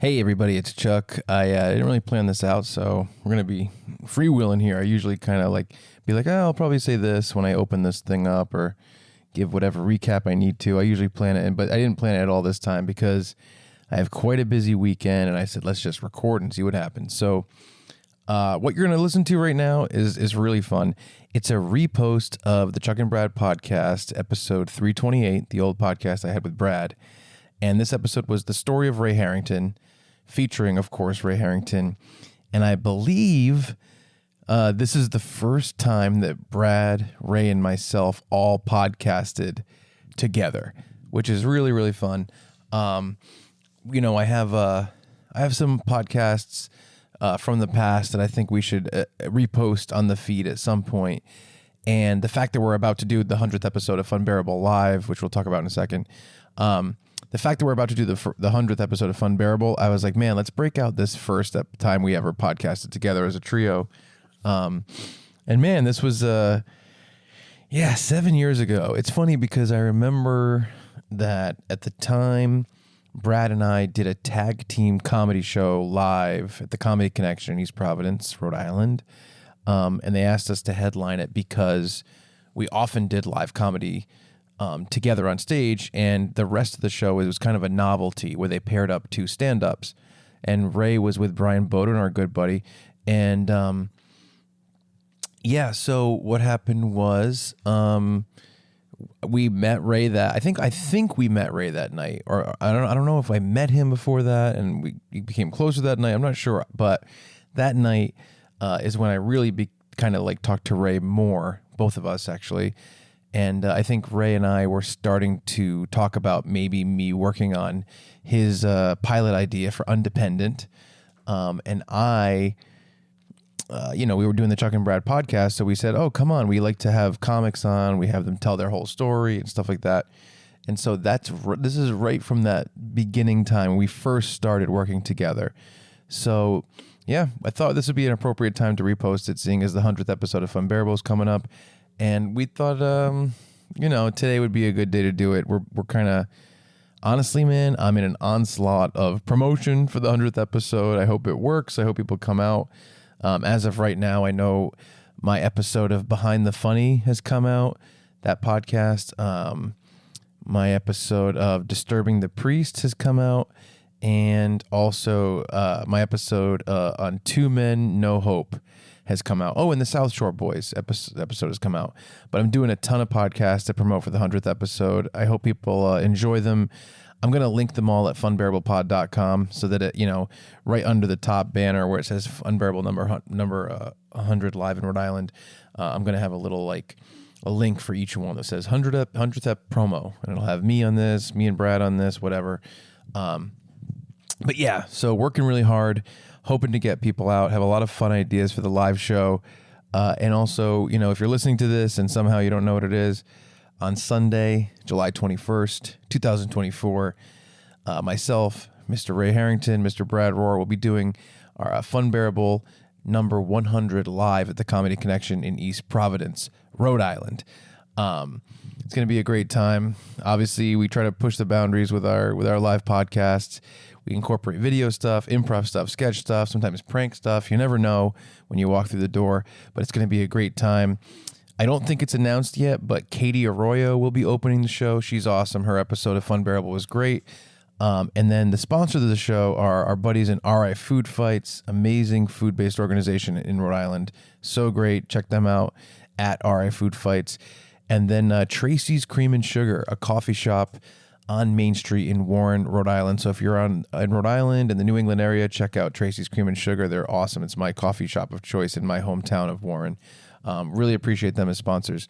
Hey everybody, it's Chuck. I didn't really plan this out, so we're gonna be freewheeling here. I usually kind of be like, oh, I'll probably say this when I open this thing up, or give whatever recap I need to. I usually plan it, but I didn't plan it at all this time because I have quite a busy weekend, and I said let's just record and see what happens. So, what you're gonna listen to right now is really fun. It's a repost of the Chuck and Brad podcast, episode 328, the old podcast I had with Brad, and this episode was the story of Ray Harrington, featuring, of course, Ray Harrington. And I believe this is the first time that Brad, Ray, and myself all podcasted together, which is really, really fun. I have some podcasts from the past that I think we should repost on the feed at some point. And the fact that we're about to do the 100th episode of Funbearable live, which we'll talk about in a second, the fact that we're about to do the 100th episode of Funbearable, I was like, man, let's break out this first time we ever podcasted together as a trio. And man, this was, 7 years ago. It's funny because I remember that at the time, Brad and I did a tag team comedy show live at the Comedy Connection in East Providence, Rhode Island. And they asked us to headline it because we often did live comedy together on stage, and the rest of the show it was kind of a novelty where they paired up two stand-ups, and Ray was with Brian Bowden, our good buddy, and so what happened was we met Ray I think we met Ray that night, or I don't know if I met him before that and we became closer that night. I'm not sure, but that night is when I really talked to Ray more, both of us actually. And I think Ray and I were starting to talk about maybe me working on his pilot idea for Undependent. And we were doing the Chuck and Brad podcast. So we said, oh, come on, we like to have comics on. We have them tell their whole story and stuff like that. And so this is right from that beginning time when we first started working together. So, yeah, I thought this would be an appropriate time to repost it, seeing as the 100th episode of Funbearable is coming up. And we thought, today would be a good day to do it. We're kind of, honestly, man, I'm in an onslaught of promotion for the 100th episode. I hope it works. I hope people come out. As of right now, I know my episode of Behind the Funny has come out, that podcast. My episode of Disturbing the Priest has come out. And also my episode on Two Men, No Hope has come out. Oh, and the South Shore Boys episode has come out. But I'm doing a ton of podcasts to promote for the 100th episode. I hope people enjoy them. I'm going to link them all at funbearablepod.com so that it, right under the top banner where it says Funbearable number 100 live in Rhode Island, I'm going to have a little a link for each one that says 100th ep promo, and it'll have me on this, me and Brad on this, whatever. But yeah, so working really hard, hoping to get people out, have a lot of fun ideas for the live show. And also, if you're listening to this and somehow you don't know what it is, on Sunday, July 21st, 2024, myself, Mr. Ray Harrington, Mr. Brad Rohr will be doing our Funbearable number 100 live at the Comedy Connection in East Providence, Rhode Island. It's going to be a great time. Obviously, we try to push the boundaries with our live podcasts. We incorporate video stuff, improv stuff, sketch stuff, sometimes prank stuff. You never know when you walk through the door, but it's going to be a great time. I don't think it's announced yet, but Katie Arroyo will be opening the show. She's awesome. Her episode of Funbearable was great. And then the sponsors of the show are our buddies in RI Food Fights, amazing food-based organization in Rhode Island. So great. Check them out at RI Food Fights. And then Tracy's Cream and Sugar, a coffee shop on Main Street in Warren, Rhode Island. So if you're in Rhode Island and the New England area, check out Tracy's Cream and Sugar. They're awesome. It's my coffee shop of choice in my hometown of Warren. Really appreciate them as sponsors.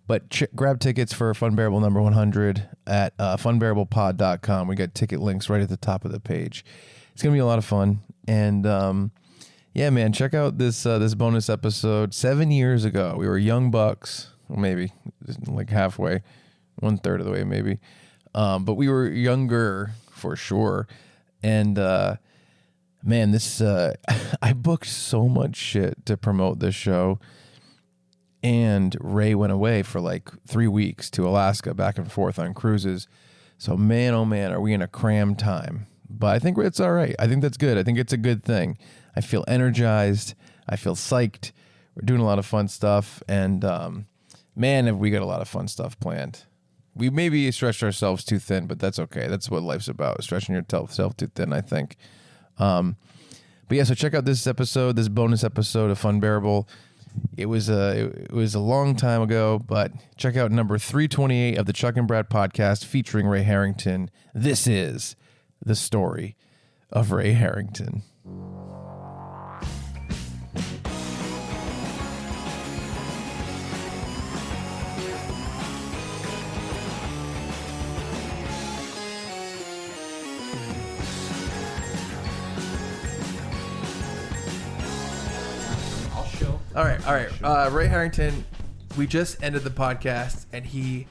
But grab tickets for Funbearable number 100 at funbearablepod.com. We got ticket links right at the top of the page. It's going to be a lot of fun. And man, check out this bonus episode. 7 years ago, we were young bucks, well, maybe like halfway, 1/3 of the way maybe. But we were younger for sure. And man, this I booked so much shit to promote this show. And Ray went away for 3 weeks to Alaska, back and forth on cruises. So man, oh man, are we in a cram time. but I think it's all right. I think that's good. I think it's a good thing. I feel energized. I feel psyched. We're doing a lot of fun stuff, and man, have we got a lot of fun stuff planned. We maybe stretched ourselves too thin, but that's okay. That's what life's about, stretching yourself too thin, I think. But yeah, so check out this bonus episode of Funbearable. It was a long time ago, but check out number 328 of the Chuck and Brad podcast featuring Ray Harrington. This is the story of Ray Harrington. All right. Ray Harrington, we just ended the podcast, and he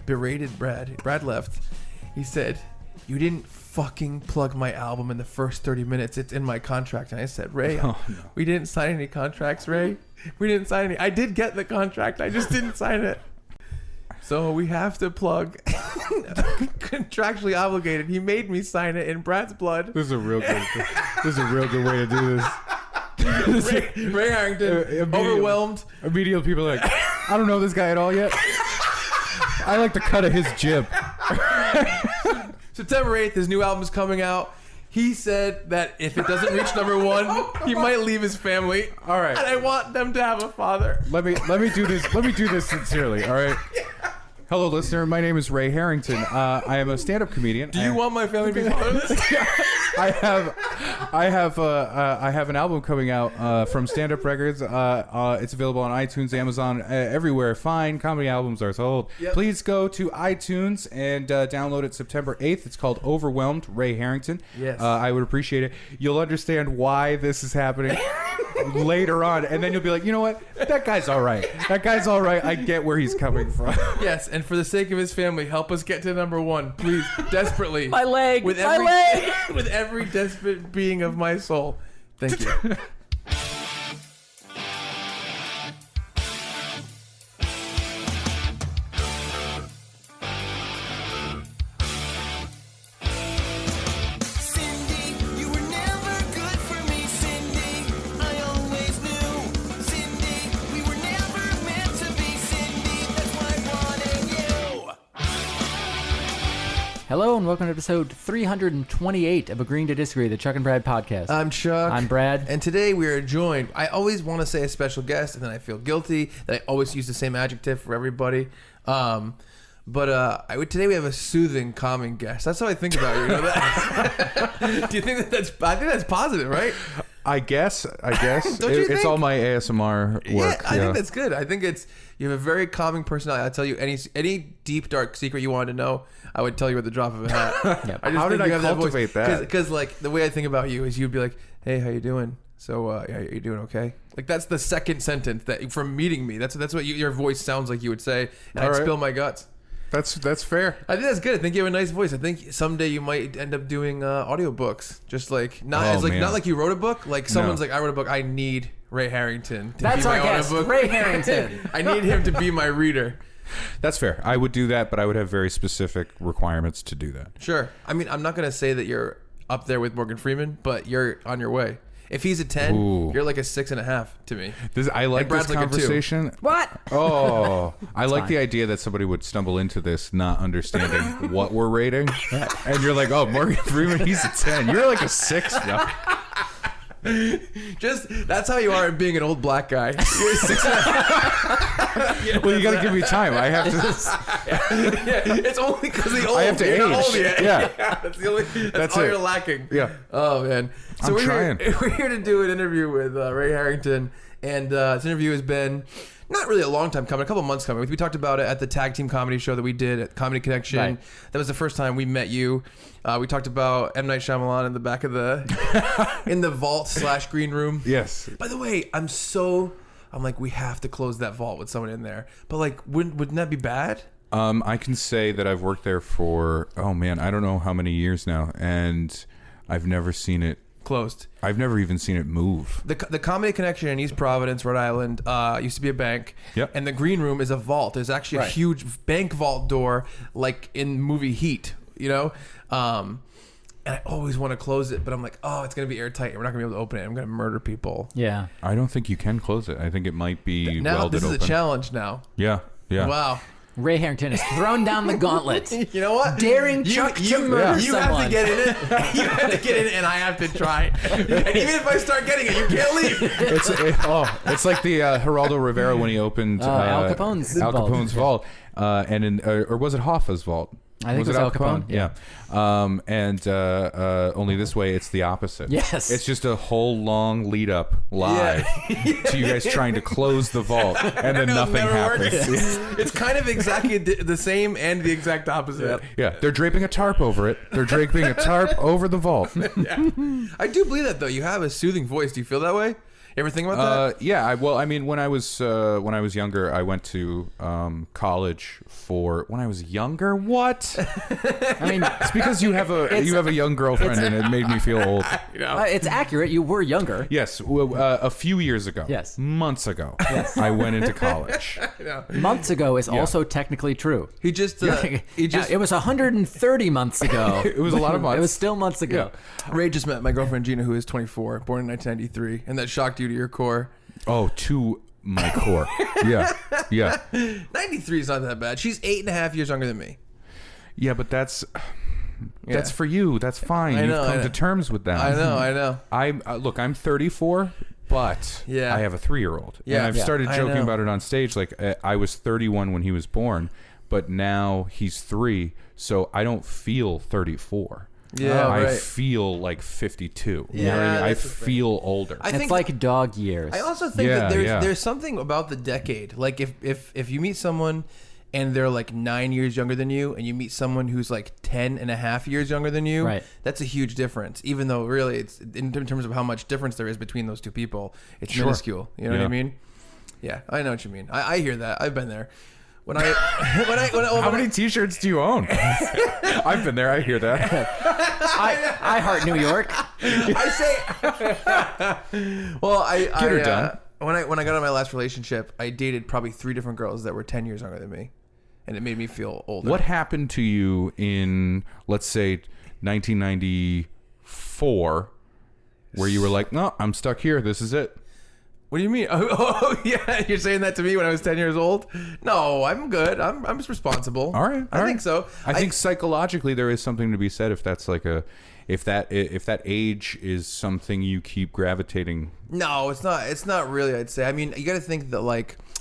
berated Brad. Brad left. He said, "You didn't fucking plug my album in the first 30 minutes. It's in my contract." And I said, "Ray, we didn't sign any contracts, Ray. We didn't sign any. I did get the contract. I just didn't sign it. So we have to plug." Contractually obligated. He made me sign it in Brad's blood. This is a real good way to do this. Ray Harrington, overwhelmed. Immediately people are like, I don't know this guy at all yet. I like the cut of his jib. September 8th, his new album is coming out. He said that if it doesn't reach number one, he might leave his family. All right. And I want them to have a father. Let me do this. Let me do this sincerely. All right. Yeah. Hello, listener. My name is Ray Harrington. I am a stand-up comedian. Do you want my family to be fatherless? I have an album coming out from Stand Up Records. It's available on iTunes, Amazon, everywhere. Fine comedy albums are sold. Yep. Please go to iTunes and download it September 8th. It's called Overwhelmed, Ray Harrington. Yes. I would appreciate it. You'll understand why this is happening later on, and then you'll be like, you know what? That guy's all right. I get where he's coming from. Yes, and for the sake of his family, help us get to number one, please, desperately. My leg. With every desperate being of my soul. Thank you. Hello and welcome to episode 328 of Agreeing to Disagree, the Chuck and Brad podcast. I'm Chuck. I'm Brad. And today we are joined, I always want to say a special guest, and then I feel guilty that I always use the same adjective for everybody. Today we have a soothing, calming guest. That's how I think about you. You know that? Do you think that's? I think that's positive, right? I guess. Don't you think? It's all my ASMR work. Yeah, I think that's good. I think you have a very calming personality. I'll tell you any deep, dark secret you wanted to know, I would tell you at the drop of a hat. Yep. How did I cultivate that? Because like the way I think about you is you'd be like, "Hey, how you doing? So, are you doing okay?" Like that's the second sentence that from meeting me. That's what your voice sounds like you would say, and I'd spill my guts. That's fair. I think that's good. I think you have a nice voice. I think someday you might end up doing audiobooks. Just like not like you wrote a book. Like someone's like, I wrote a book. I need Ray Harrington to That's be my our guest, audiobook. Ray Harrington. I need him to be my reader. That's fair. I would do that, but I would have very specific requirements to do that. Sure. I mean, I'm not going to say that you're up there with Morgan Freeman, but you're on your way. If he's a 10, you're like a 6.5 to me. I like this conversation. What? Oh, I like the idea that somebody would stumble into this not understanding what we're rating. And you're like, oh, Morgan Freeman, he's a 10. You're like a 6 now. Just that's how you are at being an old black guy. You're 6.5. Well, you got to give me time. I have to. Yeah, it's only because the old. I have to age. Old yet. Yeah. That's the only. That's all you're lacking. Yeah. Oh man. So I'm trying. We're here to do an interview with Ray Harrington, and this interview has been not really a long time coming, a couple months coming. We talked about it at the tag team comedy show that we did at Comedy Connection. Right. That was the first time we met you. We talked about M. Night Shyamalan in the back of in the vault / green room. Yes. By the way, I'm like, we have to close that vault with someone in there. But like, wouldn't that be bad? I can say that I've worked there for, I don't know how many years now, and I've never seen it closed. I've never even seen it move. The Comedy Connection in East Providence, Rhode Island, used to be a bank. Yep. And the green room is a vault. There's actually a huge bank vault door, like in movie Heat, you know? and I always want to close it, but I'm like, oh, it's gonna be airtight, and we're not gonna be able to open it. I'm gonna murder people. Yeah. I don't think you can close it. I think it might be Now welded this is open. a challenge. Now, Yeah. wow. Ray Harrington has thrown down the gauntlet. You know what? Daring Chuck to murder You someone. have to get in it. You have to get in it, and I have to try. And even if I start getting it, you can't leave. It's like the Geraldo Rivera when he opened Al Capone's vault, or was it Hoffa's vault? I think it was Al Capone. Yeah. Only this way, it's the opposite. Yes. It's just a whole long lead up live to you guys trying to close the vault, and then nothing happens. It's kind of exactly the same and the exact opposite. Yeah, they're draping a tarp over it. They're draping a tarp over the vault. Yeah. I do believe that though. You have a soothing voice. Do you feel that way? You ever think about that? Yeah. I mean, when I was younger, I went to college for. When I was younger, what? I mean, It's because you have a young girlfriend, and it made me feel old. it's accurate. You were younger. Yes, a few years ago. Yes. Months ago. Yes. I went into college. Months ago is also technically true. He just It was 130 months ago. It was a lot of months. It was still months ago. Ray just met my girlfriend Gina, who is 24, born in 1993, and that shocked you to your core. Oh, to my core. Yeah. 93 is not that bad. She's 8.5 years younger than me. Yeah, but that's for you. That's fine. You've come to terms with that. I know. Look, I'm 34, but I have a 3-year-old. Yeah. And I've started joking know. about it on stage. Like, I was 31 when he was born, but now he's 3, so I don't feel 34. Yeah, I right. feel like 52. Yeah, You know what I mean? I that's the thing. feel older. I It's think like dog years. I also think Yeah, that there's something about the decade. Like if you meet someone and they're like 9 years younger than you, and you meet someone who's like 10.5 years younger than you, Right. that's a huge difference. Even though really it's in terms of how much difference there is between those two people, it's Sure. minuscule. You know what I mean? Yeah, I know what you mean. I hear that. I've been there. How many T-shirts do you own? I've been there. I hear that. I heart New York. I say, well, Get her done. When I got out of my last relationship, I dated probably 3 different girls that were 10 years younger than me, and it made me feel older. What happened to you in, let's say, 1994, where you were like, no, I'm stuck here. This is it. What do you mean? Oh, yeah, you're saying that to me when I was 10 years old? No, I'm good. I'm just responsible. All right. I think so. I think psychologically there is something to be said if that's like if that age is something you keep gravitating. No, it's not. It's not really. I'd say. I mean, you got to think that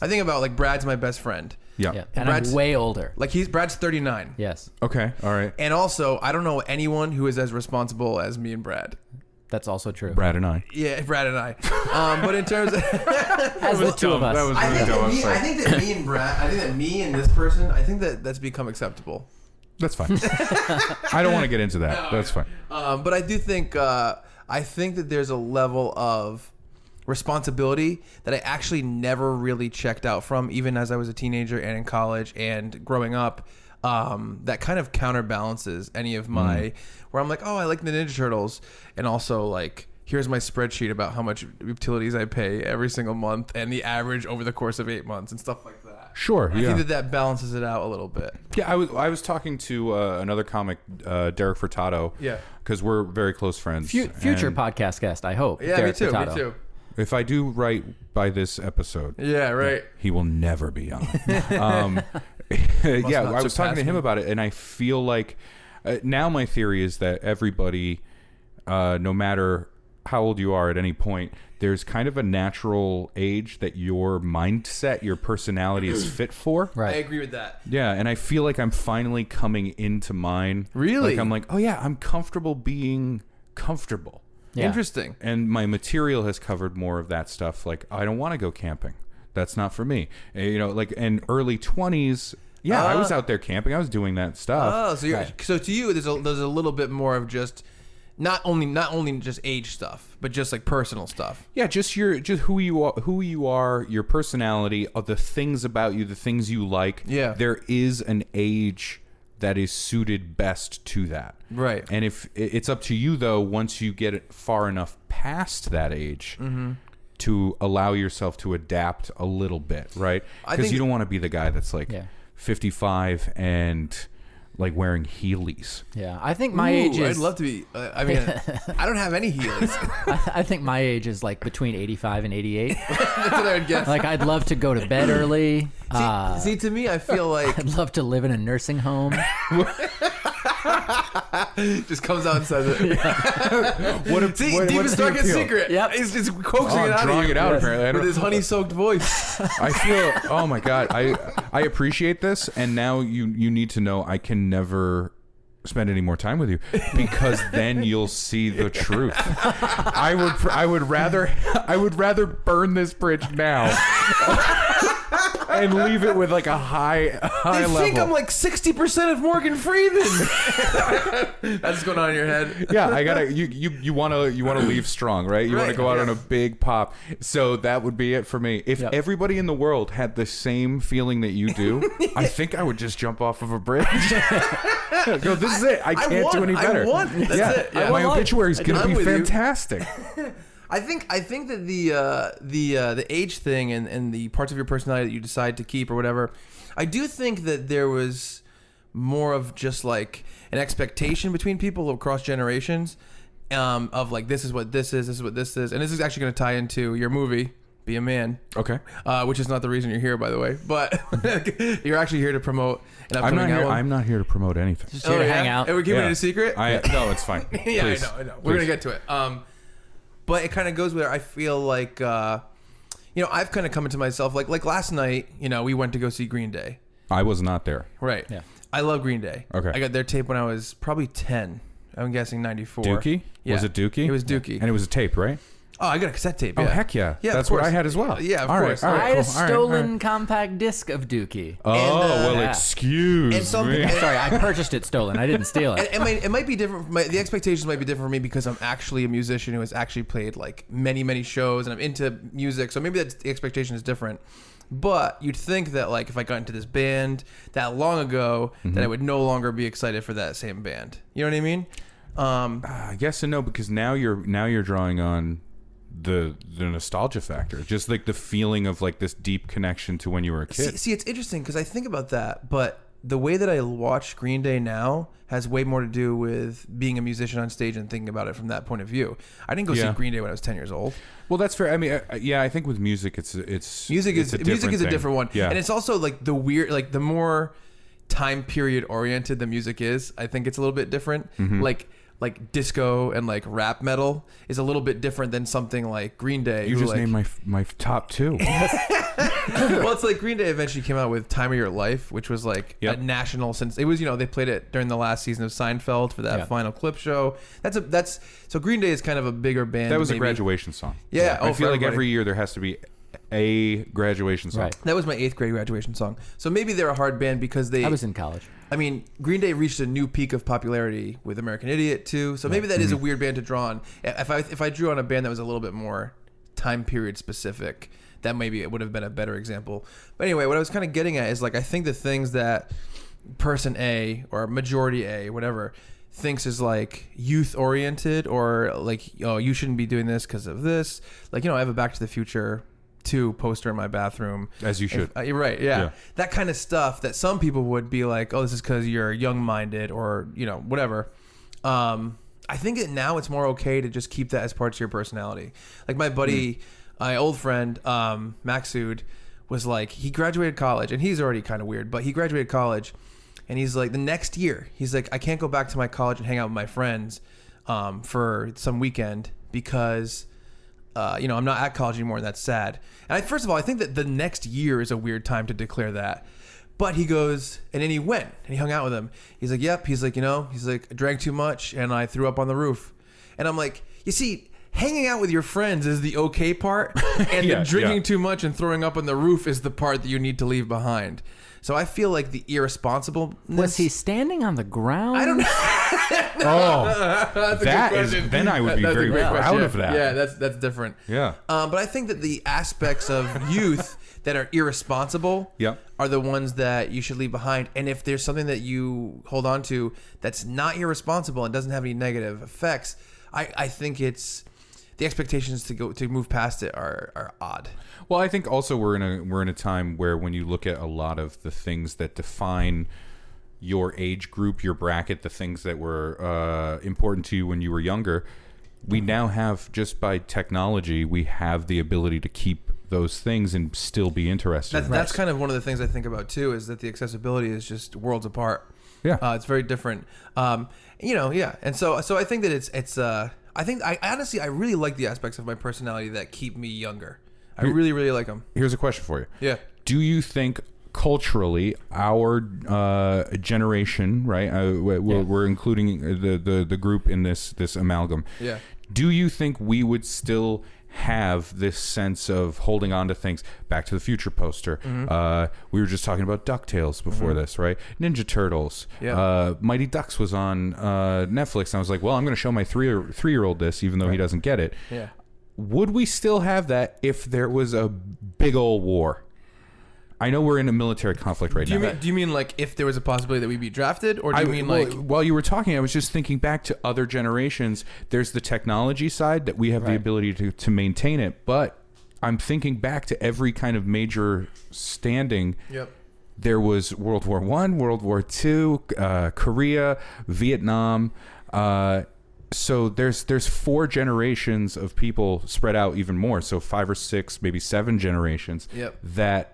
I think about like Brad's my best friend. Yeah. And Brad's- I'm way older. Like Brad's 39. Yes. Okay. All right. And also, I don't know anyone who is as responsible as me and Brad. That's also true. Brad and I. Yeah, Brad and I. But in terms of As the two of us. That was I really think, dumb. I think that me and Brad, I think that me and this person, I think that that's become acceptable. That's fine. I don't want to get into that. That's fine. But I do think, that there's a level of responsibility that I actually never really checked out from, even as I was a teenager and in college and growing up. That kind of counterbalances any of my, where I'm like, oh, I like the Ninja Turtles, and also like, here's my spreadsheet about how much utilities I pay every single month and the average over the course of 8 months and stuff like that. Sure. I think that balances it out a little bit. Yeah, I was talking to another comic, Derek Furtado. Yeah. Because we're very close friends. Future And podcast guest, I hope. Yeah, Derek me too. Furtado. Me too. If I do right by this episode, Yeah, right. he will never be on. Yeah, not I was talking surpass to him me. about it, and I feel like now my theory is that everybody, no matter how old you are at any point, there's kind of a natural age that your mindset, your personality is fit for. Right. I agree with that. Yeah, and I feel like I'm finally coming into mine. Really? Like I'm like, oh yeah, I'm comfortable being comfortable. Yeah. Interesting. And my material has covered more of that stuff. Like, I don't want to go camping. That's not for me. You know, like in early 20s, yeah, I was out there camping. I was doing that stuff. Oh, so to you, there's a little bit more of just not only just age stuff, but just like personal stuff. Yeah, just who you are, your personality, the things about you, the things you like. Yeah. There is an age that is suited best to that. Right. And if it's up to you though, once you get it far enough past that age, to allow yourself to adapt a little bit, right? I Because think- you don't want to be the guy that's like 55 and like wearing Heelys. Yeah, I think my age is. I'd love to be. I mean, I don't have any heels. I think my age is like between 85 and 88. That's what I would guess. Like, I'd love to go to bed early. See, to me, I feel like I'd love to live in a nursing home. just comes out and says it. Yeah. Deepest darkest secret. Yep. He's coaxing it out drawing of you. it out, apparently. With his honey-soaked voice. I feel. Oh my god. I appreciate this, and now you need to know I can never spend any more time with you because then you'll see the truth. I would rather burn this bridge now and leave it with like a high level. They think I'm like 60% of Morgan Freeman. That's what's going on in your head. Yeah, I gotta. You want to leave strong, right? You want to go out on a big pop. So that would be it for me. If everybody in the world had the same feeling that you do, I think I would just jump off of a bridge. Go, this is it. I can't do any better. I won. That's it. Yeah. My obituary is going to be fantastic. I think that the age thing and the parts of your personality that you decide to keep or whatever, I do think that there was more of just like an expectation between people across generations, of like, this is what this is what this is, and this is actually going to tie into your movie Be a Man. Okay. Which is not the reason you're here, by the way, but you're actually here to promote an upcoming album. I'm not here to promote anything. Just here to hang out. And we're keeping it a secret? No, it's fine. Yeah, Please. I know. We're going to get to it. But it kind of goes where I feel like, I've kind of come into myself. Like last night, we went to go see Green Day. I was not there. Right. Yeah. I love Green Day. Okay. I got their tape when I was probably 10. I'm guessing 94. Dookie? Yeah. Was it Dookie? It was Dookie. And it was a tape, right? Oh, I got a cassette tape. Oh, Yeah. heck yeah. Yeah, That's of what course. I had as well. Yeah, of all course. Right, I had a cool. All right, stolen compact disc of Dookie. Oh, well, Yeah. excuse And something- me. Sorry, I purchased it stolen. I didn't steal it. It might be different. The expectations might be different for me because I'm actually a musician who has actually played like many, many shows, and I'm into music. So maybe the expectation is different. But you'd think that like if I got into this band that long ago, that I would no longer be excited for that same band. You know what I mean? Yes and no, because now you're drawing on the nostalgia factor, just like the feeling of like this deep connection to when you were a kid. See, it's interesting because I think about that, but the way that I watch Green Day now has way more to do with being a musician on stage and thinking about it from that point of view. I didn't go see Green Day when I was 10 years old. Well, that's fair. I mean, I think with music, it's music is a different one. Yeah. And it's also like the weird, like the more time period oriented the music is, I think it's a little bit different. Like disco and like rap metal is a little bit different than something like Green Day. You just named my top two. Well, it's like Green Day eventually came out with "Time of Your Life," which was like a national. Since it was, they played it during the last season of Seinfeld for that final clip show. So Green Day is kind of a bigger band. That was maybe. a graduation song. Yeah, I feel like every year there has to be a graduation song. Right. That was my 8th grade graduation song. So maybe they're a hard band because I was in college. I mean, Green Day reached a new peak of popularity with American Idiot too. So maybe that is a weird band to draw on. If I drew on a band that was a little bit more time period specific, that maybe it would have been a better example. But anyway, what I was kind of getting at is like I think the things that person A or majority A, whatever, thinks is like youth oriented or like, you shouldn't be doing this because of this. Like, I have a Back to the Future 2 poster in my bathroom. As you should. You're right, yeah. That kind of stuff that some people would be like, oh, this is because you're young-minded or, whatever. I think that now it's more okay to just keep that as parts of your personality. Like my buddy, my old friend, Maxud, was like, he graduated college, and he's already kind of weird, but he graduated college, and he's like, the next year, he's like, I can't go back to my college and hang out with my friends for some weekend because... I'm not at college anymore, and that's sad. And first of all, I think that the next year is a weird time to declare that. But he goes, and then he went, and he hung out with him. He's like, yep. He's like, I drank too much, and I threw up on the roof. And I'm like, you see, hanging out with your friends is the okay part, and the drinking too much and throwing up on the roof is the part that you need to leave behind. So I feel like the irresponsibleness... Was he standing on the ground? I don't know. Then I would be very proud of that. Yeah, that's different. Yeah. But I think that the aspects of youth that are irresponsible are the ones that you should leave behind. And if there's something that you hold on to that's not irresponsible and doesn't have any negative effects, I think it's the expectations to move past it are odd. Well, I think also we're in a time where when you look at a lot of the things that define your age group, your bracket, the things that were important to you when you were younger. We now have, just by technology, we have the ability to keep those things and still be interested. That's kind of one of the things I think about too, is that the accessibility is just worlds apart. Yeah. It's very different. Yeah. And so I think that it's I think I honestly really like the aspects of my personality that keep me younger. I really, really like them. Here's a question for you. Yeah. Do you think culturally our generation, right? We're including the group in this amalgam. Yeah. Do you think we would still have this sense of holding on to things? Back to the Future poster. We were just talking about DuckTales before this, right? Ninja Turtles. Yeah. Mighty Ducks was on Netflix. And I was like, well, I'm going to show my three-year-old this, even though he doesn't get it. Yeah. Would we still have that if there was a big old war? I know we're in a military conflict right now. Do you mean like if there was a possibility that we'd be drafted, or do you mean like... While you were talking, I was just thinking back to other generations. There's the technology side that we have the ability to maintain it, but I'm thinking back to every kind of major standing. Yep. There was World War I, World War II, Korea, Vietnam. So there's 4 generations of people spread out even more. So 5 or 6, maybe 7 generations. Yep. That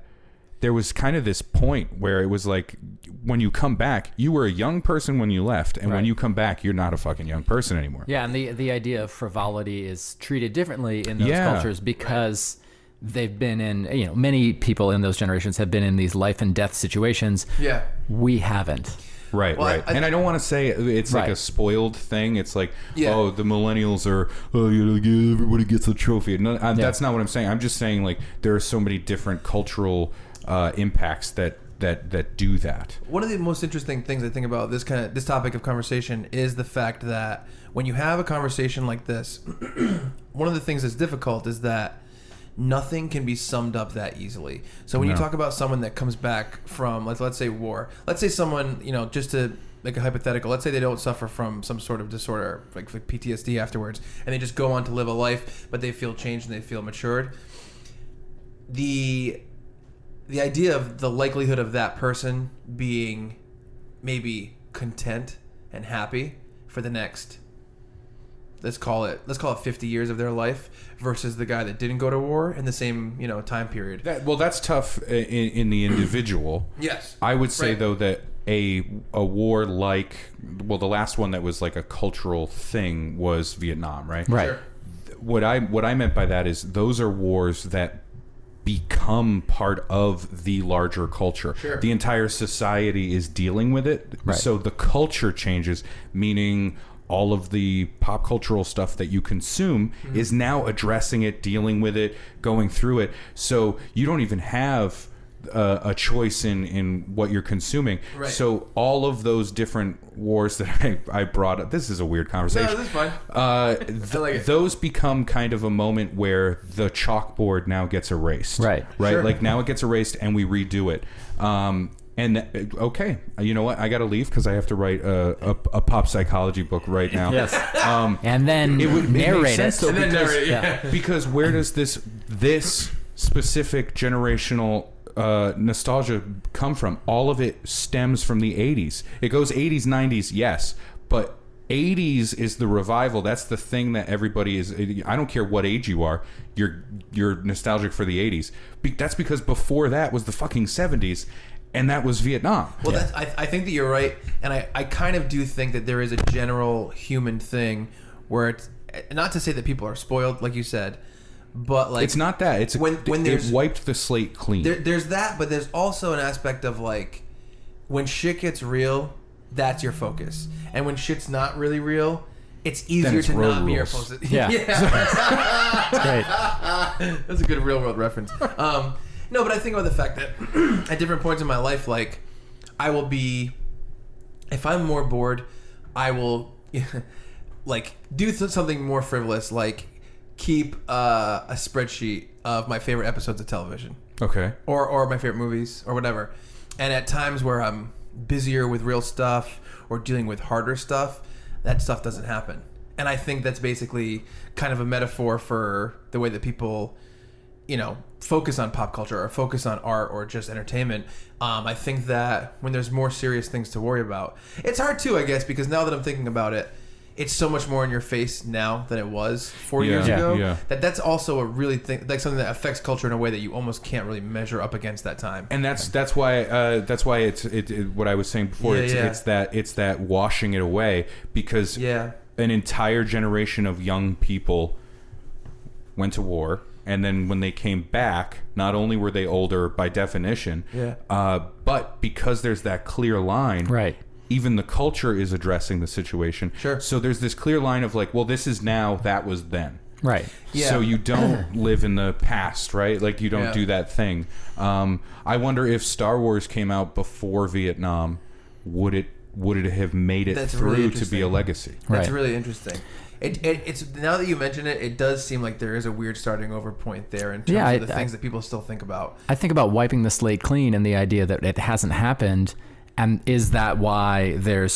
there was kind of this point where it was like, when you come back, you were a young person when you left, and when you come back, you're not a fucking young person anymore. Yeah, and the idea of frivolity is treated differently in those cultures because they've been in, many people in those generations have been in these life and death situations. Yeah. We haven't. Right, well, right. And I don't want to say it's like a spoiled thing. It's like, oh, the millennials are, everybody gets a trophy. No, that's not what I'm saying. I'm just saying, like, there are so many different cultural impacts that do that. One of the most interesting things I think about this topic of conversation is the fact that when you have a conversation like this, one of the things that's difficult is that nothing can be summed up that easily. So when you talk about someone that comes back from, let's say war, let's say someone, just to make a hypothetical, let's say they don't suffer from some sort of disorder like PTSD afterwards, and they just go on to live a life, but they feel changed and they feel matured. The idea of the likelihood of that person being maybe content and happy for the next, let's call it 50 years of their life, versus the guy that didn't go to war in the same time period. That's tough in the individual. Yes, I would say though that a war like, the last one that was like a cultural thing was Vietnam, right? Right. Sure. What I meant by that is those are wars that become part of the larger culture. Sure. The entire society is dealing with it. Right. So the culture changes, meaning all of the pop cultural stuff that you consume is now addressing it, dealing with it, going through it. So you don't even have a choice in what you're consuming. Right. So all of those different wars that I brought up, this is a weird conversation. No, this is fine. I like it. Those become kind of a moment where the chalkboard now gets erased. Right. Sure. Like now it gets erased and we redo it. Okay, you know what? I got to leave because I have to write a pop psychology book right now. Yes. And then it would narrate make sense, though, And then narrate, because where does this specific generational nostalgia come from? All of it stems from the 80s. It goes 80s, 90s, yes, but 80s is the revival. That's the thing that everybody is. I don't care what age you are, you're nostalgic for the 80s. That's because before that was the fucking 70s, and that was Vietnam. Well, I think that you're right, and I kind of do think that there is a general human thing where it's not to say that people are spoiled, like you said, but like it's not that. It's when it wiped the slate clean. There's that, but there's also an aspect of like when shit gets real, that's your focus, and when shit's not really real, it's easier to not be your focus. Yeah. That's great. That's a good real world reference. No, but I think about the fact that at different points in my life, like I will be, if I'm more bored, I will like do something more frivolous, like keep a spreadsheet of my favorite episodes of television. Okay. Or my favorite movies or whatever. And at times where I'm busier with real stuff or dealing with harder stuff, that stuff doesn't happen. And I think that's basically kind of a metaphor for the way that people focus on pop culture or focus on art or just entertainment. I think that when there's more serious things to worry about, it's hard too, I guess, because now that I'm thinking about it, it's so much more in your face now than it was 4 years ago. Yeah. That's also a really like something that affects culture in a way that you almost can't really measure up against that time. And that's why it's what I was saying before. It's that washing it away, because an entire generation of young people went to war. And then when they came back, not only were they older by definition, but because there's that clear line, right? Even the culture is addressing the situation. Sure. So there's this clear line of like, well, this is now, that was then. Right. Yeah. So you don't live in the past, right? Like you don't do that thing. I wonder if Star Wars came out before Vietnam, would it have made it through to be a legacy? That's really interesting. It's now that you mention it, it does seem like there is a weird starting over point there in terms of the things that people still think about. I think about wiping the slate clean and the idea that it hasn't happened, and is that why there's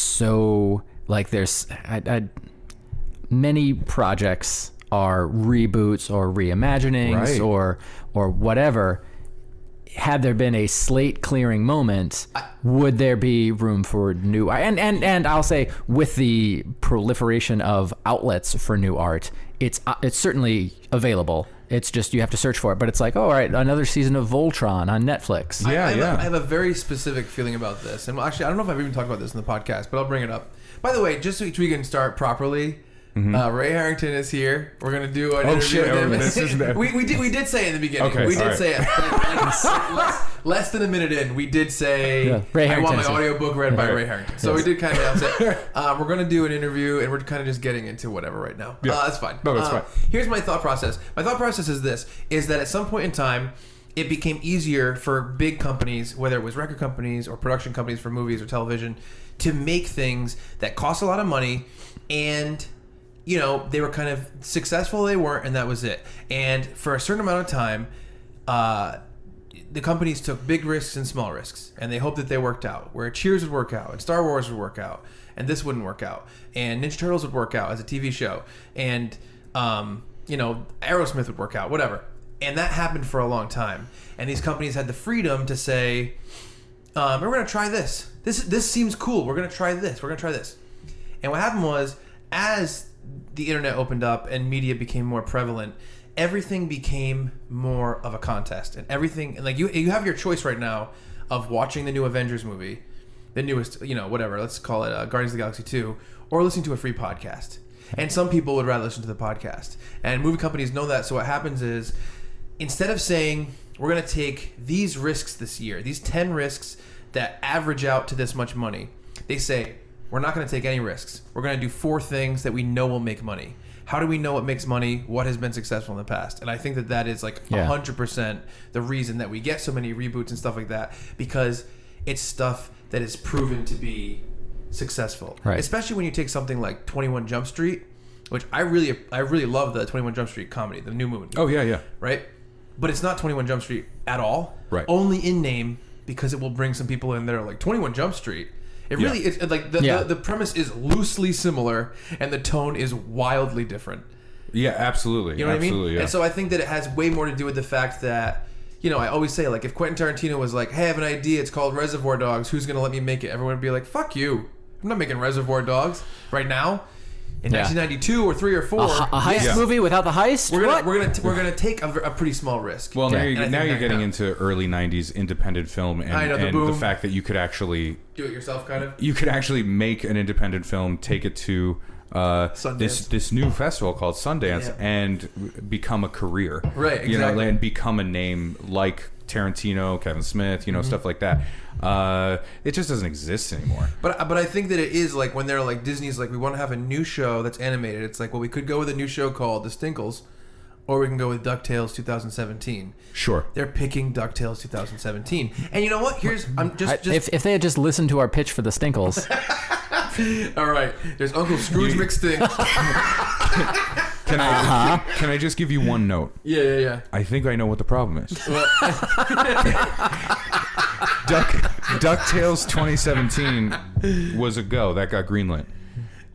many projects are reboots or reimaginings or whatever. Had there been a slate clearing moment, would there be room for new and I'll say, with the proliferation of outlets for new art, it's certainly available. It's just you have to search for it. But it's like, all right, another season of Voltron on Netflix. I have a very specific feeling about this, and actually I don't know if I've even talked about this in the podcast, but I'll bring it up. By the way, just so we can start properly. Ray Harrington is here. We're gonna do an interview with him. we did say in the beginning. Okay, we did say it. Less than a minute in, we did say Ray I want Harrington. my audiobook read by Ray Harrington. So we did kind of announce it. We're gonna do an interview, and we're kind of just getting into whatever right now. That's fine. No, that's fine. Here's my thought process. My thought process is this: is that at some point in time, it became easier for big companies, whether it was record companies or production companies for movies or television, to make things that cost a lot of money and they were kind of successful, they weren't, and that was it. And for a certain amount of time, the companies took big risks and small risks, and they hoped that they worked out. Where Cheers would work out, and Star Wars would work out, and this wouldn't work out, and Ninja Turtles would work out as a TV show, and Aerosmith would work out, whatever. And that happened for a long time. And these companies had the freedom to say, we're going to try this. This seems cool. We're going to try this. We're going to try this. And what happened was, as the internet opened up and media became more prevalent, everything became more of a contest, and everything, like you have your choice right now of watching the new Avengers movie, the newest, whatever, let's call it Guardians of the Galaxy 2, or listening to a free podcast. And some people would rather listen to the podcast, and movie companies know that. So what happens is, instead of saying we're going to take these risks this year, these 10 risks that average out to this much money, they say, we're not going to take any risks. We're going to do 4 things that we know will make money. How do we know what makes money? What has been successful in the past? And I think that is like 100% the reason that we get so many reboots and stuff like that, because it's stuff that is proven to be successful. Right. Especially when you take something like 21 Jump Street, which I really love the 21 Jump Street comedy, the new movie. Oh, yeah. Right? But it's not 21 Jump Street at all. Right. Only in name, because it will bring some people in there like 21 Jump Street. It really is like the premise is loosely similar and the tone is wildly different. Yeah, absolutely. You know what I mean? Yeah. And so I think that it has way more to do with the fact that, I always say, like, if Quentin Tarantino was like, hey, I have an idea, it's called Reservoir Dogs, who's going to let me make it? Everyone would be like, fuck you. I'm not making Reservoir Dogs right now. In 1992 or 3 or 4, a heist movie without the heist. We're gonna take a pretty small risk. Well, now you're getting into early '90s independent film and the fact that you could actually do it yourself, kind of. You could actually make an independent film, take it to this new festival called Sundance, and become a career. Right. Exactly. And become a name like Tarantino, Kevin Smith, stuff like that. It just doesn't exist anymore. But I think that it is like when they're like, Disney's like, we want to have a new show that's animated. It's like, well, we could go with a new show called The Stinkles, or we can go with DuckTales 2017. Sure. They're picking DuckTales 2017. And you know what? If they had just listened to our pitch for The Stinkles. All right. There's Uncle Scrooge McStink. Can I just give you one note? Yeah. I think I know what the problem is. DuckTales 2017 was a go. That got greenlit.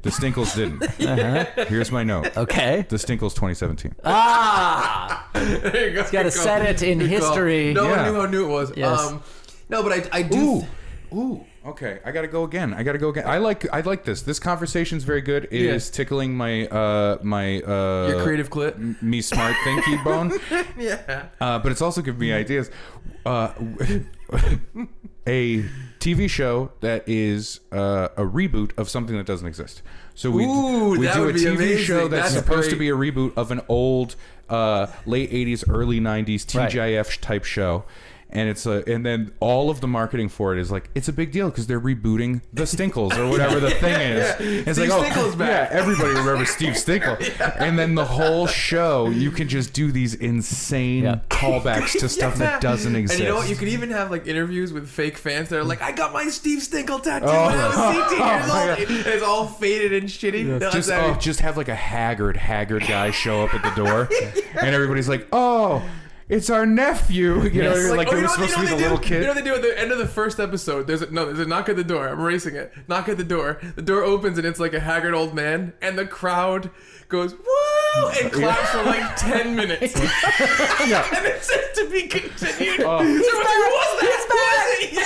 The Stinkles didn't. Here's my note. Okay. The Stinkles 2017. There you go. He's got to set it in history. No one knew how new it was. Yes. No, but I do. Ooh. Okay, I gotta go again. I like this. This conversation's very good. It is tickling my Your creative clit. me smart thinky bone. Yeah. But it's also giving me ideas. A TV show that is a reboot of something that doesn't exist. So we do a TV amazing. show that's supposed to be a reboot of an old late 80s, early 90s TGIF type show. And it's and then all of the marketing for it is like, it's a big deal because they're rebooting the Stinkles or whatever the thing is. It's Steve like, Stinkle's back. Yeah, everybody remembers Steve Stinkle. And then the whole show, you can just do these insane callbacks to stuff that doesn't exist. And you know what? You could even have like interviews with fake fans that are like, I got my Steve Stinkle tattoo when I was 18 years old. And it's all faded and shitty. Yeah. Just have like a haggard guy show up at the door. And everybody's like, oh, it's our nephew. You know, like it was supposed to be the little kid. You know what they do at the end of the first episode? There's a knock at the door. I'm erasing it. Knock at the door. The door opens and it's like a haggard old man, and the crowd goes woo and claps for like 10 minutes. And it says to be continued. So who was that? Who was it?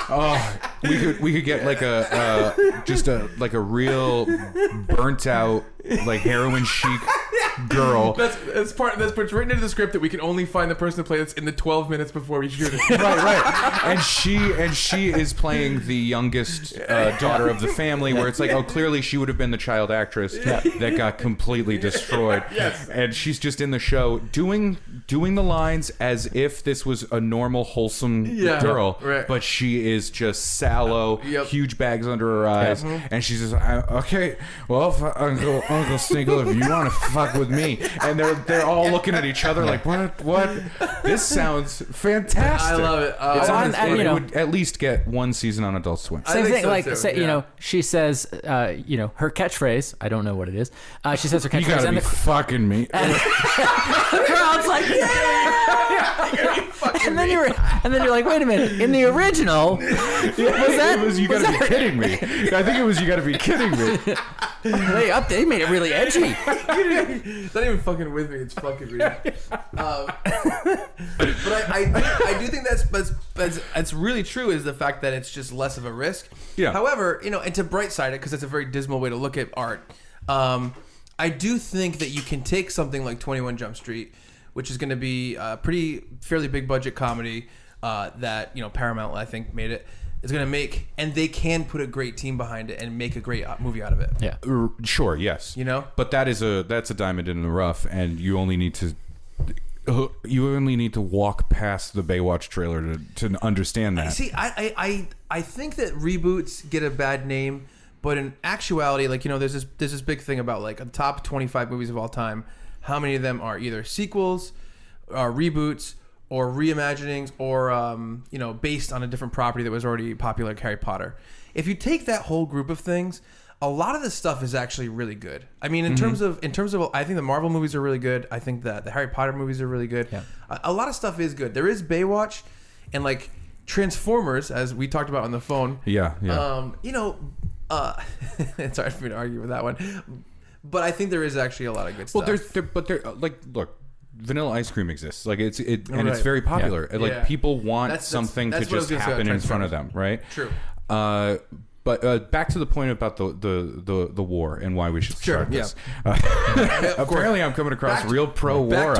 Oh, we could get like a real burnt out like heroin chic girl. That's written into the script that we can only find the person to play this in the 12 minutes before we shoot it. Right. And she is playing the youngest daughter of the family, where it's like, oh, clearly she would have been the child actress that got completely destroyed. Yes. And she's just in the show doing the lines as if this was a normal, wholesome girl, but she is just sallow, huge bags under her eyes, and she's just okay. Well, Uncle Stinkle, if you want to fuck with me, and they're all looking at each other like, what? This sounds fantastic. I love it. It would at least get one season on Adult Swim. Same thing, you know, she says, you know, her catchphrase. I don't know what it is. She says her catchphrase. You gotta be fucking me. And the crowd's like, and then you're like, wait a minute. In the original, you gotta be kidding me. I think it was you gotta be kidding me. They made it really edgy. It's not even fucking with me. It's fucking me. But I do think that's really true, is the fact that it's just less of a risk. Yeah. However, you know, and to bright side it, because it's a very dismal way to look at art. I do think that you can take something like 21 Jump Street, which is going to be a fairly big budget comedy that, you know, Paramount, I think, made it. Is going to make, and they can put a great team behind it and make a great movie out of it. Yeah, sure, yes. You know, but that's a diamond in the rough, and you only need to walk past the Baywatch trailer to understand that. See, I think that reboots get a bad name, but in actuality, like, you know, there's this big thing about like the top 25 movies of all time. How many of them are either sequels, or reboots, or reimaginings, or you know, based on a different property that was already popular, like Harry Potter. If you take that whole group of things, a lot of this stuff is actually really good. I mean, in terms of, I think the Marvel movies are really good. I think that the Harry Potter movies are really good. Yeah. A lot of stuff is good. There is Baywatch, and like Transformers, as we talked about on the phone. Yeah. You know, it's hard for me to argue with that one, but I think there is actually a lot of good stuff. Well, look. Vanilla ice cream exists, like it's very popular. Yeah. Like people want something to just happen in front of them, right? True. But back to the point about the war and why we should start this. Apparently, I'm coming across real pro-war.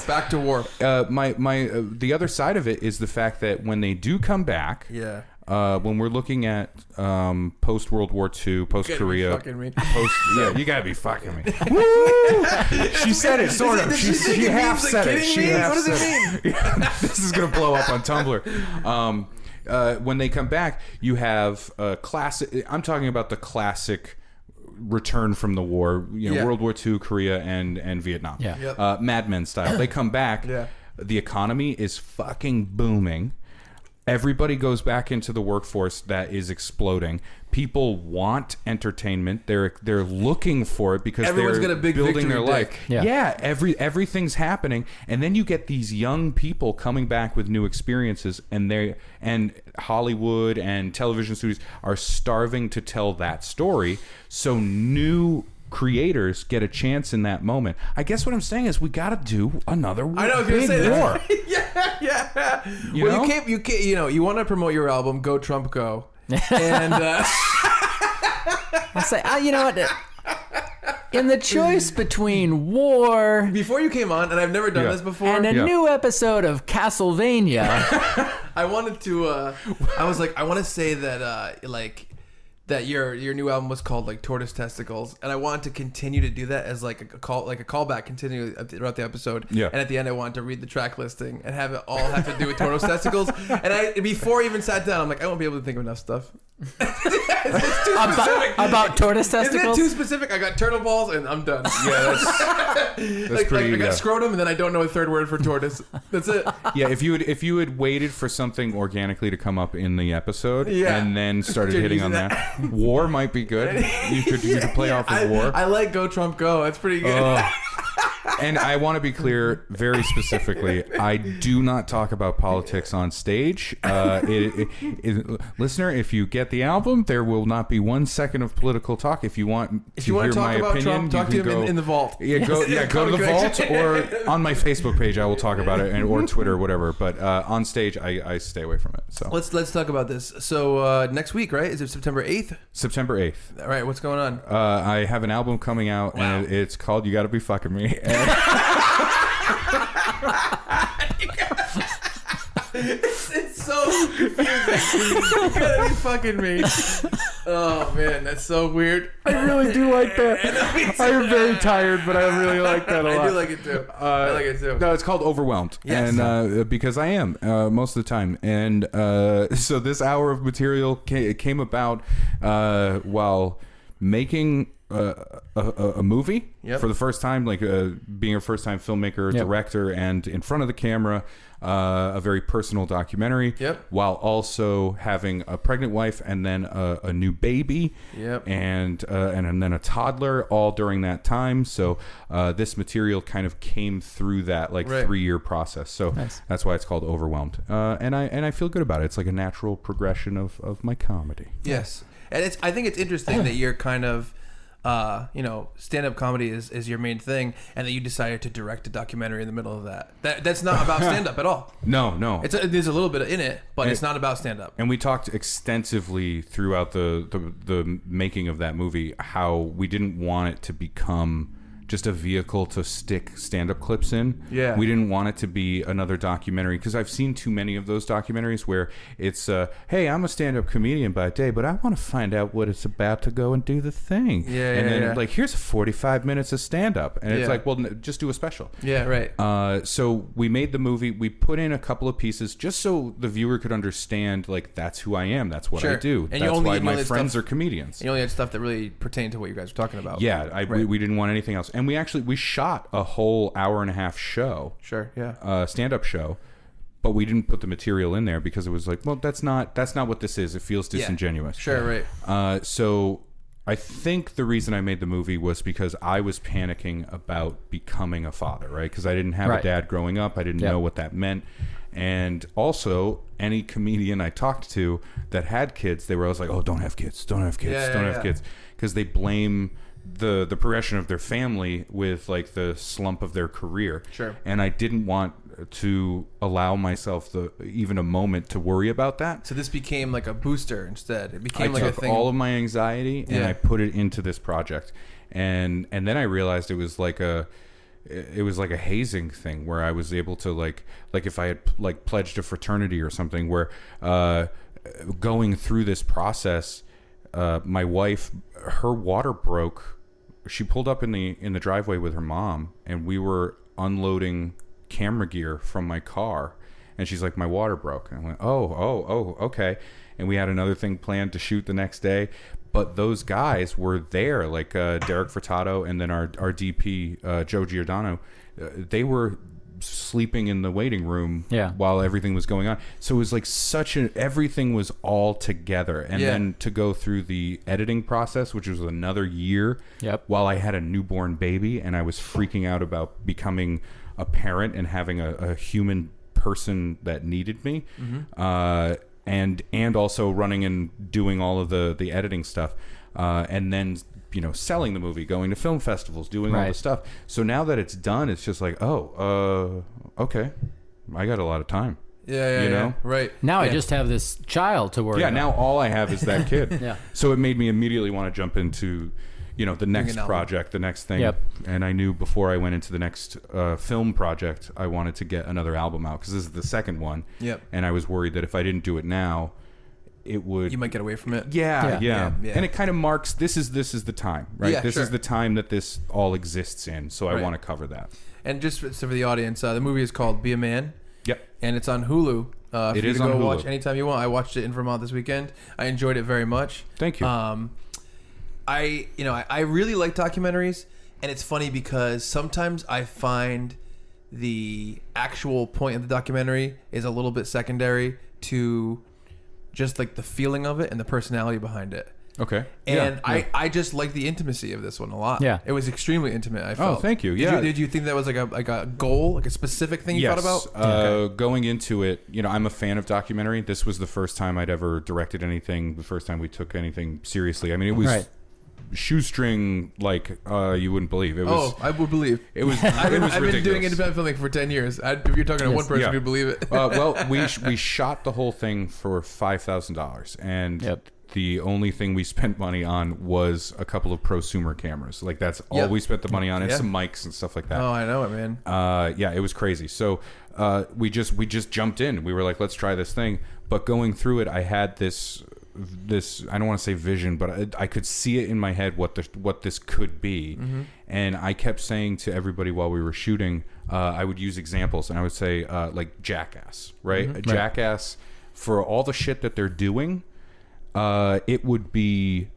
Back to war. The other side of it is the fact that when they do come back, when we're looking at post World War II, post Korea, you gotta be fucking me. Woo! She said it, sort of. She half said it. What does it mean? This is gonna blow up on Tumblr. When they come back, you have classic. I'm talking about the classic return from the war. You know, World War II, Korea, and Vietnam. Yeah. Mad Men style. They come back. The economy is fucking booming. Everybody goes back into the workforce that is exploding. People want entertainment. They're looking for it because everyone's they're got a big building their life. Everything's happening, and then you get these young people coming back with new experiences, and Hollywood and television studios are starving to tell that story. So new creators get a chance in that moment. I guess what I'm saying is we got to do another I know, I was gonna big say war. that. yeah. You Well, know? you can't, you want to promote your album, Go Trump Go. And I'll say, you know what? In the choice between war before you came on, and I've never done Yeah. this before, and a new episode of Castlevania, I wanted to. I was like, I want to say that, that your new album was called like Tortoise Testicles, and I wanted to continue to do that as like a callback, continue throughout the episode. Yeah. And at the end, I wanted to read the track listing and have it all have to do with Tortoise Testicles. And before I even sat down, I'm like, I won't be able to think of enough stuff. It's too specific. about tortoise Isn't it testicles. too specific? I got turtle balls and I'm done. Yeah, that's pretty. I got scrotum and then I don't know a third word for tortoise. That's it. Yeah, if you had waited for something organically to come up in the episode, and then started Dude, hitting on using that, war might be good. You could play off of war. I like Go Trump Go. That's pretty good. And I want to be clear very specifically, I do not talk about politics on stage. Listener, if you get the album, there will not be 1 second of political talk. If you want to hear talk my about opinion, Trump, talk you to can him in the vault. Yeah, go to the vault or on my Facebook page. I will talk about it, or Twitter, or whatever. But on stage, I stay away from it. So Let's talk about this. So next week, right? Is it September 8th? September 8th. All right, what's going on? I have an album coming out, and it's called "You Gotta Be Fucking Me." It's so confusing. You gotta be fucking me. Oh man, that's so weird. I really do like that. I am very tired, but I really like that a lot. I do like it too. I like it too. No, it's called Overwhelmed. Yes. And because I am most of the time. And so this hour of material came about while making a movie for the first time, like being a first-time filmmaker, director, and in front of the camera, a very personal documentary, while also having a pregnant wife and then a new baby, and then a toddler, all during that time. So this material kind of came through that 3-year process. So that's why it's called Overwhelmed. And I feel good about it. It's like a natural progression of my comedy. Yes, and I think it's interesting that you're kind of. Stand-up comedy is your main thing, and that you decided to direct a documentary in the middle of that. That's not about stand-up at all. No. There's a little bit in it, but it's not about stand-up. And we talked extensively throughout the making of that movie how we didn't want it to become just a vehicle to stick stand-up clips in. Yeah. We didn't want it to be another documentary, because I've seen too many of those documentaries where it's, hey, I'm a stand-up comedian by day, but I want to find out what it's about to go and do the thing. And then here's 45 minutes of stand-up. And it's like, well, just do a special. Yeah, right. So we made the movie. We put in a couple of pieces just so the viewer could understand, that's who I am. That's what I do. And that's why my friends are comedians. You only had stuff that really pertained to what you guys were talking about. Yeah, we didn't want anything else. And we shot a whole hour-and-a-half show. Sure, yeah. Stand-up show, but we didn't put the material in there because it was like, well, that's not what this is. It feels disingenuous. Sure, right. So I think the reason I made the movie was because I was panicking about becoming a father, right? Because I didn't have a dad growing up. I didn't know what that meant. And also, any comedian I talked to that had kids, they were always like, oh, don't have kids, don't have kids, don't have kids. Because they blame the progression of their family with the slump of their career. Sure. And I didn't want to allow myself even a moment to worry about that. So this became like a booster instead. It became I like a took thing. all of my anxiety and I put it into this project. And then I realized it was like a hazing thing where I was able to like if I had pledged a fraternity or something, where going through this process, my wife, her water broke. She pulled up in the driveway with her mom, and we were unloading camera gear from my car, and she's like, my water broke. And I went, oh, okay. And we had another thing planned to shoot the next day, but those guys were there, Derek Furtado and then our DP, Joe Giordano. They were sleeping in the waiting room while everything was going on. So it was everything was all together. And then to go through the editing process, which was another year, while I had a newborn baby and I was freaking out about becoming a parent and having a human person that needed me, and also running and doing all of the editing stuff. and then selling the movie, going to film festivals, doing all this stuff. So now that it's done, it's just like, okay, I got a lot of time. Yeah, right. Now I just have this child to worry about. Now all I have is that kid. Yeah. So it made me immediately want to jump into, the next project, the next thing. Yep. And I knew before I went into the next film project, I wanted to get another album out because this is the second one. Yep. And I was worried that if I didn't do it now, it would... You might get away from it. Yeah. And it kind of marks, this is the time, right? Yeah, this is the time that this all exists in. So I want to cover that. And just for the audience, the movie is called Be a Man. Yep. And it's on Hulu. It is on on Hulu. Watch anytime you want. I watched it in Vermont this weekend. I enjoyed it very much. Thank you. I really like documentaries, and it's funny because sometimes I find the actual point of the documentary is a little bit secondary to just like the feeling of it and the personality behind it. Okay. And I just like the intimacy of this one a lot. Yeah. It was extremely intimate, I felt. Oh, thank you. Did you think that was like a goal, like a specific thing you thought about? Going into it, I'm a fan of documentary. This was the first time I'd ever directed anything, the first time we took anything seriously. I mean, it was shoestring like you wouldn't believe. It was, I would believe. It was I've been ridiculous. doing independent filmmaking for 10 years. If you're talking to one person, you'd believe it. Well, we shot the whole thing for $5,000, and the only thing we spent money on was a couple of prosumer cameras. Like that's all we spent the money on, and some mics and stuff like that. Oh, I know it, man. It was crazy. So we just jumped in. We were like, let's try this thing. But going through it, I had this I don't want to say vision, but I could see it in my head what this could be. And I kept saying to everybody while we were shooting, I would use examples, and I would say like Jackass, right? Jackass, for all the shit that they're doing, it would be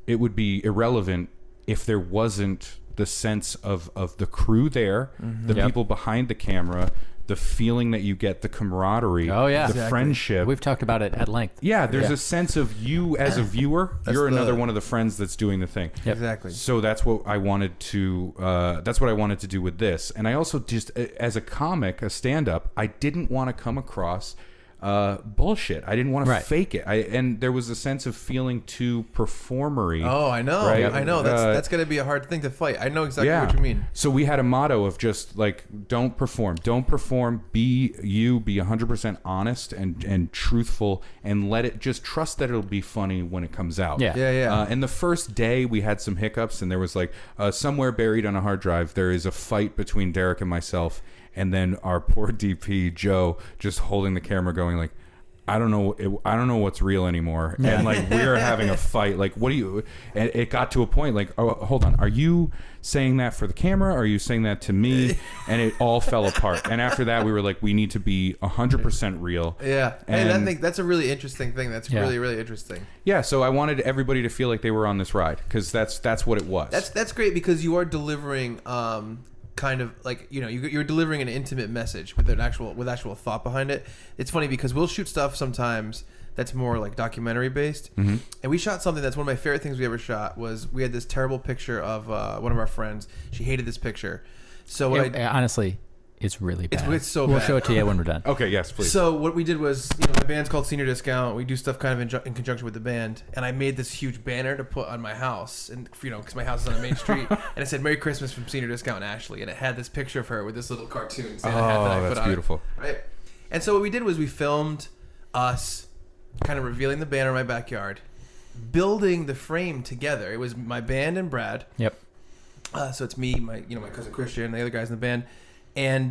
irrelevant if there wasn't the sense of the crew there, the people behind the camera, the feeling that you get, the camaraderie, the friendship. We've talked about it at length. Yeah, there's a sense of you as a viewer. You're another one of the friends that's doing the thing. Yep. Exactly. So that's what I wanted to. That's what I wanted to do with this. And I also just, as a comic, a stand-up, I didn't want to come across bullshit. I didn't want to fake it. And there was a sense of feeling too performery. Oh, I know. Right? I know. That's going to be a hard thing to fight. I know exactly what you mean. So we had a motto of just like, don't perform. Be you. Be 100% honest and truthful, and let it just trust that it'll be funny when it comes out. Yeah. And the first day we had some hiccups, and there was like somewhere buried on a hard drive, there is a fight between Derek and myself. And then our poor DP Joe just holding the camera, going like, I don't know what's real anymore. And like we're having a fight. Like, what do you? And it got to a point like, oh, hold on, are you saying that for the camera? Or are you saying that to me? And it all fell apart. And after that, we were like, we need to be 100% real. Yeah, and I think that's a really interesting thing. That's really, really interesting. Yeah, so I wanted everybody to feel like they were on this ride, because that's what it was. That's great, because you are delivering. Kind of like, you're delivering an intimate message with actual thought behind it. It's funny because we'll shoot stuff sometimes that's more like documentary based, and we shot something that's one of my favorite things we ever shot. Was we had this terrible picture of one of our friends. She hated this picture, so honestly, it's really bad. It's so we'll bad. show it to you when we're done. Okay, yes, please. So what we did was, my band's called Senior Discount. We do stuff kind of in conjunction with the band, and I made this huge banner to put on my house, and because my house is on the main street, and it said "Merry Christmas from Senior Discount and Ashley," and it had this picture of her with this little cartoon. Santa hat that I put that's on beautiful. It, right? And so what we did was we filmed us kind of revealing the banner in my backyard, building the frame together. It was my band and Brad. Yep. So it's me, my cousin Christian, and the other guys in the band, and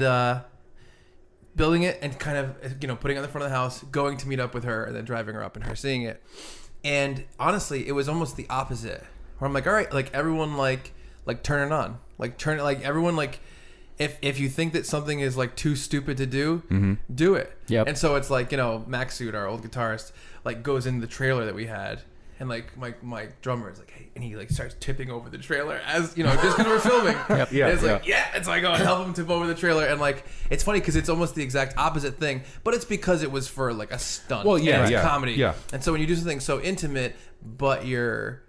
building it and kind of putting it on the front of the house, going to meet up with her, and then driving her up and her seeing it. And honestly, it was almost the opposite. Where I'm like, all right, like everyone like turn it on, everyone if you think that something is like too stupid to do, do it. Yep. And so it's like, Max Suit, our old guitarist, like goes into the trailer that we had. And like my drummer is like, hey, and he like starts tipping over the trailer as just because we're filming. Yep. Yeah, and it's like, and so I go and help him tip over the trailer, and like it's funny because it's almost the exact opposite thing, but it's because it was for like a stunt. Well, it's comedy. Yeah. And so when you do something so intimate, but your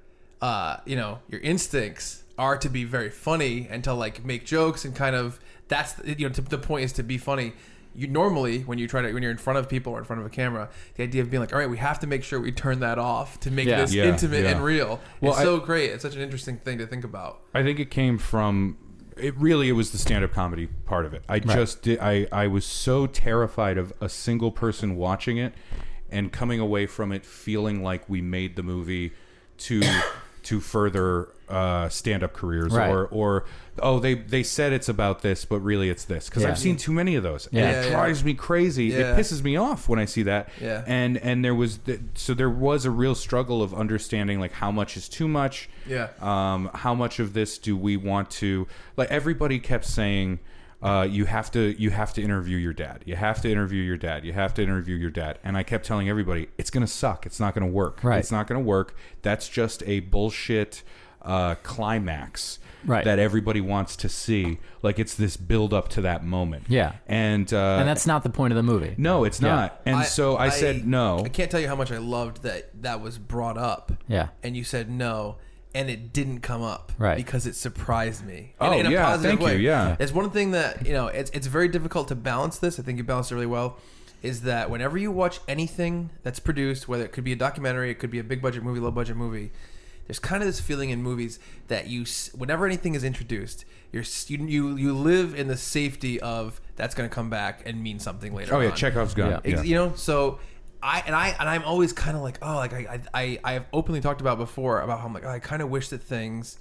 instincts are to be very funny and to like make jokes and kind of the point is to be funny. you normally when you're in front of people or in front of a camera, the idea of being like, all right, we have to make sure we turn that off to make this intimate and real. Well, it's so great. It's such an interesting thing to think about. I think it came from it was the stand-up comedy part of it. I was so terrified of a single person watching it and coming away from it feeling like we made the movie to further stand-up careers, or they said it's about this, but really it's this, because I've seen too many of those, and it drives me crazy. It pisses me off when I see that. And there was a real struggle of understanding like how much is too much. How much of this do we want to, like, everybody kept saying, you have to interview your dad. You have to interview your dad. You have to interview your dad. And I kept telling everybody, it's going to suck. It's not going to work. It's not going to work. That's just a bullshit climax that everybody wants to see. Like, it's this build up to that moment. And that's not the point of the movie. No, it's not. And I said no. I can't tell you how much I loved that was brought up. And you said no. And it didn't come up because it surprised me. In a positive way. It's one thing that, it's very difficult to balance this. I think you balanced it really well. Is that whenever you watch anything that's produced, whether it could be a documentary, it could be a big budget movie, low budget movie, there's kind of this feeling in movies that whenever anything is introduced, you live in the safety of that's going to come back and mean something later. Chekhov's gun. So. I'm always kind of like, I have openly talked about before about how I'm like, I kind of wish that things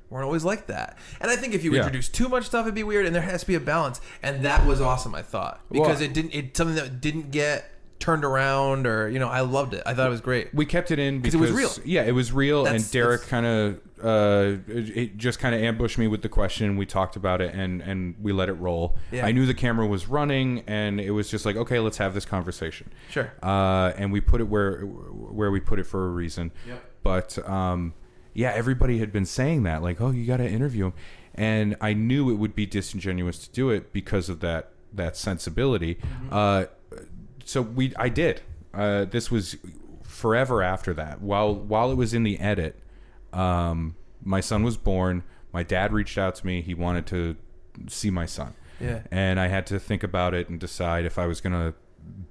weren't always like that. And I think if you introduce too much stuff, it'd be weird, and there has to be a balance. And that was awesome, I thought, because it's something that didn't get turned around, or I loved it. I thought it was great. We kept it in because it was real. Yeah, it was real, and Derek kind of it just kind of ambushed me with the question. We talked about it, and we let it roll. I knew the camera was running, and it was just like, okay, let's have this conversation. Sure. And we put it where we put it for a reason. But everybody had been saying that, like, oh, you got to interview him, and I knew it would be disingenuous to do it because of that sensibility. So I did. This was forever after that. While it was in the edit, my son was born. My dad reached out to me. He wanted to see my son. And I had to think about it and decide if I was going to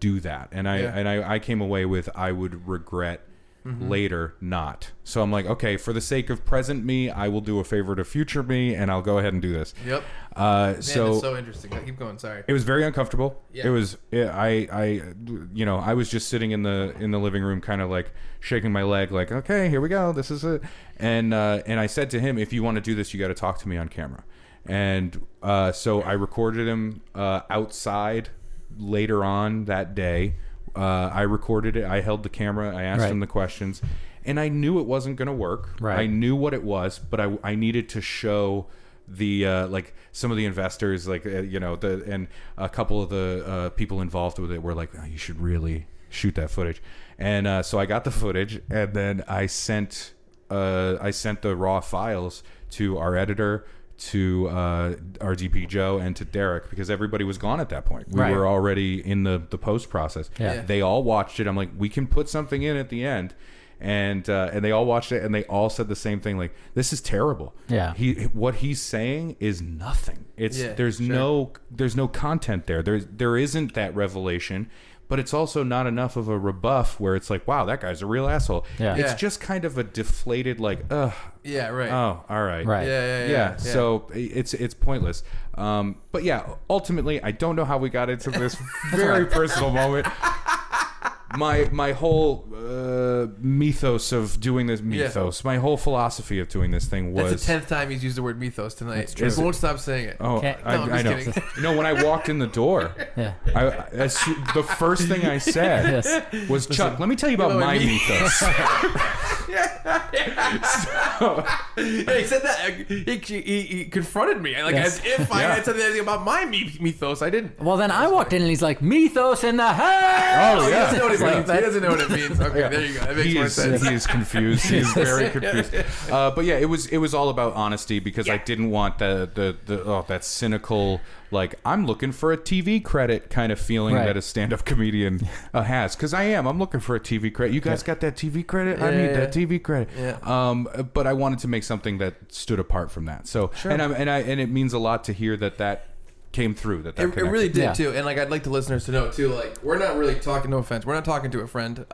do that. And I came away with, I would regret later not. So I'm like, okay, for the sake of present me, I will do a favor to future me, and I'll go ahead and do this. Man, that's so interesting. Keep going. Sorry. It was very uncomfortable. It was. I was just sitting in the living room, kind of like shaking my leg, like, okay, here we go. This is it. And I said to him, if you want to do this, you got to talk to me on camera. And so I recorded him outside later on that day. I recorded it. I held the camera. I asked him the questions, and I knew it wasn't going to work. I knew what it was, but I needed to show the like some of the investors, like and a couple of the people involved with it were like, oh, you should really shoot that footage. And so I got the footage, and then I sent the raw files to our editor, to our DP Joe, and to Derek, because everybody was gone at that point. We were already in the post process. They all watched it. I'm like, we can put something in at the end, and they all watched it, and they all said the same thing, like, this is terrible. What he's saying is nothing. There's no content there. There isn't that revelation. But it's also not enough of a rebuff where it's like, wow, that guy's a real asshole. It's just kind of a deflated, like, ugh. Oh, all right. Yeah. So it's pointless. But yeah, ultimately, I don't know how we got into this very personal moment. My whole mythos of doing this my whole philosophy of doing this thing was... That's the 10th time he's used the word mythos tonight. He won't stop saying it. Oh, I know. No, when I walked in the door, the first thing I said was, Chuck, let me tell you about my mythos. He said that. He confronted me, like, as if I had said anything about my mythos. I didn't. Well, then I walked in and he's like, mythos in the house. Oh, yeah. He doesn't know what it means. Okay, there you go. That makes more sense. He is confused. He's very confused. But yeah, it was all about honesty, because I didn't want that cynical, like, I'm looking for a TV credit kind of feeling that a stand-up comedian has. Because I'm looking for a TV credit. You guys got that TV credit? I need that TV credit. But I wanted to make something that stood apart from that. So and it means a lot to hear that came through. That It really did Yeah. too, and like I'd like the listeners to know too. Like we're not really talking. No offense, we're not talking to a friend.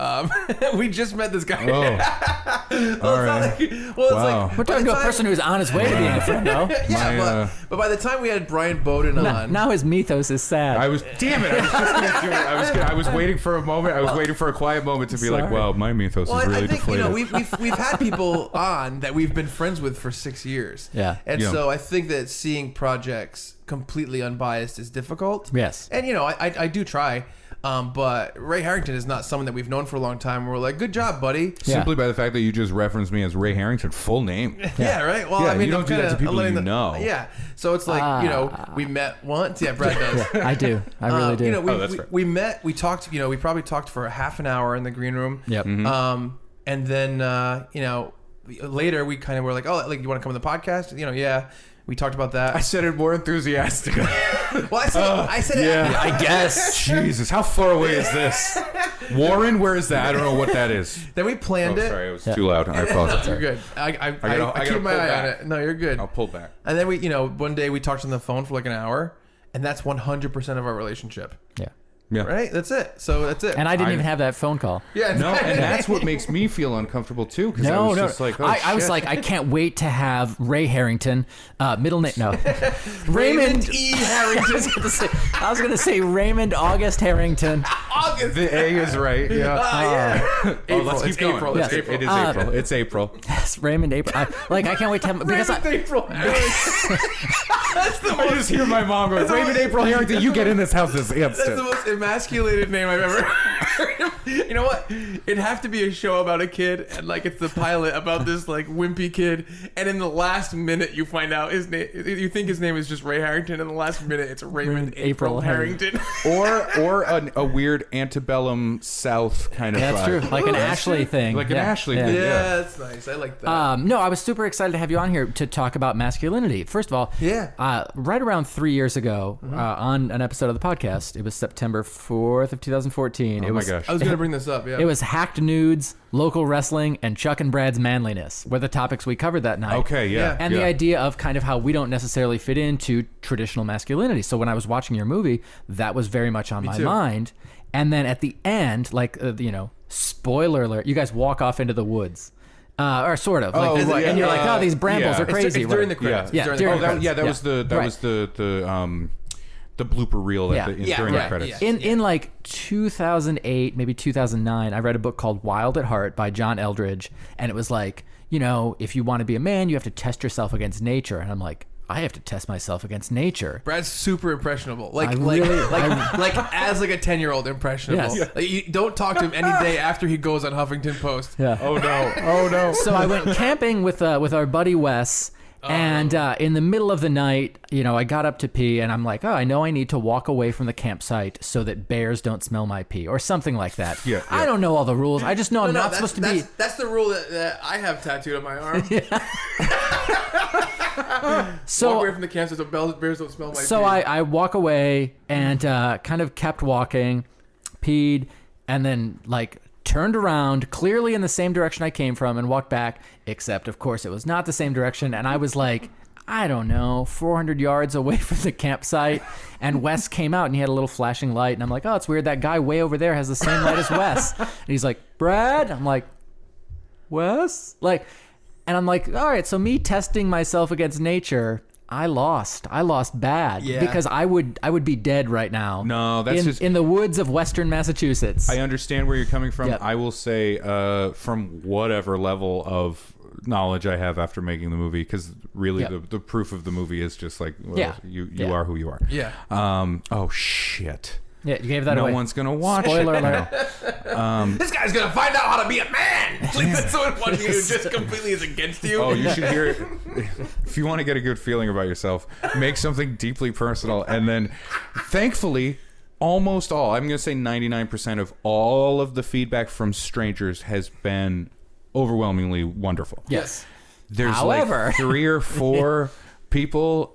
We just met this guy. Oh, all right. Wow. We're talking to a person who's on his way to being a friend, though. Yeah, but by the time we had Brian Bowden on, Now his mythos is sad. Damn it! I was just gonna do it. I was waiting for a moment. I was waiting for a quiet moment to be like, "Wow, my mythos is really I think deflated." we've had people on that we've been friends with for 6 years. Yeah. And Yeah. so I think that seeing projects completely unbiased is difficult. Yes. And I do try. But Ray Harrington is not someone that we've known for a long time. We're like, good job, buddy. Simply by the fact that you just referenced me as Ray Harrington, full name. Yeah, right. Well, Yeah, I mean, you don't I'm do that kinda- to people I'm letting you know. Yeah. So it's like we met once. Yeah, Brad does. I do. I really do. that's fair. We met. We talked. We probably talked for a half an hour in the green room. Yep. And then later we kind of were like, oh, like you want to come on the podcast? Yeah. We talked about that. I said it more enthusiastically. Well, I said yeah. it. I guess. Jesus, how far away is this? Warren, where is that? I don't know what that is. Then we planned it. Sorry, it was too loud. I apologize. You're good. I gotta keep my pull eye on back. it. No, you're good. I'll pull back. And then we, one day we talked on the phone for like an hour, and that's 100% of our relationship. Yeah. Yeah. Right? That's it. So that's it. And I didn't even have that phone call. yeah. No, and that's what makes me feel uncomfortable too. Because I No, was no. just like, oh, I was shit. like, I can't wait to have Ray Harrington, middle name. No, Raymond E. Harrington. I was gonna say Raymond August Harrington. August. the A is right. Yeah. Yeah. Oh, let's keep going. April. Yes. It's April. It is April. It's April. Yes, Raymond April. I can't wait to have because Raymond April. That's the I most. just hear my mom go, Raymond April Harrington, you get in this house this That's the instant. most emasculated name I've ever heard. You know what? It'd have to be a show about a kid, and like it's the pilot about this like wimpy kid, and in the last minute you find out his name. You think his name is just Ray Harrington, and in the last minute it's Raymond April Harrington. Or a weird antebellum South kind of that's vibe. true, like an Ashley thing, Like an Ashley thing. Yeah, that's nice. I like that. No, I was super excited to have you on here to talk about masculinity. First of all, right around 3 years ago, on an episode of the podcast, it was September 4th of 2014. Oh my gosh. I was gonna bring this up. Yeah. It was hacked nudes, local wrestling, and Chuck and Brad's manliness were the topics we covered that night. Okay, yeah. And the idea of kind of how we don't necessarily fit into traditional masculinity. So when I was watching your movie, that was very much on my too. mind. And then at the end, like, spoiler alert, you guys walk off into the woods. Or sort of. Like, right. and you're like, oh, these brambles yeah. are crazy. It's during the whatever. credits. Yeah. It's Yeah, during the during credits. That was the blooper reel Yeah. during right, the credits. yeah. In like 2008, maybe 2009, I read a book called Wild at Heart by John Eldridge, and it was like, if you want to be a man, you have to test yourself against nature. And I'm like, I have to test myself against nature. Brad's super impressionable. Like I really- like as like a 10-year-old impressionable. Yes. Like, you don't talk to him any day after he goes on Huffington Post. Yeah. Oh no! Oh no! So I went camping with our buddy Wes, and in the middle of the night, I got up to pee, and I'm like, oh, I know I need to walk away from the campsite so that bears don't smell my pee, or something like that. Yeah, I don't know all the rules. I just know I'm not supposed to be. That's the rule that I have tattooed on my arm. So Walk away from the camp so bears don't smell my So pee. I walk away and kind of kept walking, peed, and then like turned around clearly in the same direction I came from and walked back, except of course it was not the same direction. And I was like, I don't know, 400 yards away from the campsite. And Wes came out and he had a little flashing light. And I'm like, oh, it's weird. That guy way over there has the same light as Wes. And he's like, Brad? I'm like, Wes? And I'm like, all right, so me testing myself against nature, I lost bad because I would be dead right now. No, that's just in the woods of Western Massachusetts. I understand where you're coming from. Yep. I will say, from whatever level of knowledge I have after making the movie, because really the proof of the movie is just like, well, you are who you are. Yeah. Oh shit. Yeah, you gave that No away. one's gonna watch Spoiler it. alert. This guy's gonna find out how to be a man. Like that's someone watching you just completely is against you. Oh, you should hear it. If you want to get a good feeling about yourself, make something deeply personal, and then, thankfully, almost all, I'm gonna say 99% of all of the feedback from strangers has been overwhelmingly wonderful. Yes. There's However- like 3 or 4 people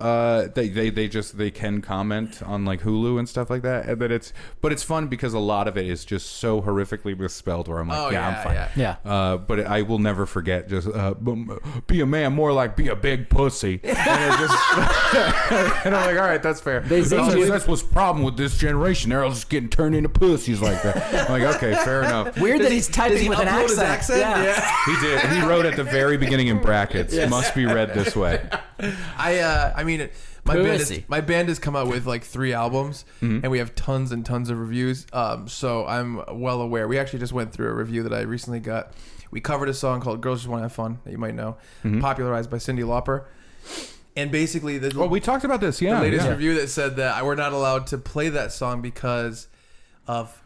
they can comment on like Hulu and stuff like that, and then but it's fun because a lot of it is just so horrifically misspelled where I'm like, I'm fine. But I will never forget just be a man, more like be a big pussy. And, and I'm like, all right, that's fair. That's what's the problem with this generation. They're all just getting turned into pussies like that. I'm like, okay, fair enough. Weird that he's typing with an accent. Yeah. He did. He wrote at the very beginning in brackets. Yes. Must be read this way. I mean, my band has come out with like 3 albums, and we have tons and tons of reviews. So I'm well aware. We actually just went through a review that I recently got. We covered a song called "Girls Just Want to Have Fun" that you might know, popularized by Cyndi Lauper. And basically, we talked about this. Yeah, the latest review that said that we're not allowed to play that song because of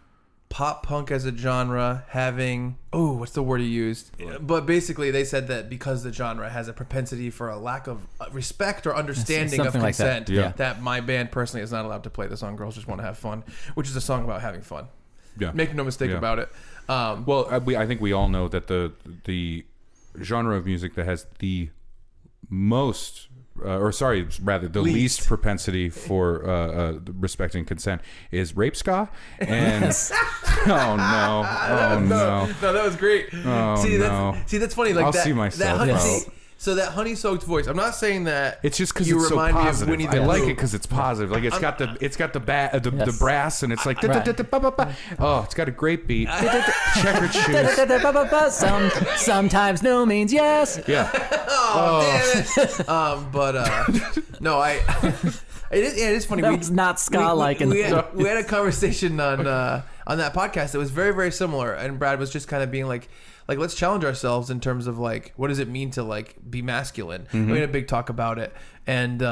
pop punk as a genre having what's the word he used? But basically they said that because the genre has a propensity for a lack of respect or understanding of consent, that my band personally is not allowed to play the song "Girls Just Want to Have Fun," which is a song about having fun. Yeah, make no mistake about it. I think we all know that the genre of music that has the most the least propensity for respecting consent is rape ska. And no, that was great. That's funny. Like I'll see myself out. So that honey-soaked voice. I'm not saying that it's just because it's so positive. I like it because it's positive. Like it's got the brass, and it's like oh, it's got a great beat. Checkered shoes. Sometimes no means yes. Yeah. Damn it. No, it is funny. That was not ska-like. We had a conversation on that podcast that was very, very similar, and Brad was just kind of being like let's challenge ourselves in terms of like what does it mean to like be masculine. We had a big talk about it, and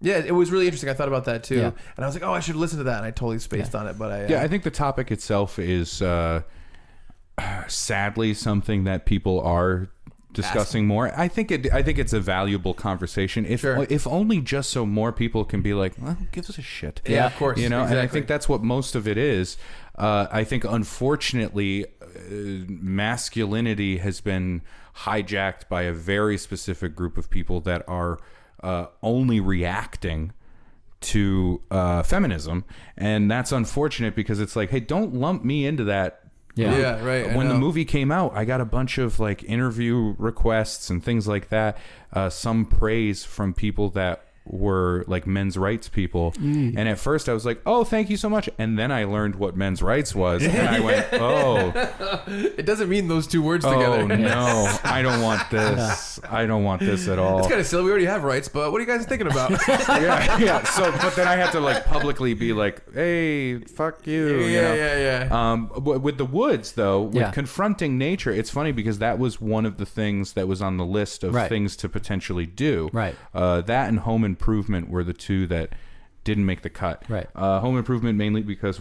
it was really interesting. I thought about that too, and I was like, I should listen to that, and I totally spaced on it. But I think the topic itself is sadly something that people are discussing more. I think it's a valuable conversation. If only just so more people can be like, well, who gives us a shit? Yeah, of course. You know, exactly. And I think that's what most of it is. I think unfortunately, masculinity has been hijacked by a very specific group of people that are only reacting to feminism, and that's unfortunate because it's like, hey, don't lump me into that. Yeah, right. When the movie came out, I got a bunch of like interview requests and things like that. Some praise from people that were like men's rights people, and at first I was like, oh, thank you so much, and then I learned what men's rights was, and I went, it doesn't mean those two words together. Oh no, I don't want this. I don't want this at all. It's kind of silly. We already have rights, but what are you guys thinking about? yeah. So, but then I had to like publicly be like, hey, fuck you. Yeah. With the Woods though, with confronting nature, it's funny because that was one of the things that was on the list of things to potentially do. Right. That and Home Improvement were the two that didn't make the cut. Right. Home Improvement mainly because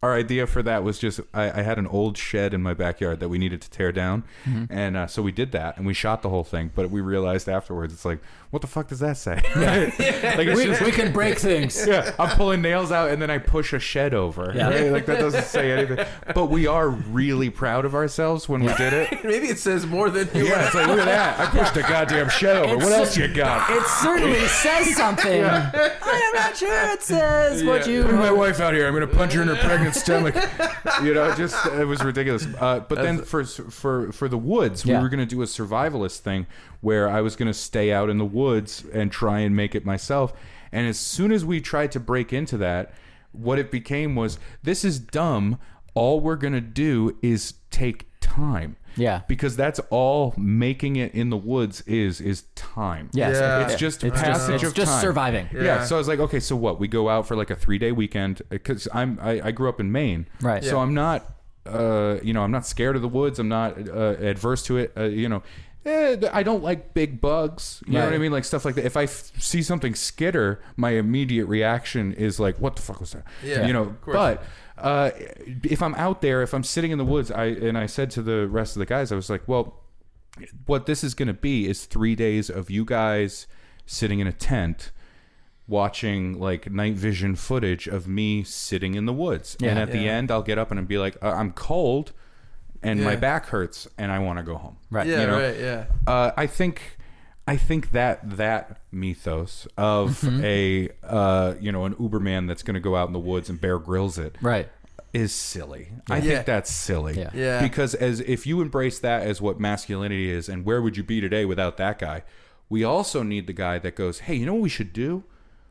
our idea for that was just I had an old shed in my backyard that we needed to tear down, and so we did that and we shot the whole thing. But we realized afterwards, it's like, what the fuck does that say? Like we can break things. Yeah, I'm pulling nails out and then I push a shed over. Yeah. Right? Like that doesn't say anything. But we are really proud of ourselves when we did it. Maybe it says more than you. Yeah, it's like, look at that. I pushed a goddamn shed over. What else you got? It certainly says something. I am not sure it says what you. Bring my wife out here. I'm going to punch her in her pregnant stomach. You know, just it was ridiculous. But then for the Woods, we were going to do a survivalist thing where I was going to stay out in the woods and try and make it myself. And as soon as we tried to break into that, what it became was, this is dumb. All we're going to do is take time. Yeah. Because that's all making it in the woods is time. Yes. Yeah. It's just passage of time. It's just surviving. Yeah. So I was like, okay, so what? We go out for like a 3-day weekend because I grew up in Maine. Right. So I'm not, I'm not scared of the woods. I'm not adverse to it. I don't like big bugs. You know what I mean? Like stuff like that. If I see something skitter, my immediate reaction is like, what the fuck was that? Yeah. But if I'm out there, if I'm sitting in the woods, I said to the rest of the guys, I was like, well, what this is going to be is 3 days of you guys sitting in a tent watching like night vision footage of me sitting in the woods. Yeah, and at the end, I'll get up and I'll be like, I'm cold and my back hurts and I want to go home. Right. Yeah, right, yeah. I think I think that mythos of a an Uberman that's going to go out in the woods and Bear Grylls it, Right. is silly. I think that's silly. Yeah. Because if you embrace that as what masculinity is, and where would you be today without that guy? We also need the guy that goes, hey, you know what we should do?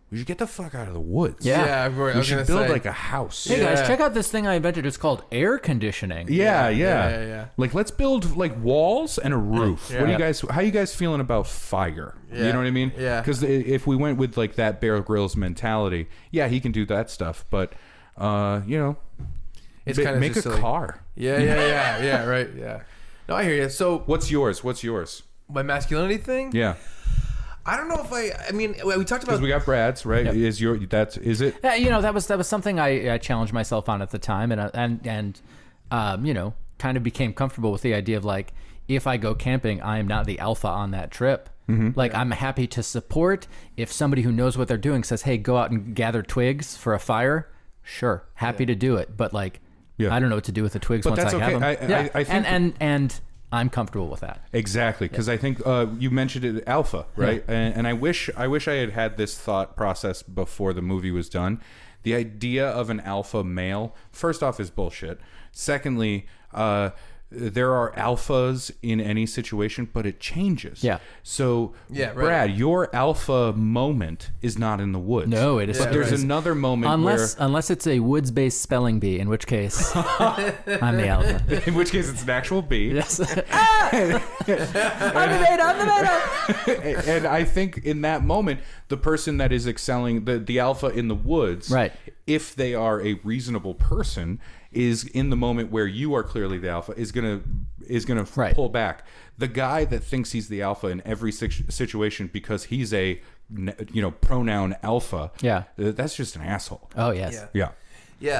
We should get the fuck out of the woods. Yeah. We should build like a house. Hey guys, check out this thing I invented. It's called air conditioning. Yeah. Like, let's build like walls and a roof. What do you guys? How you guys feeling about fire? You know what I mean? Yeah. Because if we went with like that Bear Grylls mentality, yeah, he can do that stuff. But it's kind of make a silly. car. Yeah. Right. Yeah. No, I hear you. So, What's yours? my masculinity thing? Yeah. I don't know if I mean, we talked about. Because we got Brad's, right? Yep. Is it? Yeah, that was something I challenged myself on at the time, and kind of became comfortable with the idea of like, if I go camping, I am not the alpha on that trip. Like, I'm happy to support if somebody who knows what they're doing says, "Hey, go out and gather twigs for a fire." Sure, happy to do it, but like, I don't know what to do with the twigs once that's I have okay. them. I think and I'm comfortable with that. Exactly, because I think you mentioned it, alpha, right? And I wish I had this thought process before the movie was done. The idea of an alpha male, first off, is bullshit. Secondly, there are alphas in any situation, but it changes. Yeah. So, right. Brad, your alpha moment is not in the woods. No, it is. But there's another moment unless it's a woods-based spelling bee, in which case I'm the alpha. in which case it's an actual bee. Yes. I'm the beta. And I think in that moment, the person that is excelling, the alpha in the woods, right, if they are a reasonable person, is in the moment where you are clearly the alpha, is gonna pull back. The guy that thinks he's the alpha in every situation because he's a pronoun alpha, that's just an asshole. Oh yes. Yeah.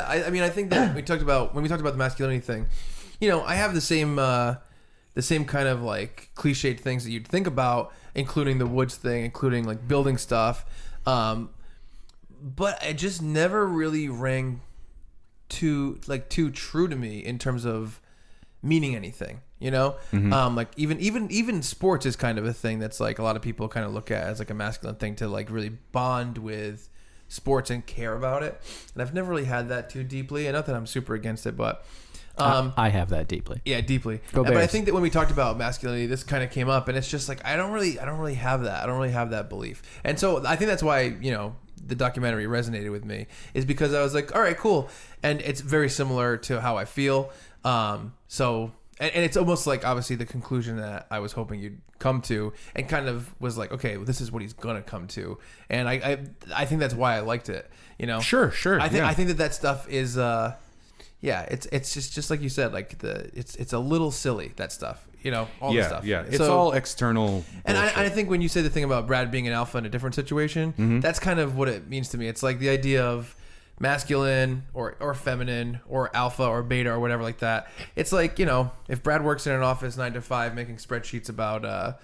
I mean, I think that when we talked about the masculinity thing, I have the same kind of like cliched things that you'd think about, including the woods thing, including like building stuff, but it just never really rang too true to me in terms of meaning anything, like even sports is kind of a thing that's like a lot of people kind of look at as like a masculine thing to like really bond with sports and care about it, and I've never really had that too deeply, and not that I'm super against it, but I have that deeply. Yeah, deeply. Go Bears. But I think that when we talked about masculinity, this kind of came up, and it's just like I don't really have that. I don't really have that belief, and so I think that's why the documentary resonated with me, is because I was like, all right, cool, and it's very similar to how I feel. So it's almost like obviously the conclusion that I was hoping you'd come to, and kind of was like, okay, well, this is what he's gonna come to, and I think that's why I liked it. Sure. I think that stuff is. It's just like you said, like it's a little silly, that stuff, all the stuff. Yeah, it's all external bullshit. And I think when you say the thing about Brad being an alpha in a different situation, that's kind of what it means to me. It's like the idea of masculine or feminine or alpha or beta or whatever like that. It's like, if Brad works in an office 9 to 5 making spreadsheets about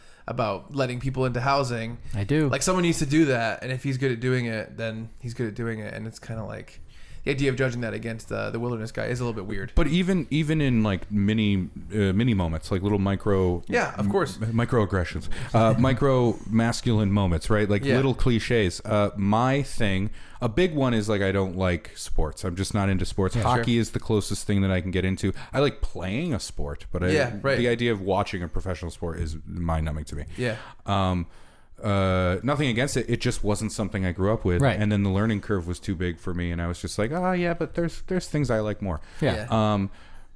letting people into housing, I do. Like, someone needs to do that, and if he's good at doing it, then he's good at doing it, and it's kind of like the idea of judging that against the wilderness guy is a little bit weird. But even in like mini moments, like little microaggressions, micro masculine moments, right? Like little cliches. My thing, a big one is like I don't like sports. I'm just not into sports. Hockey is the closest thing that I can get into. I like playing a sport, but the idea of watching a professional sport is mind-numbing to me. Yeah. Nothing against it. It just wasn't something I grew up with. Right. And then the learning curve was too big for me, and I was just like, but there's things I like more. Yeah.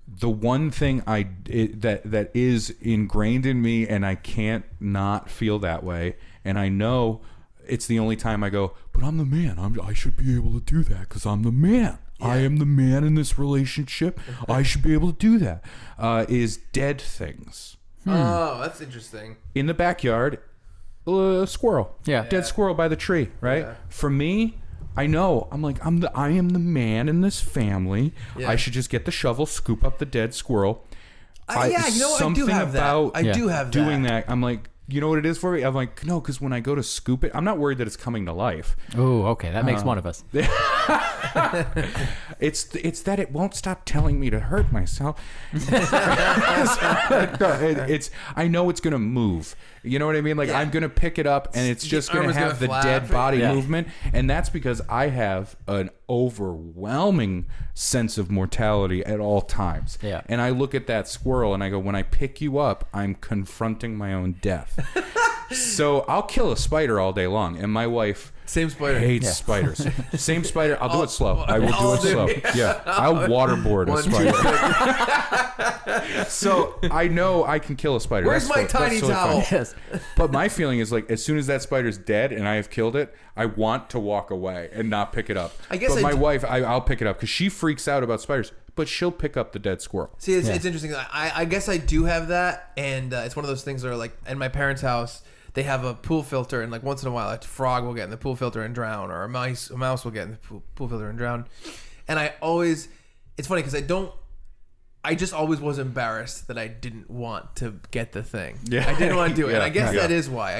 The one thing that is ingrained in me, and I can't not feel that way, and I know it's the only time I go, but I'm the man. I should be able to do that because I'm the man. Yeah. I am the man in this relationship. I should be able to do that. Is dead things. Oh, that's interesting. In the backyard. Squirrel, dead squirrel by the tree, right? Yeah. For me, I know I am the man in this family. Yeah. I should just get the shovel, scoop up the dead squirrel. I do have that. I do have doing that. I'm like, you know what it is for me? I'm like, no, because when I go to scoop it, I'm not worried that it's coming to life. Oh, okay. That makes one of us. It's that it won't stop telling me to hurt myself. I know it's gonna move. You know what I mean? Like I'm gonna pick it up and it's just gonna have the dead body movement, and that's because I have an overwhelming sense of mortality at all times. Yeah. And I look at that squirrel and I go, when I pick you up, I'm confronting my own death. So I'll kill a spider all day long, and my wife Same spider. hates spiders. Same spider. I'll do it slow. I will do it slow. Yeah, I'll waterboard a spider. So I know I can kill a spider. Where's my tiny towel? Yes. But my feeling is like, as soon as that spider's dead and I have killed it, I want to walk away and not pick it up. I guess but my wife, I'll pick it up because she freaks out about spiders, but she'll pick up the dead squirrel. See, it's interesting. I guess I do have that, and it's one of those things that are like, in my parents' house, they have a pool filter, and like once in a while, a frog will get in the pool filter and drown, or a mouse will get in the pool filter and drown. And it's funny because I just always was embarrassed that I didn't want to get the thing. Yeah. I didn't want to do it. Yeah. And I guess Yeah. that is why. And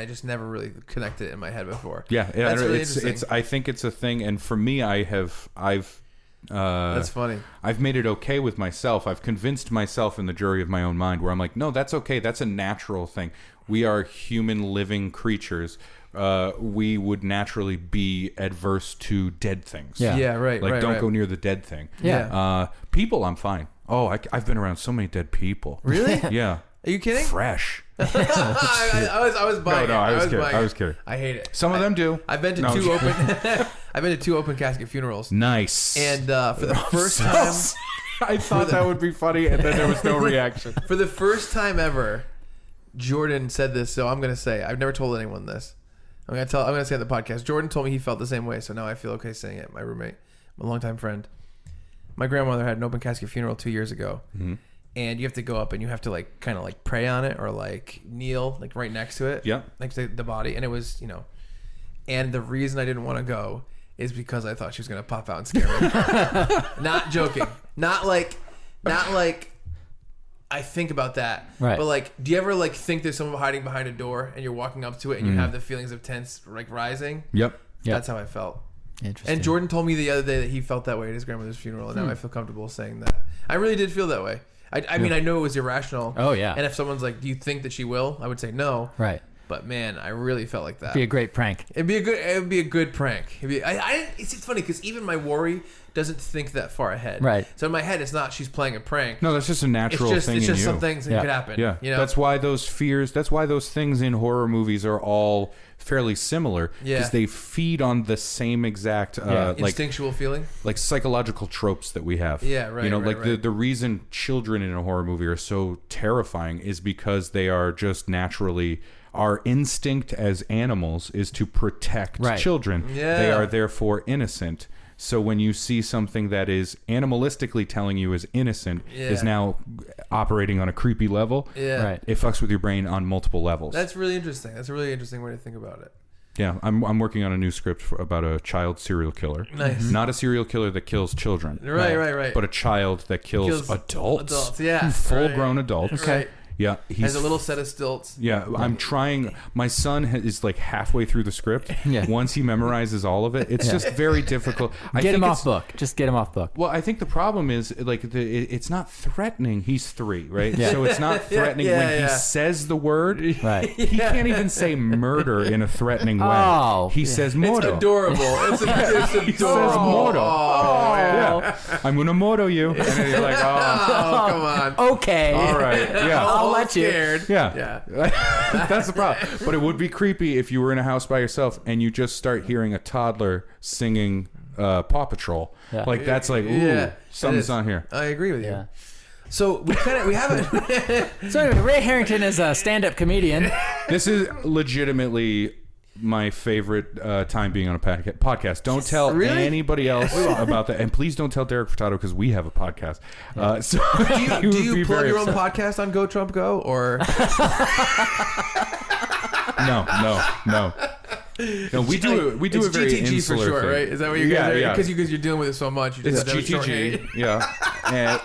I just never really connected it in my head before. Yeah, That's really interesting. it's. I think it's a thing, and for me, I've. That's funny. I've made it okay with myself. I've convinced myself in the jury of my own mind, where I'm like, no, that's okay. That's a natural thing. We are human living creatures. We would naturally be adverse to dead things. Yeah, right. Like, right, don't right. go near the dead thing. Yeah. People, I'm fine. Oh, I've been around so many dead people. Really? Yeah. Are you kidding? Fresh. I was buying it. I was kidding. I hate it. Some of them do. I've been to No, two open. I've been to 2 open casket funerals. Nice. And for the first time, I thought that would be funny, and then there was no reaction. for the first time ever, Jordan said this. So I'm gonna say I've never told anyone this. I'm gonna say on the podcast. Jordan told me he felt the same way, so now I feel okay saying it. My roommate, my longtime friend, my grandmother had an open casket funeral 2 years ago. Mm-hmm. And you have to go up and you have to like kind of like pray on it or like kneel like right next to it. Yeah. Next to the body. And it was, and the reason I didn't want to go is because I thought she was going to pop out and scare me. Not joking. Not like I think about that. Right. But like, do you ever like think there's someone hiding behind a door and you're walking up to it and you have the feelings of tense like rising? Yep. That's how I felt. Interesting. And Jordan told me the other day that he felt that way at his grandmother's funeral, and now I feel comfortable saying that. I really did feel that way. I mean, I know it was irrational. Oh, yeah. And if someone's like, "Do you think that she will?" I would say no. Right. But man, I really felt like that. Be a great prank. It would be a good prank. It's funny because even my worry doesn't think that far ahead. Right. So in my head, it's not she's playing a prank. No, that's just a natural It's thing just in you. some things that Yeah. could happen. Yeah. That's why those fears, that's why those things in horror movies are all fairly similar. Yeah. Because they feed on the same exact, like instinctual feeling. like psychological tropes that we have. Yeah, right, You know, right, like right. the reason children in a horror movie are so terrifying is because they are just naturally, our instinct as animals is to protect Right. children. Yeah. They are therefore innocent. So when you see something that is animalistically telling you is innocent, is now operating on a creepy level, Yeah. Right. it fucks with your brain on multiple levels. That's really interesting. That's a really interesting way to think about it. Yeah, I'm working on a new script about a child serial killer. Nice. Not a serial killer that kills children. Right. But a child that kills adults. Adults, yeah. Full-grown adults. Right. Yeah, Has a little set of stilts. Yeah, I'm trying. My son is like halfway through the script. Yeah. Once he memorizes all of it, it's just very difficult. Get him off book. Just get him off book. Well, I think the problem is like it's not threatening. He's 3, right? Yeah. So it's not threatening when he says the word. Right. He can't even say murder in a threatening way. Oh, He says moro. It's adorable. It's adorable. He says moro. Oh, yeah. I'm gonna moro you, and then you're like, oh, Oh, come on. okay. all right, yeah. I'll let you. Scared. Yeah. That's the problem. But it would be creepy if you were in a house by yourself and you just start hearing a toddler singing Paw Patrol. Yeah. Like that's like, ooh, Yeah, something's it is. on here. I agree with you. Yeah. So we haven't. So anyway, Ray Harrington is a stand-up comedian. This is legitimately my favorite time being on a podcast. Don't tell Really? anybody else about that, and please don't tell Derek Furtado because we have a podcast. So Do you plug your own podcast on Go Trump Go or? No. No, we do It's a very GTG for insular short, thing. right? Is that what you guys are? Yeah. Because you're dealing with it so much. You It's just have to have it GTG. shortened. Yeah. And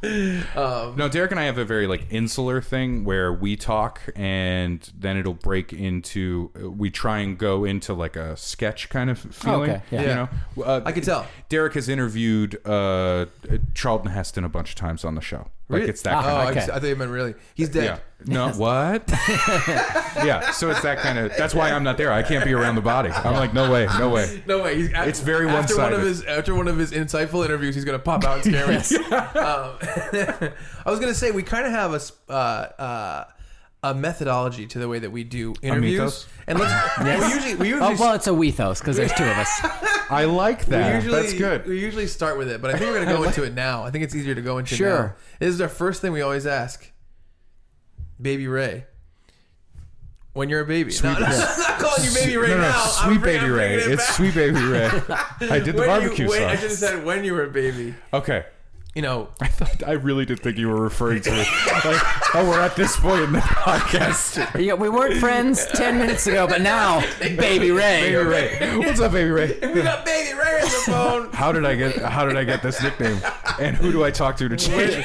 No, Derek and I have a very like insular thing where we talk and then it'll break into, we try and go into like a sketch kind of feeling. Okay, yeah. You know, I can tell. Derek has interviewed Charlton Heston a bunch of times on the show. Like Really? it's that kind of. I thought you meant really. He's dead. Yeah. No, what? Yeah, so it's that kind of. That's why I'm not there. I can't be around the body. I'm like, no way. No way. It's very after one-sided. After one of his insightful interviews, he's gonna pop out and scare me. I was gonna say we kind of have a methodology to the way that we do interviews, mythos? and we usually. Oh, well, it's a weethos because there's two of us. I like that. That's good. We usually start with it, but I think we're gonna go into it now. I think it's easier to go into Sure. now. This is our first thing we always ask. Baby Ray. When you're a baby. I'm not calling you Baby Ray now. Sweet Baby Ray. It's Sweet Baby Ray. I did the barbecue sauce. I should have said when you were a baby. Okay. You know, I really did think you were referring to it. Like, oh, we're at this point in the podcast. Yeah, we weren't friends 10 minutes ago, but now, Baby Ray. Baby Ray. What's up, Baby Ray? we got Baby Ray on the phone. How did I get this nickname? And who do I talk to change it?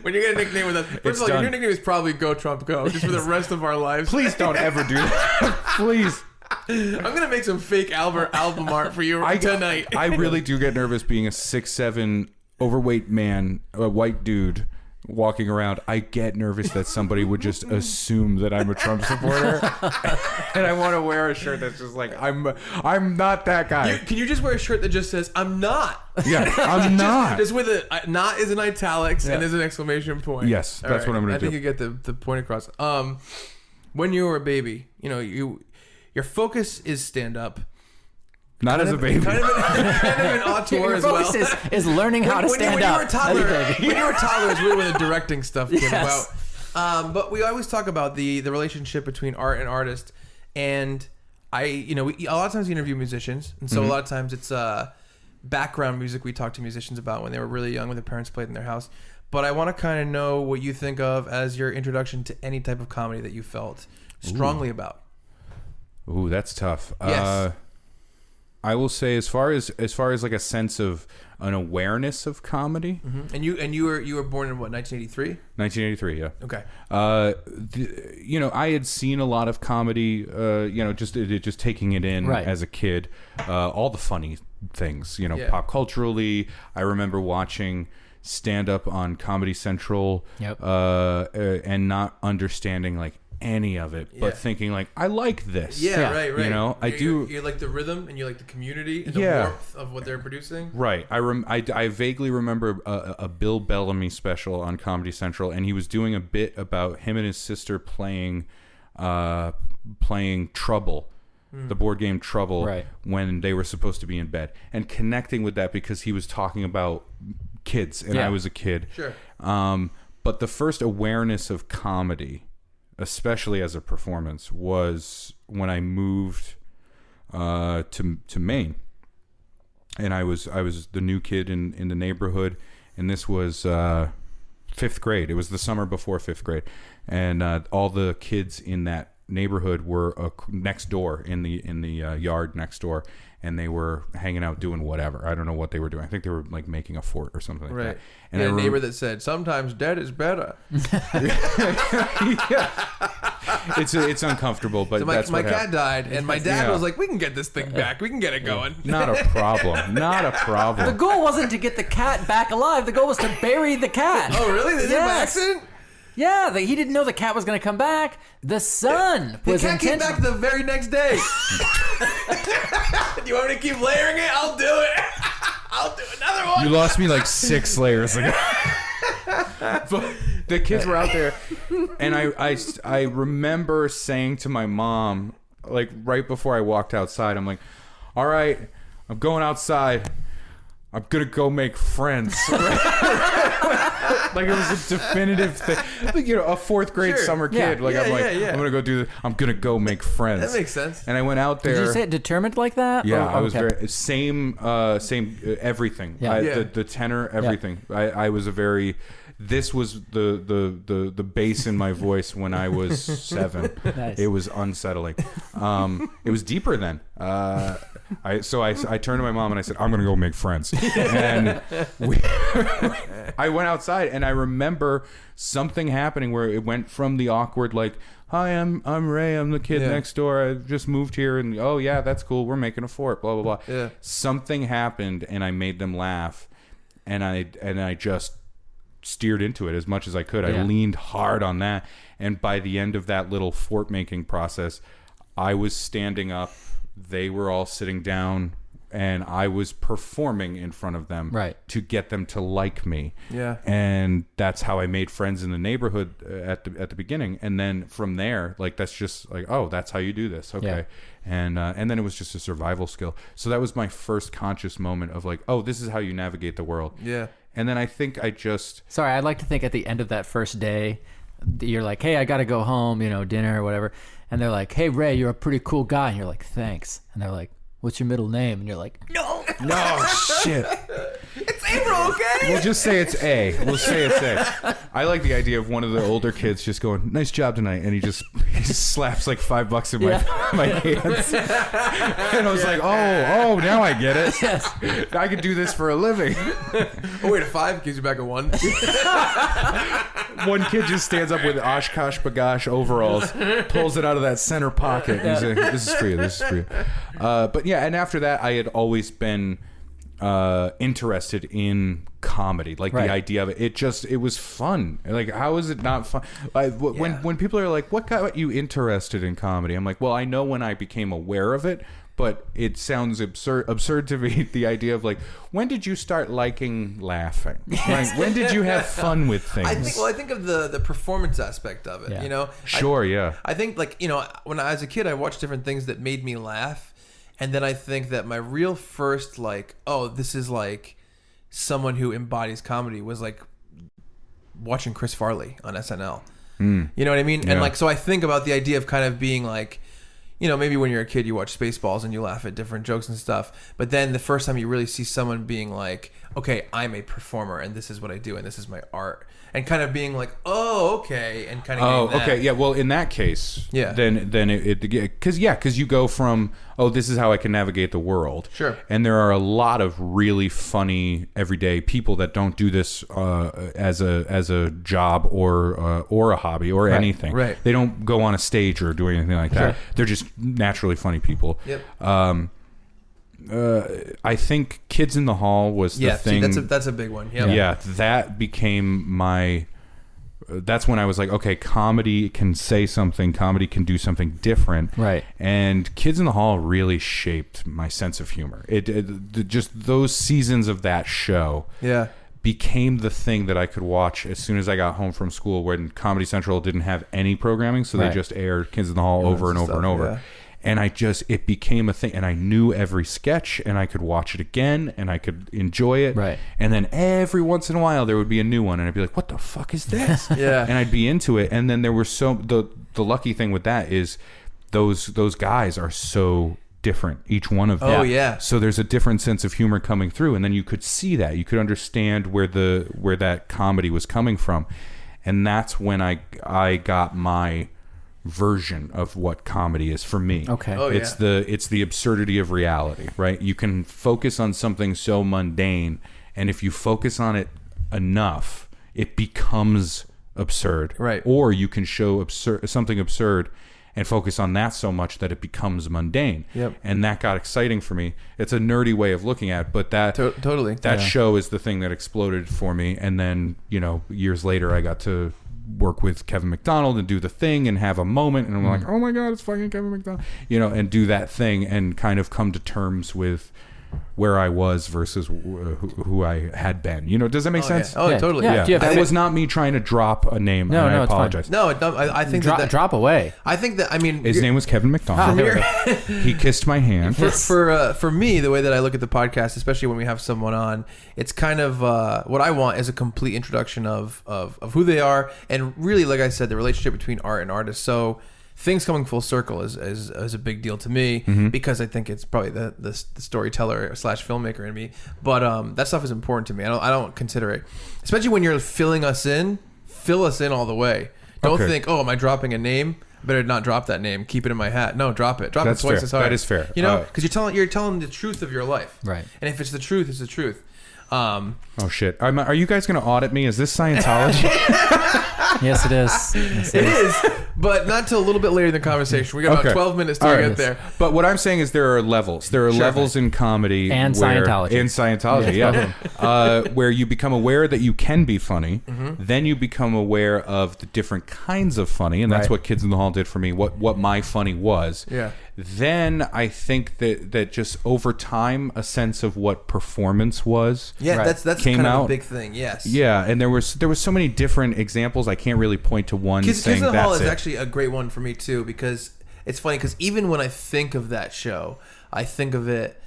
When you get a nickname with us, first of all, your nickname is probably Go Trump Go, just for the rest of our lives. Please don't ever do that. Please. I'm gonna make some fake album art for you tonight. I really do get nervous being a 6'7" overweight man, a white dude walking around. I get nervous that somebody would just assume that I'm a Trump supporter, and I want to wear a shirt that's just like I'm not that guy. Can you just wear a shirt that just says I'm not? Yeah, I'm not. Just with a not is in italics and there's an exclamation point. Yes, that's what I'm gonna do. I think you get the point across. When you were a baby, you know your focus is stand up. Not as a baby. Kind of an auteur Your as well. focus is learning how to stand up. When you were a toddler is really when the directing stuff came about. But we always talk about the relationship between art and artist. And a lot of times we interview musicians. And so a lot of times it's background music we talk to musicians about when they were really young, when their parents played in their house. But I want to kind of know what you think of as your introduction to any type of comedy that you felt strongly about. Ooh, that's tough. Yes. I will say, as far as like a sense of an awareness of comedy, And you were born in what, 1983? 1983, yeah. Okay. I had seen a lot of comedy, just taking it in as a kid, all the funny things, pop culturally. I remember watching stand up on Comedy Central, and not understanding like any of it, but thinking like, I like this. Right. I do. You like the rhythm and you like the community and the warmth of what they're producing. Right. I vaguely remember a Bill Bellamy special on Comedy Central, and he was doing a bit about him and his sister playing Trouble, the board game Trouble, when they were supposed to be in bed, and connecting with that because he was talking about kids, and I was a kid. Sure. But the first awareness of comedy, especially as a performance, was when I moved to Maine, and I was the new kid in the neighborhood, and this was 5th grade. It was the summer before 5th grade, and all the kids in that neighborhood were next door in the yard next door, and they were hanging out doing whatever. I don't know what they were doing. I think they were like making a fort or something like that. And a neighbor that said, "Sometimes dead is better." It's uncomfortable, but so my cat died, and my dad was like, "We can get this thing back. We can get it going." Not a problem. Not a problem. The goal wasn't to get the cat back alive. The goal was to bury the cat. Oh, really? They did it by accident? Yeah, he didn't know the cat was going to come back. The son was the cat came back the very next day. Do you want me to keep layering it? I'll do it. I'll do another one. You lost me like 6 layers ago. But the kids were out there, and I remember saying to my mom, like right before I walked outside, I'm like, all right, I'm going outside. I'm gonna go make friends. Like it was a definitive thing. Like, a 4th grade summer kid. Like I'm gonna go do this. I'm gonna go make friends. That makes sense. And I went out there. Did you say it determined like that? Yeah, I was very same everything. Yeah. The tenor, everything. I was a very This was the bass in my voice when I was 7. Nice. It was unsettling. It was deeper then. I turned to my mom and I said, I'm going to go make friends. And I went outside and I remember something happening where it went from the awkward, like, hi, I'm Ray. I'm the kid next door. I just moved here. And, oh, yeah, that's cool. We're making a fort, blah, blah, blah. Yeah. Something happened and I made them laugh. And I just steered into it as much as I could. I leaned hard on that. And by the end of that little fort making process, I was standing up. They were all sitting down. And I was performing in front of them to get them to like me. Yeah. And that's how I made friends in the neighborhood at the beginning. And then from there, like, that's just like, oh, that's how you do this. Okay. Yeah. And then it was just a survival skill. So that was my first conscious moment of like, oh, this is how you navigate the world. Yeah. And then I think Sorry, I'd like to think at the end of that first day, you're like, hey, I got to go home, dinner or whatever. And they're like, hey, Ray, you're a pretty cool guy. And you're like, thanks. And they're like, what's your middle name? And you're like, no, shit. It's April, okay? We'll just say it's A. We'll say it's A. I like the idea of one of the older kids just going, nice job tonight. And he just slaps like $5 in my hands. And I was like, oh, now I get it. Yes. I could do this for a living. Oh, wait, a 5 gives you back a 1. One kid just stands up with Oshkosh Bagosh overalls, pulls it out of that center pocket. And he's like, this is for you. This is for you. But yeah, and after that, I had always been interested in comedy, like the idea of it. It was fun. Like, how is it not fun? When people are like, what got you interested in comedy? I'm like, well, I know when I became aware of it, but it sounds absurd to me, the idea of like, when did you start liking laughing? Right? When did you have fun with things? I think of the performance aspect of it, Sure, I think, like, when I was a kid, I watched different things that made me laugh. And then I think that my real first, like, oh, this is like someone who embodies comedy was like watching Chris Farley on SNL. You know what I mean? Yeah. And like, so I think about the idea of kind of being like, maybe when you're a kid, you watch Spaceballs and you laugh at different jokes and stuff. But then the first time you really see someone being like, okay, I'm a performer and this is what I do and this is my art. And kind of being like, oh, okay. And kind of getting that. Okay. Yeah. Well, in that case, then because you go from, oh, this is how I can navigate the world. Sure. And there are a lot of really funny everyday people that don't do this as a job or a hobby or anything. Right. They don't go on a stage or do anything like that. They're just naturally funny people. Yep. I think Kids in the Hall was the thing. That's a big one. Yep. Yeah, that became my. That's when I was like, okay, comedy can say something. Comedy can do something different. Right. And Kids in the Hall really shaped my sense of humor. It just those seasons of that show. Yeah. Became the thing that I could watch as soon as I got home from school, when Comedy Central didn't have any programming, so they just aired Kids in the Hall over and over and over. Yeah. And it became a thing, and I knew every sketch, and I could watch it again, and I could enjoy it. Right. And then every once in a while, there would be a new one, and I'd be like, what the fuck is this? Yeah. And I'd be into it. And then there were the lucky thing with that is those guys are so different, each one of them. Oh, yeah. So there's a different sense of humor coming through, and then you could see that. You could understand where that comedy was coming from. And that's when I got my version of what comedy is for me. Okay. Oh, it's the absurdity of reality, right? You can focus on something so mundane, and if you focus on it enough, it becomes absurd. Right. Or you can show something absurd and focus on that so much that it becomes mundane. Yep. And that got exciting for me. It's a nerdy way of looking at it, but that totally that show is the thing that exploded for me. And then, years later I got to work with Kevin McDonald and do the thing and have a moment, and I'm like, oh my god, it's fucking Kevin McDonald, and do that thing and kind of come to terms with where I was versus who I had been. Does that make sense? Yeah. Oh, totally. Yeah. That was not me trying to drop a name. No, I apologize. No, I think drop away. I think that, his name was Kevin McDonald. He kissed my hand. For me, the way that I look at the podcast, especially when we have someone on, it's kind of what I want is a complete introduction of who they are, and really, like I said, the relationship between art and artist. So things coming full circle is a big deal to me because I think it's probably the storyteller / filmmaker in me. But that stuff is important to me. I don't consider it, especially when you're filling us in. Fill us in all the way. Don't think, oh, am I dropping a name? Better not drop that name. Keep it in my hat. No, drop it. Drop it twice as hard. That is fair. You know, because you're telling the truth of your life. Right. And if it's the truth, it's the truth. Oh shit! Are you guys going to audit me? Is this Scientology? Yes, it is. Yes, it is, but not till a little bit later in the conversation. We got about 12 minutes to get there. But what I'm saying is there are levels. There are levels in comedy and Scientology. In Scientology, yeah. Where you become aware that you can be funny, then you become aware of the different kinds of funny, and that's what Kids in the Hall did for me. What my funny was. Yeah. Then I think that just over time, a sense of what performance was. Yeah, that's came kind out. of a big thing. Yes. Yeah, and there was so many different examples. I can't really point to one. Kids saying in the that's Hall is it. actually a great one for me too, because it's funny because even when I think of that show, I think of it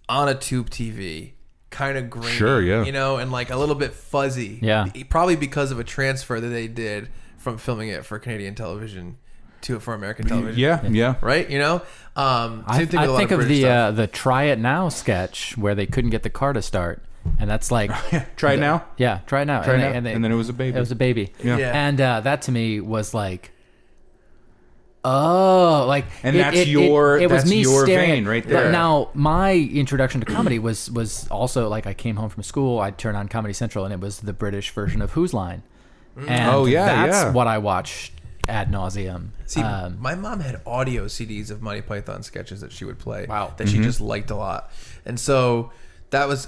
on a tube TV, kind of grainy, Sure, yeah. you know, and like a little bit fuzzy. Yeah. Probably because of a transfer that they did from filming it for Canadian television for American television. Yeah. Right? You know? I think of the Try It Now sketch where they couldn't get the car to start. And that's like... Try it now? Yeah, try it now. And then it was a baby. It was a baby. Yeah. And that to me was like... Oh, like... And it was me your staring vein right there. Now, my introduction to comedy was also like I came home from school, I'd turn on Comedy Central, and it was the British version of Who's Line. And that's what I watched ad nauseum. See, my mom had audio CDs of Monty Python sketches that she would play. Wow. That she just liked a lot, and so that was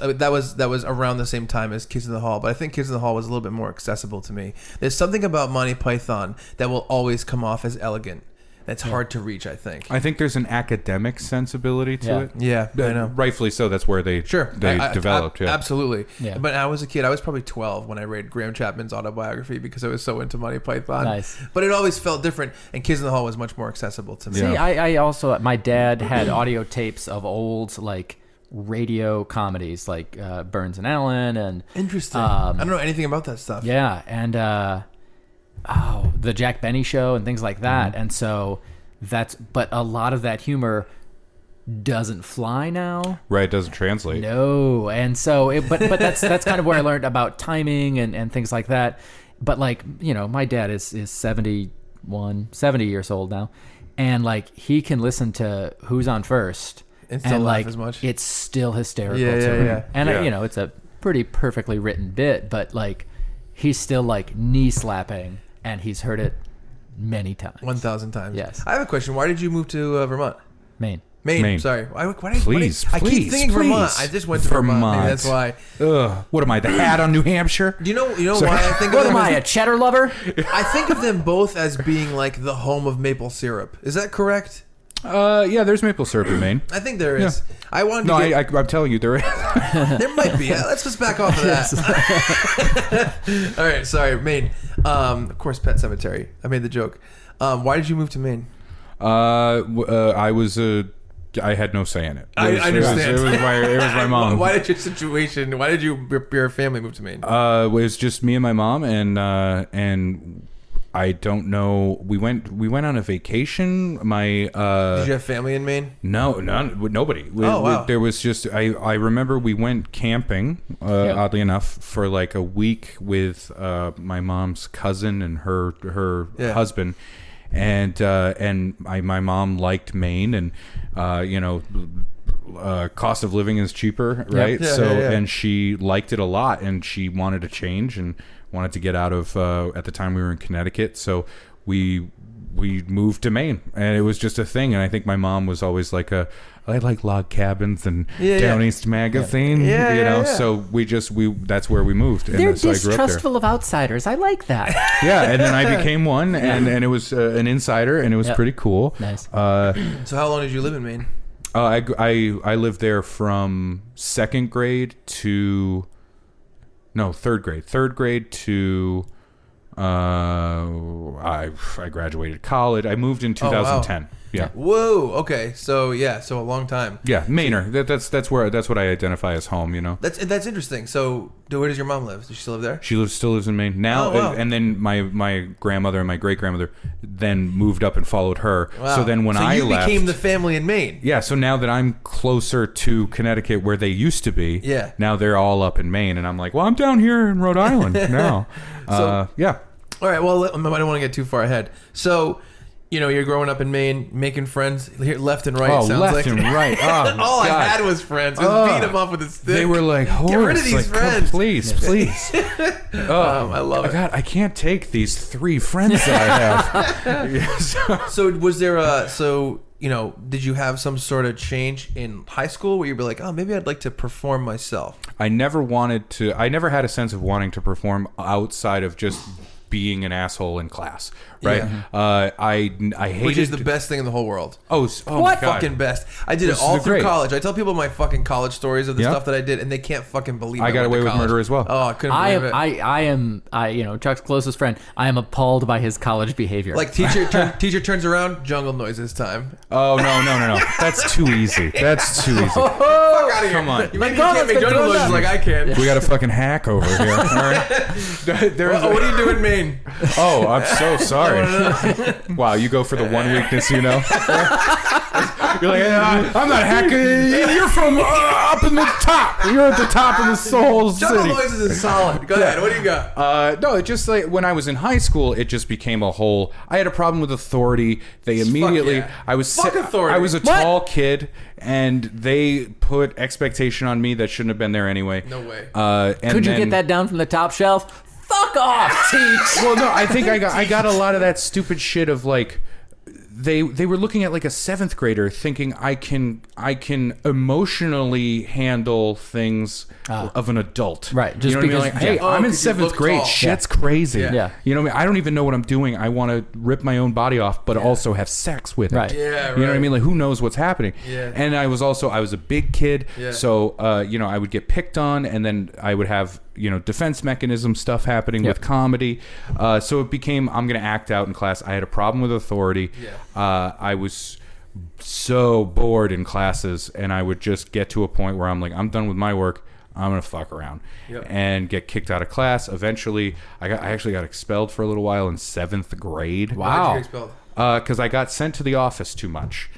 around the same time as Kids in the Hall. But I think Kids in the Hall was a little bit more accessible to me. There's something about Monty Python that will always come off as elegant. That's hard to reach, I think. I think there's an academic sensibility to it. Yeah, I know. Rightfully so. That's where they developed. Absolutely. Yeah. But I was a kid. I was probably 12 when I read Graham Chapman's autobiography because I was so into Monty Python. Nice. But it always felt different, and Kids in the Hall was much more accessible to me. See, I also... My dad had audio tapes of old, like, radio comedies, like Burns and Allen, and... Interesting. I don't know anything about that stuff. Yeah, and... the Jack Benny Show and things like that. And so but a lot of that humor doesn't fly now. Right, it doesn't translate. No. And so but that's kind of where I learned about timing and things like that. But like, you know, my dad is 70 years old now, and like he can listen to Who's on First and still like laugh as much. It's still hysterical to him. Yeah. And you know, it's a pretty perfectly written bit, but like he's still like knee slapping, and he's heard it many times. 1,000 times. Yes. I have a question. Why did you move to Vermont? Maine. Sorry. I keep thinking Vermont. I just went to Vermont. Maybe that's why. What am I, the hat on New Hampshire? You know why I think of What them am I, a cheddar lover? I think of them both as being like the home of maple syrup. Is that correct? Yeah, there's maple syrup in Maine. I think there is. Yeah. I wanted to I'm telling you, there is. There might be. Let's just back off of that. All right, sorry, Maine. Of course, Pet Cemetery. I made the joke. Why did you move to Maine? I had no say in it. I understand. It was my mom. Why did your family move to Maine? It was just me and my mom, and I don't know. We went on a vacation. Did you have family in Maine? No, nobody. Wow. There was just I remember we went camping. Oddly enough, for like a week with my mom's cousin and her husband. And my mom liked Maine, and cost of living is cheaper, right? And she liked it a lot, and she wanted to change and wanted to get out of. At the time, we were in Connecticut, so we moved to Maine, and it was just a thing. And I think my mom was always like I like log cabins and Down East Magazine, So that's where we moved. And They're so I grew up there. distrustful of outsiders. I like that. Yeah, and then I became one, and it was an insider, and it was pretty cool. Nice. So how long did you live in Maine? I lived there from third grade to I graduated college. I moved in 2010. Yeah. Whoa. Okay. So so a long time. Yeah, Mainer. That's what I identify as home. You know. That's interesting. So where does your mom live? Does she still live there? She still lives in Maine now. Oh, wow. And then my grandmother and my great grandmother then moved up and followed her. Wow. So then when I you left, became the family in Maine. yeah. So now that I'm closer to Connecticut where they used to be, Yeah. Now they're all up in Maine, and I'm like, well, I'm down here in Rhode Island now. Yeah. All right. Well, I don't want to get too far ahead. So, you're growing up in Maine, making friends here, left and right. Oh, sounds left like. and right. Oh, All God. I had was friends. Just beat them up with a stick. They were like, get rid of these like, friends. please. I love it. God, I can't take these 3 friends that I have. So was there did you have some sort of change in high school where you'd be like, oh, maybe I'd like to perform myself? I never had a sense of wanting to perform outside of just being an asshole in class, right? Yeah. I hated, Which is the best thing in the whole world. Oh What? my God. Fucking best. I did This it all is through great. college. I tell people my fucking college stories of the Yeah. stuff that I did, and they can't fucking believe I got went away to with college. murder as well. Oh, I couldn't believe it. I Chuck's closest friend. I am appalled by his college behavior. Like teacher turns around, jungle noises time. Oh no. That's too easy. That's too easy. Fuck out of here. Come on. Maybe you can't make jungle noises like I can. We got a fucking hack over here. All right. What do you do in Maine? Oh, I'm so sorry. Wow, you go for the one weakness, You're like, I'm not hacking. You're from up in the top. You're at the top of the whole Jungle city. noises is solid. Go ahead. What do you got? No, it just like when I was in high school, it just became a whole. I had a problem with authority. They immediately. yeah. I was. Fuck authority. I was a tall kid, and they put expectation on me that shouldn't have been there anyway. No way. And could you then- get that down from the top shelf? Fuck off, teach. Well, no, I think I got a lot of that stupid shit of like. They were looking at like a 7th grader thinking I can emotionally handle things of an adult. Right, just you know what I mean? because- Like, hey, Oh, I'm in 'cause you 7th look grade. tall. Shit's crazy. Yeah. You know what I mean? I don't even know what I'm doing. I want to rip my own body off, but also have sex with it. Right. Yeah, You know what I right. mean? Like, who knows what's happening? Yeah. And I was a big kid, Yeah. so I would get picked on, and then I would have defense mechanism stuff happening with comedy. So it became I'm going to act out in class. I had a problem with authority. Yeah. I was so bored in classes, and I would just get to a point where I'm like, I'm done with my work. I'm gonna fuck around and get kicked out of class. Eventually, I actually got expelled for a little while in 7th grade. Why'd you Wow. get expelled? Because I got sent to the office too much.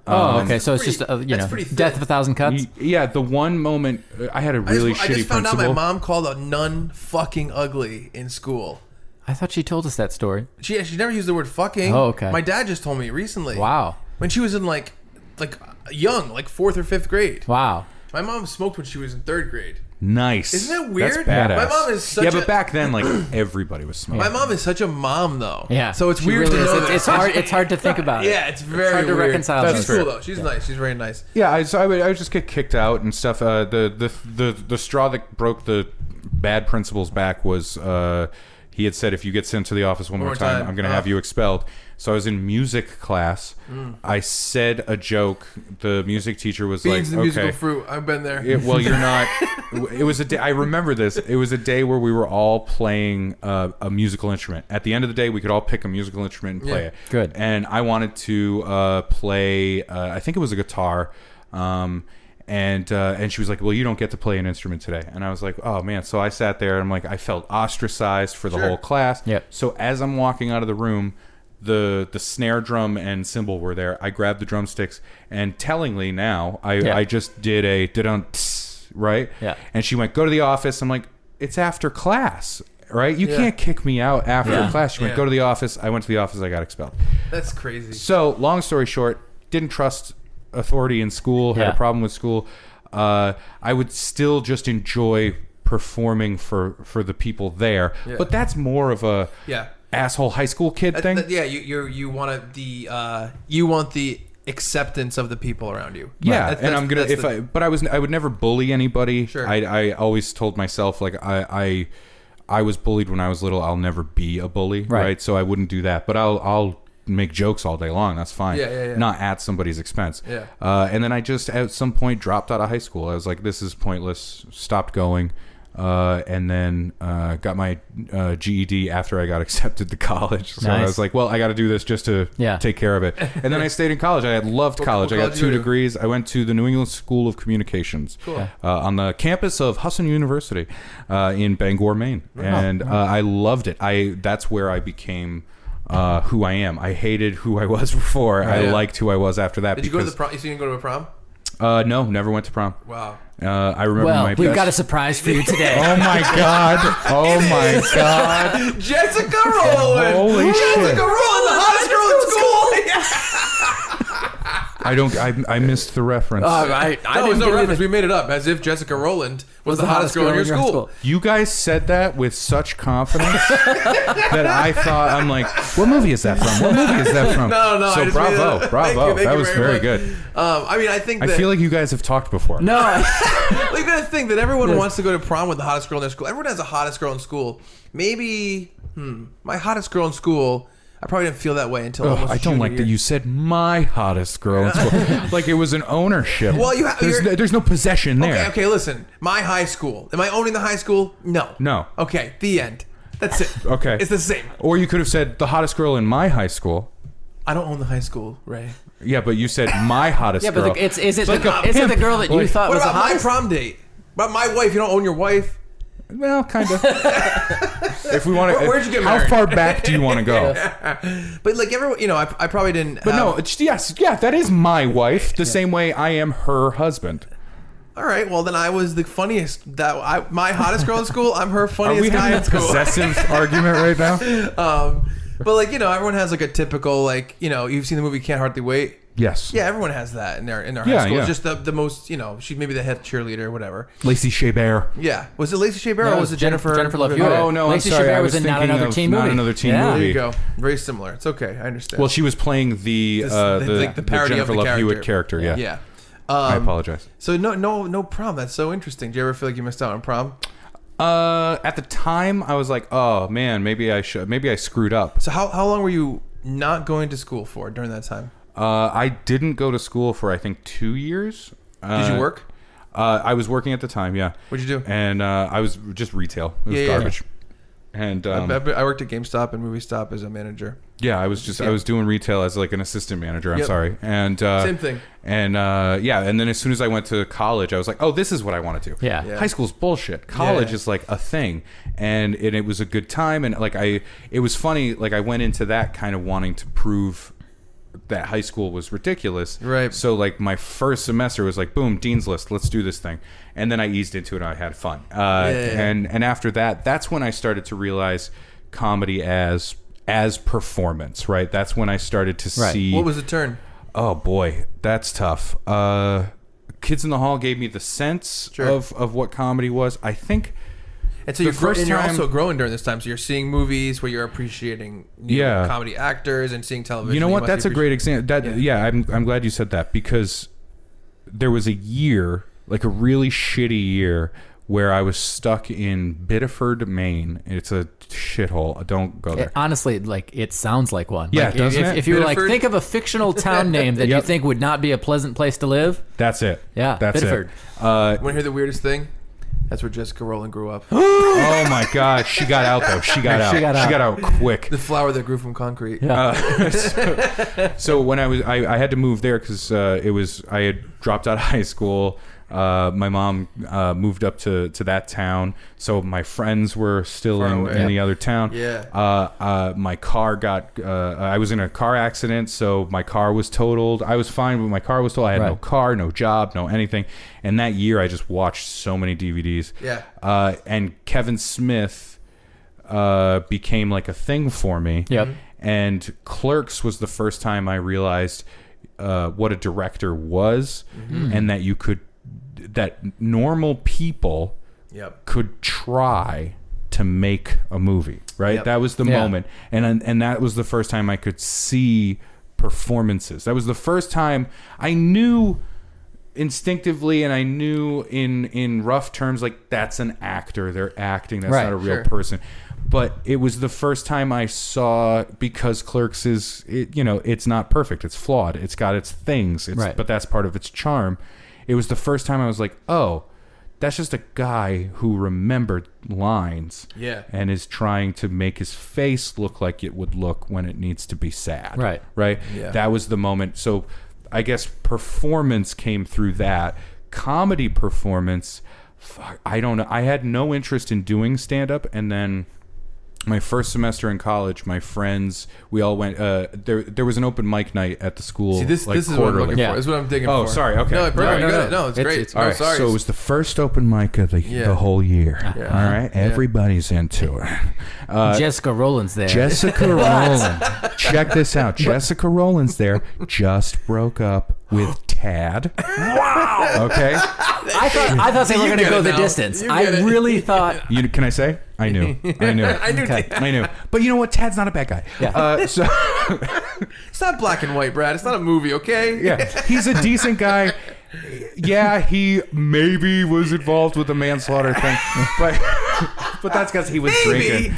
Oh, okay. So it's pretty- just that's pretty thin. death of a thousand cuts. Yeah, the one moment I had a really I shitty just found principal. out my mom called a nun fucking ugly in school. I thought she told us that story. She never used the word fucking. Oh, okay. My dad just told me recently. Wow. When she was in like young, like 4th or 5th grade. Wow. My mom smoked when she was in 3rd grade. Nice. Isn't that weird? That's badass. My mom is such but a- back then, like everybody was smoking. My mom is such a mom though. Yeah. So it's She weird really to is. know that. It's hard to think about it. Yeah, it's very hard to weird. reconcile She's those. cool though. She's nice. She's very nice. Yeah, I would just get kicked out and stuff. The straw that broke the bad principal's back was he had said if you get sent to the office one more time, I'm going to have you expelled. So I was in music class. I said a joke. The music teacher was Beans the like, musical "Okay, fruit. I've been there. well, you're not." It was a day. I remember this. It was a day where we were all playing a musical instrument. At the end of the day, we could all pick a musical instrument and play it. Good. And I wanted to play. I think it was a guitar. And she was like, "Well, you don't get to play an instrument today." And I was like, "Oh man!" So I sat there and I'm like, I felt ostracized for the whole class. Yep. So as I'm walking out of the room, the snare drum and cymbal were there. I grabbed the drumsticks and tellingly now I just did a right. Yeah. And she went, "Go to the office." I'm like, "It's after class." Right? You can't kick me out after class. She went, "Go to the office." I went to the office. I got expelled. That's crazy. So long story short, didn't trust authority in school, had a problem with school. I would still just enjoy performing for the people there, but that's more of a asshole high school kid thing. You want the acceptance of the people around you. Yeah, That's- and I'm gonna that's I would never bully anybody. Sure. I always told myself like I was bullied when I was little. I'll never be a bully, right? So I wouldn't do that. But I'll make jokes all day long. That's fine. Yeah. Not at somebody's expense. Yeah. And then I just at some point dropped out of high school. I was like, this is pointless. Stopped going. and then got my GED after I got accepted to college. So I was like, well, I got to do this just to take care of it. And then I stayed in college. I had loved college. I got 2 degrees. I went to the New England School of Communications on the campus of Husson University in Bangor, Maine. And I loved it. That's where I became who I am. I hated who I was before. I liked who I was after that. Did you go to the prom? You didn't go to a prom? No, never went to prom. Wow. I remember we've got a surprise for you today. Oh my god! Oh my god! Jessica Rowland. Holy shit! Jessica Rowland, the hottest girl in school. I missed the reference. I no, no reference. We made it up as if Jessica Rowland was the hottest girl in your school. You guys said that with such confidence that I thought, I'm like, what movie is that from? What movie is that from? No. So bravo. Thank you that was very good. I mean, I feel like you guys have talked before. No. Well, you gotta think that everyone wants to go to prom with the hottest girl in their school. Everyone has a hottest girl in school. Maybe, my hottest girl in school, I probably didn't feel that way until almost I don't like that you said my hottest girl in school. Like it was an ownership. Well, there's no possession there. Okay, listen. My high school. Am I owning the high school? No. Okay, the end. That's it. Okay. It's the same. Or you could have said the hottest girl in my high school. I don't own the high school, Ray. Yeah, but you said my hottest girl. Yeah, but is it the girl that you thought was the hottest? What about my prom date? About my wife? You don't own your wife? Well, kind of. If we want to, where'd you get married? How far back do you want to go? But like everyone, I probably didn't. But no, that is my wife. The same way I am her husband. All right, well then I was the funniest. My hottest girl in school. I'm her funniest guy in school. Possessive argument right now. But like everyone has like a typical you've seen the movie Can't Hardly Wait. Yes. Yeah, everyone has that in their high school. It's just the most, she's maybe the head cheerleader or whatever. Lacey Chabert. Yeah. Was it Lacey Chabert or was it Jennifer Love Hewitt? Oh, no, Lacey I'm sorry. Chabert was in Not Another Teen Movie. Not Another Teen Movie. There you go. Very similar. It's okay. I understand. Well, she was playing the parody Jennifer of the Love Hewitt character. Yeah. Yeah. I apologize. So no prom. That's so interesting. Do you ever feel like you missed out on prom? At the time, I was like, oh man, maybe I screwed up. So how long were you not going to school for during that time? I didn't go to school for I think 2 years. Did you work? I was working at the time, yeah. What'd you do? And I was just retail. It was garbage. And I worked at GameStop and Movie Stop as a manager. Yeah, I was doing retail as like an assistant manager. I'm sorry. And same thing. And and then as soon as I went to college, I was like, oh, this is what I want to do. Yeah. High school's bullshit. College is like a thing, and it was a good time. And like it was funny. Like I went into that kind of wanting to prove that high school was ridiculous. Right. So like my first semester was like, boom, Dean's List, let's do this thing. And then I eased into it and I had fun. And after that, that's when I started to realize comedy as performance, right? That's when I started to see. What was the turn? Oh boy, that's tough. Kids in the Hall gave me the sense of what comedy was. I think. And so you're also growing during this time. So you're seeing movies where you're appreciating comedy actors and seeing television. You know what? That's a great example. I'm glad you said that, because there was a year, like a really shitty year, where I was stuck in Biddeford, Maine. It's a shithole. Don't go there. Honestly, like it sounds like one. Yeah, like, doesn't it? If you were like, think of a fictional town name that you think would not be a pleasant place to live. That's it. Yeah, that's Biddeford. it. Want to hear the weirdest thing? That's where Jessica Rowland grew up. Oh my God, she got out though. She got out quick. The flower that grew from concrete. Yeah. So when I had to move there because I had dropped out of high school. My mom moved up to that town, so my friends were still in the other town. Yeah. My car I was in a car accident, so my car was totaled. I was fine, but my car was totaled. I had no car, no job, no anything. And that year, I just watched so many DVDs. Yeah. And Kevin Smith became like a thing for me. Yep. And Clerks was the first time I realized what a director was, and that normal people could try to make a movie, right? Yep. That was the moment. And that was the first time I could see performances. That was the first time I knew instinctively, and I knew in rough terms, like, that's an actor. They're acting. That's not a real person. But it was the first time I saw, because Clerks it's not perfect. It's flawed. It's got its things. But that's part of its charm. It was the first time I was like, oh, That's just a guy who remembered lines and is trying to make his face look like it would look when it needs to be sad. Right? Yeah. That was the moment. So I guess performance came through that. Comedy performance, I don't know. I had no interest in doing stand-up, and then my first semester in college, my friends, we all went. There was an open mic night at the school. See, this is what I'm quarterly. looking for. This is what I'm digging for. Oh, sorry. Okay. No, perfect. No, You got no. it. No, it's great. All right. Sorry. So it was the first open mic of the whole year. Yeah. All right. Everybody's into it. Jessica Rowland's there. Jessica Rowland. Check this out. Jessica Rowland's there. Just broke up with Tad. Wow. Okay. I thought they were going to go the distance. I really thought. Can I say? I knew. I knew. I knew. But you know what? Tad's not a bad guy. Yeah. So It's not black and white, Brad. It's not a movie, okay? yeah, he's a decent guy. Yeah, he maybe was involved with the manslaughter thing, but that's because he was drinking.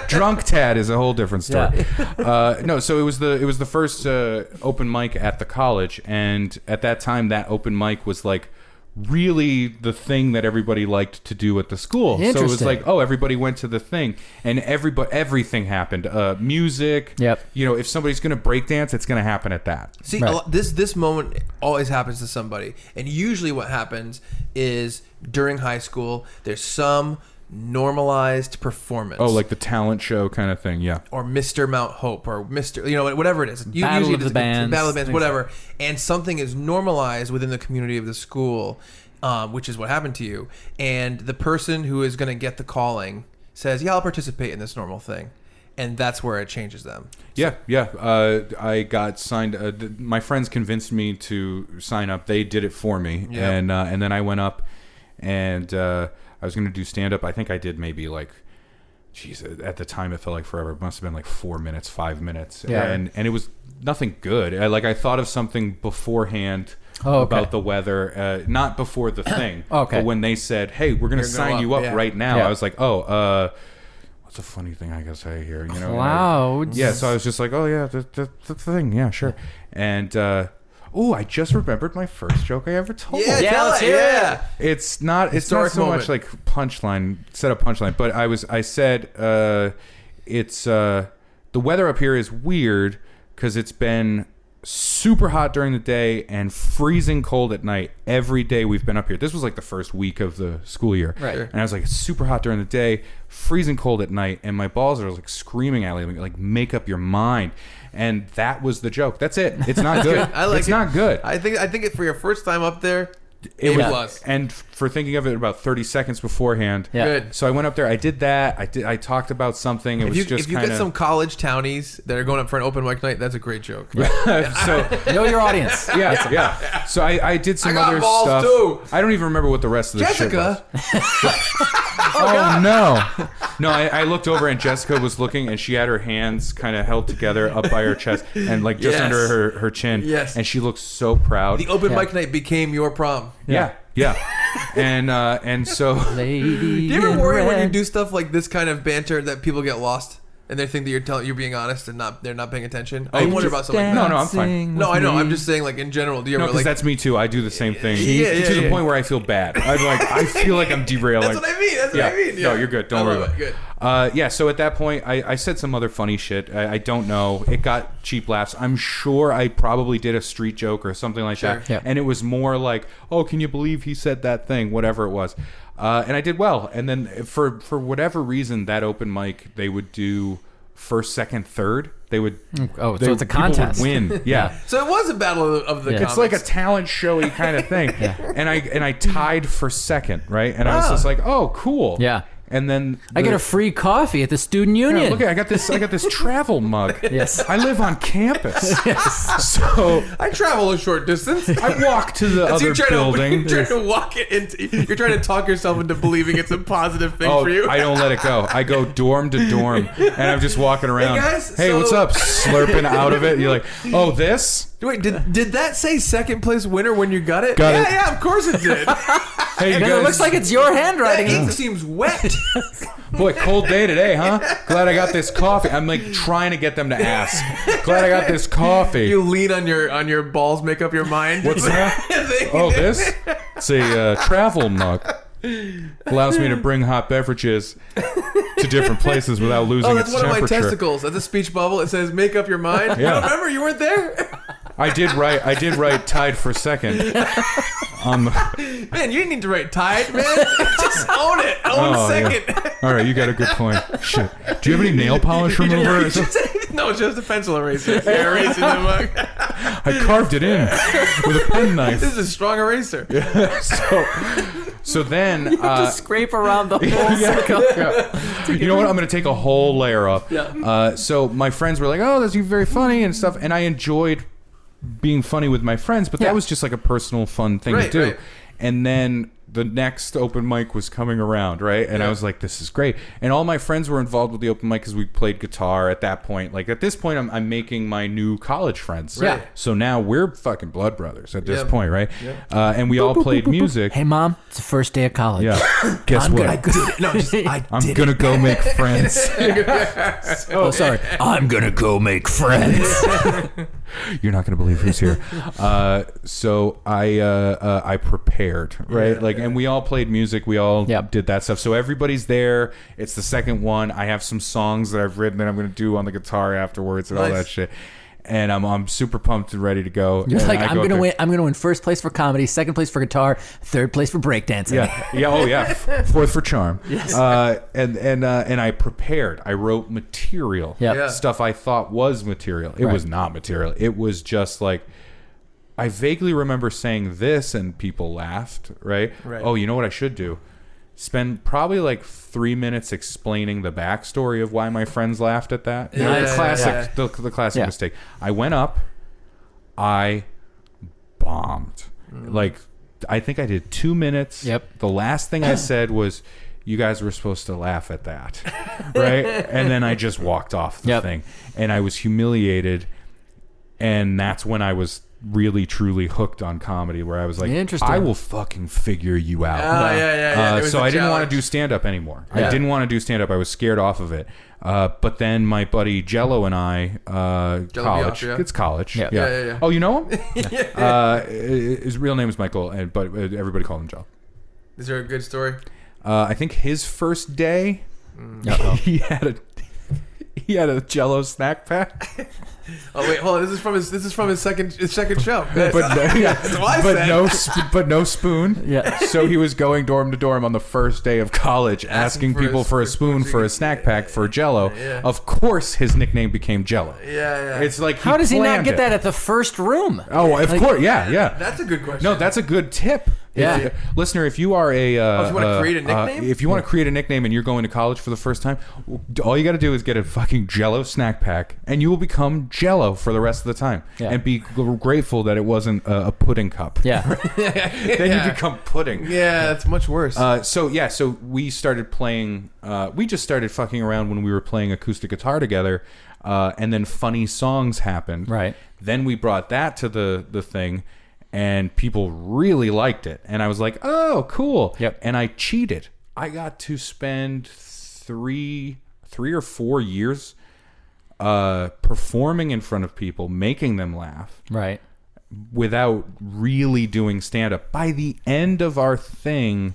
Drunk Tad is a whole different story. Yeah. No, so it was the first open mic at the college, and at that time, that open mic was like really the thing that everybody liked to do at the school. So it was like, everybody went to the thing, and everything happened. Music. Yep. You know, if somebody's gonna break dance, it's gonna happen at that. See, Right. this moment always happens to somebody, and usually what happens is during high school, there's some normalized performance. Oh, like the talent show kind of thing, yeah. Or Mr. Mount Hope, or Mr. Whatever it is. Battle of the Bands. Battle of the Bands, whatever. And something is normalized within the community of the school, which is what happened to you. And the person who is going to get the calling says, yeah, I'll participate in this normal thing. And that's where it changes them. Yeah. I got signed. My friends convinced me to sign up. They did it for me. Yeah. And then I went up and I was going to do stand-up. I think I did maybe like, geez, at the time it felt like forever. It must have been like 4 minutes, 5 minutes. Yeah. And it was nothing good. I thought of something beforehand about the weather, not before the thing. Okay. But when they said, hey, we're going to sign you up right now, Yeah. I was like, what's a funny thing I can say here? You know, Clouds. yeah, so I was just like, oh yeah, the thing, yeah, sure. And I just remembered my first joke I ever told. let's hear it. Yeah. It's not Historic so moment. much like set up punchline, but I said it's the weather up here is weird because it's been super hot during the day and freezing cold at night every day we've been up here. This was like the first week of the school year. Right. And I was like, it's super hot during the day, freezing cold at night, and my balls are like screaming at me, like, make up your mind. And that was the joke. That's it. It's not good. I like it's it. not good. I think it for your first time up there, It A was, plus. and for thinking of it about 30 seconds beforehand. Yeah. Good. So I went up there. I did that. I talked about something. It was just If you kind get some college townies that are going up for an open mic night, that's a great joke. so Know your audience. yeah. So I did some I got other balls stuff. too. I don't even remember what the rest of the Jessica, shit was. Oh no. No, I looked over and Jessica was looking and she had her hands kind of held together up by her chest and like just Yes. under her chin. Yes. And she looked so proud. the open mic night became your prom. Yeah. And so Lady Do you ever in worry when you red. do stuff like this kind of banter that people get lost and they think that you're being honest and they're not paying attention? I wonder about something like No, that. no, I'm fine. No, I know. I'm just saying, like in general. Do you No, ever because like? that's me too. I do the same thing Yeah, to the yeah. point where I feel bad. I feel like I'm derailing. That's what I mean. That's yeah. what I mean. Yeah. No, you're good. Don't I worry love about it. it. Good. So at that point, I said some other funny shit. I don't know. It got cheap laughs. I'm sure I probably did a street joke or something like Sure. that. Yeah. And it was more like, oh, can you believe he said that thing? Whatever it was. And I did well. And then for whatever reason, that open mic, they would do first, second, third. They would. Oh, so it's a contest. People would win. Yeah. So it was a battle of the. Yeah. It's like a comics. talent showy kind of thing. And I tied for second, right? And I was just like, oh, cool. Yeah. And then I get a free coffee at the student union. look, I got this travel mug. Yes. I live on campus. So I travel a short distance. I walk to the other you're trying building. To, you're trying to walk it into. You're trying to talk yourself into believing it's a positive thing Oh, for you. I don't let it go. I go dorm to dorm, and I'm just walking around. guys, hey, so- what's up? Slurping out of it. You're like, oh, this? Wait, did that say second place winner when you got it? Got it. Yeah, of course it did. Hey, you And it guys. looks like it's your That handwriting. ink seems wet. Boy, cold day today, huh? Glad I got this coffee. I'm like trying to get them to ask. Glad I got this coffee. You lean on your balls, make up your mind. What's that? Oh, this? It's a travel mug. allows me to bring hot beverages to different places without losing its that's one temperature. of my testicles. That's a speech bubble. It says, make up your mind. Yeah. You don't remember? You weren't there? I did write tied for second. Man, you didn't need to write tied, man. Just own it. Own second. Yeah. All right, you got a good point. Shit. Do you have any nail polish remover? No, just a pencil eraser. You're erasing the mug. I carved it in with a pen knife. This is a strong eraser. So then... You just scrape around the whole circle. Yeah. You know what? I'm going to take a whole layer up. Yeah. So my friends were like, oh, that's very funny and stuff. And I enjoyed being funny with my friends, but that was just like a personal fun thing to do. Right. And then the next open mic was coming around, right? And I was like, this is great. And all my friends were involved with the open mic because we played guitar at that point. Like at this point, I'm making my new college friends. Right. So now we're fucking blood brothers at this point, right? And we all played music. Hey, Mom, it's the first day of college. Yeah. Guess what? I'm going to go make friends. Sorry. I'm going to go make friends. You're not going to believe who's here. So I prepared, right? And we all played music. We all did that stuff. So everybody's there. It's the second one. I have some songs that I've written that I'm going to do on the guitar afterwards and all that shit. And I'm super pumped and ready to go. You're like, I'm gonna win. I'm gonna win first place for comedy, second place for guitar, third place for breakdancing. Yeah. Fourth for charm. Yes. And I prepared. I wrote material. Stuff I thought was material. It was not material. It was just like, I vaguely remember saying this and people laughed. Right. Oh, you know what I should do? Spend probably like 3 minutes explaining the backstory of why my friends laughed at that. The classic mistake. I went up. I bombed. Like, I think I did 2 minutes. The last thing I said was, you guys were supposed to laugh at that. Right? And then I just walked off the thing. And I was humiliated. And that's when I was really truly hooked on comedy, where I was like, I will fucking figure you out. So I didn't want to do stand-up anymore. I didn't want to do stand-up. I was scared off of it. But then my buddy Jello and I, college. It's college. Yeah. Oh, you know him? His real name is Michael, but everybody called him Jello. Is there a good story? I think his first day, he had a Jello snack pack. Oh wait, hold on. This is from his second show. But no spoon. Yeah. So he was going dorm to dorm on the first day of college, asking people for a spoon for a snack pack for Jello. Yeah. Of course, his nickname became Jello. Yeah. It's like, how does he not get that at the first room? Oh, of course. Yeah. That's a good question. No, that's a good tip. Listener, if you are if you want to create a nickname? If you want to create a nickname and you're going to college for the first time, all you got to do is get a fucking Jello snack pack, and you will become Jello for the rest of the time, and be grateful that it wasn't a pudding cup. Yeah. Then you become pudding. Yeah, that's much worse. So we started playing. We just started fucking around when we were playing acoustic guitar together, and then funny songs happened. Right. Then we brought that to the thing. And people really liked it. And I was like, oh, cool. Yep. And I cheated. I got to spend three or 4 years performing in front of people, making them laugh. Right. Without really doing stand-up. By the end of our thing,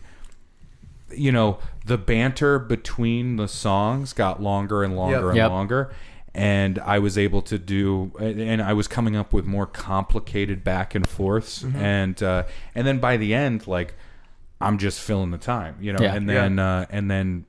the banter between the songs got longer and longer and longer. And I was able to do, and I was coming up with more complicated back and forths, and then by the end, like, I'm just filling the time, And then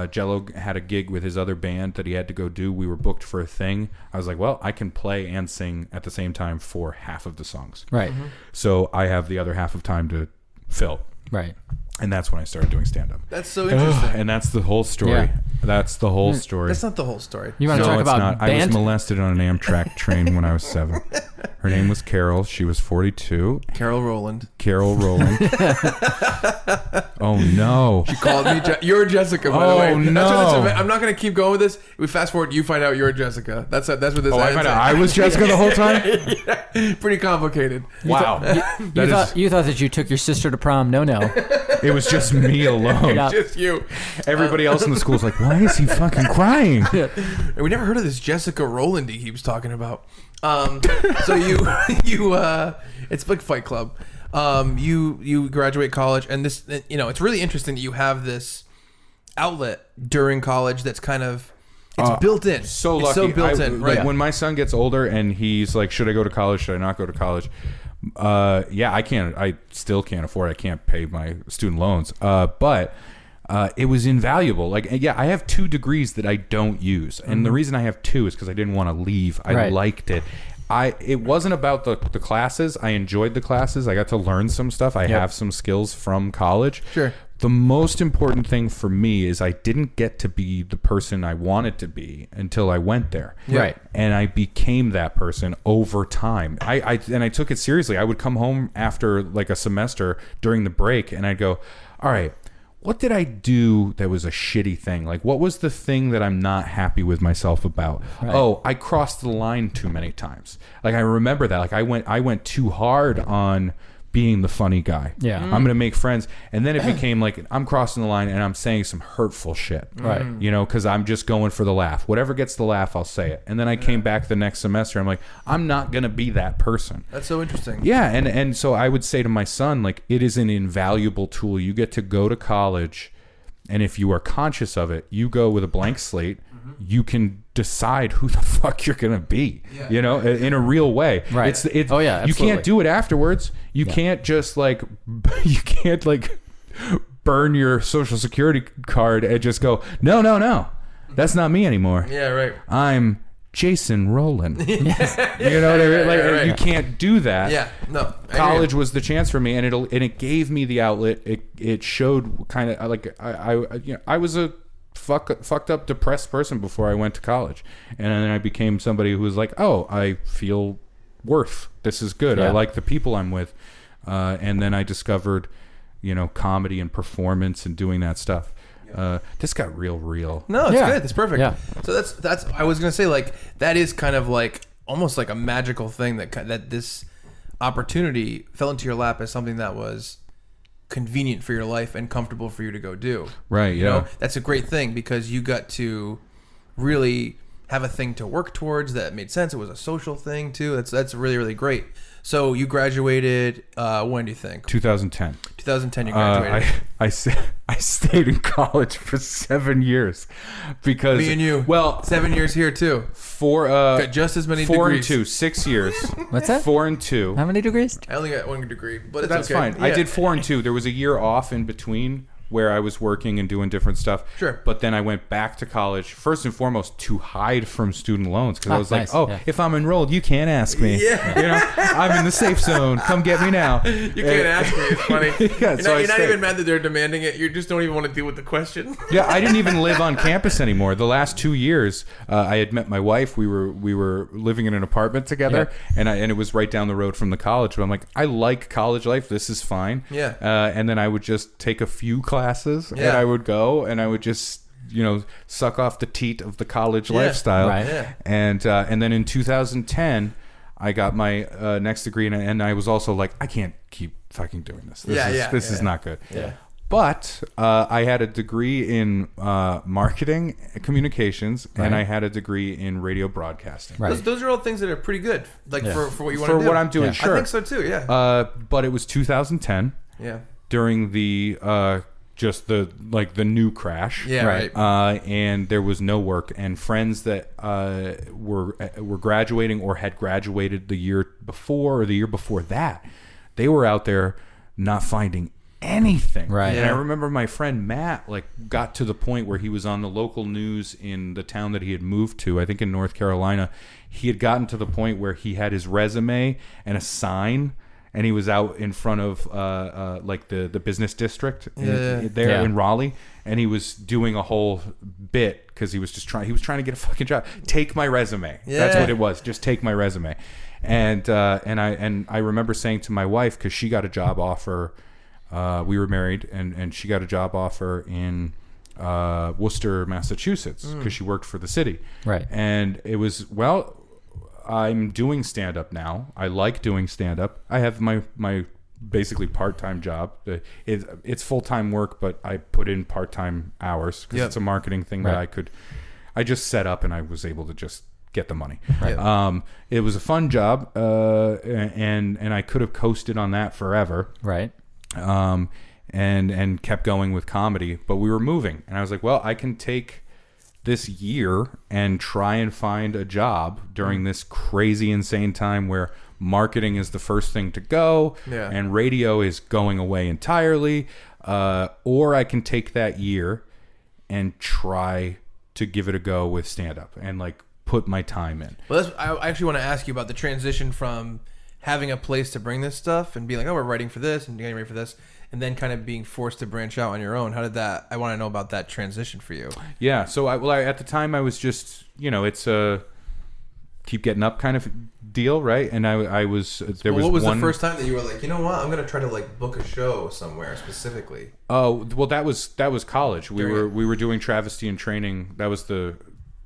Jello had a gig with his other band that he had to go do. We were booked for a thing. I was like, well, I can play and sing at the same time for half of the songs, right? So I have the other half of time to fill, right? And that's when I started doing stand-up. That's so interesting. And that's the whole story. Yeah. That's the whole story. That's not the whole story. You want to talk about band? I was molested on an Amtrak train when I was 7. Her name was Carol. She was 42. Carol Rowland. Oh, no. She called me. You're Jessica, by the way. Oh, no. I'm not going to keep going with this. We fast forward. You find out you're Jessica. That's what this ends. I find out I was Jessica the whole time? Yeah. Pretty complicated. Wow. You thought that you took your sister to prom. No. It was just me alone. Yeah. Just you. Everybody else in the school was like, why is he fucking crying? And we never heard of this Jessica Rowland he keeps talking about. So you it's like Fight Club. You graduate college, and this, it's really interesting that you have this outlet during college that's kind of built in. So it's lucky. so built in, right? Like when my son gets older and he's like, should I go to college? Should I not go to college? I still can't afford it. I can't pay my student loans. But it was invaluable. Like, I have 2 degrees that I don't use. And the reason I have 2 is because I didn't want to leave. I liked it. It wasn't about the classes. I enjoyed the classes. I got to learn some stuff. I have some skills from college. Sure. The most important thing for me is I didn't get to be the person I wanted to be until I went there. Right. And I became that person over time. I took it seriously. I would come home after like a semester during the break and I'd go, all right, what did I do that was a shitty thing? Like, what was the thing that I'm not happy with myself about? Right. Oh, I crossed the line too many times. Like, I remember that. Like, I went too hard on being the funny guy. Yeah. I'm going to make friends. And then it became like, I'm crossing the line and I'm saying some hurtful shit. Right. Because I'm just going for the laugh. Whatever gets the laugh, I'll say it. And then I came back the next semester. I'm like, I'm not going to be that person. That's so interesting. Yeah. And so I would say to my son, like, it is an invaluable tool. You get to go to college. And if you are conscious of it, you go with a blank slate. You can decide who the fuck you're gonna be, in a real way. Right. It's oh yeah. Absolutely. You can't do it afterwards. You can't just like, you can't like burn your social security card and just go, no, that's not me anymore. Yeah, right. I'm Jason Rowland. You know what I mean? Like, right. You can't do that. Yeah, no. College was the chance for me, and it gave me the outlet. It showed kind of like I was a fucked up depressed person before I went to college, and then I became somebody who was like, oh, I feel worth. This is good. I like the people I'm with, and then I discovered, comedy and performance and doing that stuff. This got real. No, it's good. It's perfect. Yeah. So that's I was gonna say, like, that is kind of like almost like a magical thing that this opportunity fell into your lap as something that was convenient for your life and comfortable for you to go do. Right. You know, that's a great thing because you got to really have a thing to work towards that made sense. It was a social thing too. That's really, really great. So you graduated, when do you think? 2010. 2010 you graduated. I stayed in college for 7 years because Me and you. Well, 7 years here too. Got just as many 4 degrees. 4 and 2, 6 years. What's that? 4 and 2. How many degrees? I only got 1 degree, but it's That's okay. fine. I did 4 and 2. There was a year off in between where I was working and doing different stuff. Sure. But then I went back to college, first and foremost, to hide from student loans. Because I was nice. like, if I'm enrolled, you can't ask me. Yeah. I'm in the safe zone. Come get me now. You can't ask me. It's funny. Yeah, you're not even mad that they're demanding it. You just don't even want to deal with the question. Yeah, I didn't even live on campus anymore. The last 2 years, I had met my wife. We were living in an apartment together, and it was right down the road from the college. But I'm like, I like college life. This is fine. Yeah. And then I would just take a few classes, and I would go, and I would just suck off the teat of the college lifestyle. Right. Yeah. And then in 2010, I got my next degree, and I was also like, I can't keep fucking doing this. This is not good. Yeah. But I had a degree in marketing, communications, and I had a degree in radio broadcasting. Right. Those are all things that are pretty good, like for what you want to do. For what I'm doing, sure. I think so too. Yeah. But it was 2010. Yeah. During the just the new crash. Yeah. Right. And there was no work, and friends that were graduating or had graduated the year before or the year before that, they were out there not finding anything. Right. And I remember my friend Matt got to the point where he was on the local news in the town that he had moved to, I think in North Carolina. He had gotten to the point where he had his resume and a sign, and he was out in front of the business district in Raleigh, and he was doing a whole bit because he was trying to get a fucking job. Take my resume. Yeah. That's what it was. Just take my resume. And I remember saying to my wife, because she got a job offer, we were married, and she got a job offer in Worcester, Massachusetts, because she worked for the city. Right. And it was, I'm doing stand-up now. I like doing stand-up. I have my basically part-time job. It's full-time work, but I put in part-time hours because it's a marketing thing that I just set up, and I was able to just get the money. Right. It was a fun job, and I could have coasted on that forever. Right. And kept going with comedy, but we were moving, and I was like, well, I can take this year and try and find a job during this crazy, insane time where marketing is the first thing to go, and radio is going away entirely, or I can take that year and try to give it a go with stand-up and like put my time in. Well, I actually want to ask you about the transition from having a place to bring this stuff and being like, oh, we're writing for this and getting ready for this, and then kind of being forced to branch out on your own. How did that? I want to know about that transition for you. Yeah. So I at the time I was just, it's a keep getting up kind of deal, right? And I was there was. What was one... the first time that you were like, you know what, I'm gonna try to like book a show somewhere specifically? Oh well, that was college. We were doing travesty and training. That was the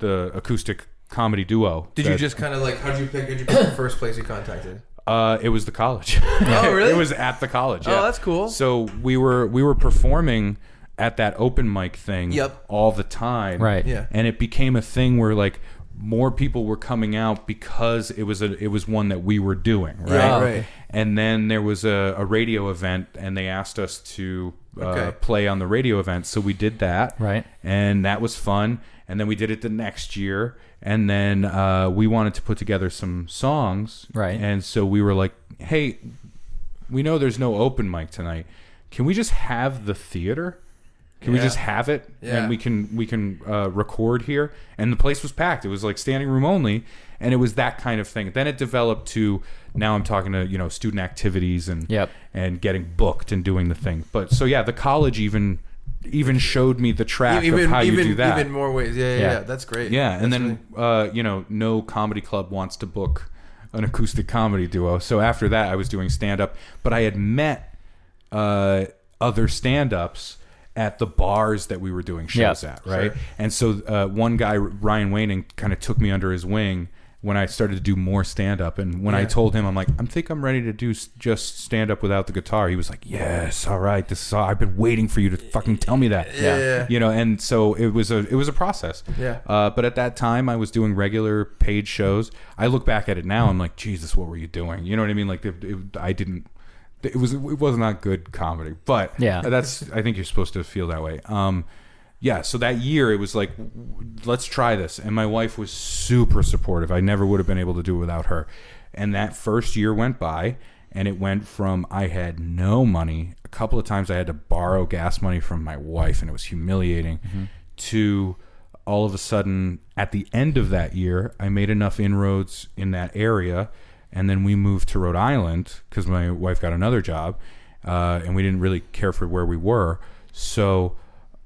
acoustic comedy duo. Did you just kind of like? Did you pick the first place you contacted? It was the college. Oh, really? It was at the college. Oh, that's cool. So we were performing at that open mic thing all the time. Right. Yeah. And it became a thing where like more people were coming out because it was one that we were doing, right? Yeah, right. And then there was a radio event, and they asked us to play on the radio event, so we did that. Right. And that was fun. And then we did it the next year, and then we wanted to put together some songs. Right. And so we were like, hey, we know there's no open mic tonight. Can we just have the theater? Can we just have it, and we can record here? And the place was packed. It was like standing room only, and it was that kind of thing. Then it developed to now I'm talking to student activities and getting booked and doing the thing. But so yeah, the college even showed me the track of how you do that. Even more ways. Yeah. That's great. Yeah, and then no comedy club wants to book an acoustic comedy duo. So after that, I was doing stand up, but I had met other stand ups at the bars that we were doing shows at, right? Sure. And so one guy, Ryan Waning, kind of took me under his wing when I started to do more stand-up. And when I told him, I'm like, I think I'm ready to do just stand-up without the guitar, he was like, yes, all right, I've been waiting for you to fucking tell me that. Yeah. And so it was a process. Yeah. But at that time, I was doing regular paid shows. I look back at it now, I'm like, Jesus, what were you doing? You know what I mean? Like, it was not good comedy, but that's, I think you're supposed to feel that way. So that year it was like, let's try this. And my wife was super supportive. I never would have been able to do it without her. And that first year went by, and it went from I had no money. A couple of times I had to borrow gas money from my wife, and it was humiliating, to all of a sudden at the end of that year, I made enough inroads in that area. And then we moved to Rhode Island because my wife got another job, and we didn't really care for where we were. So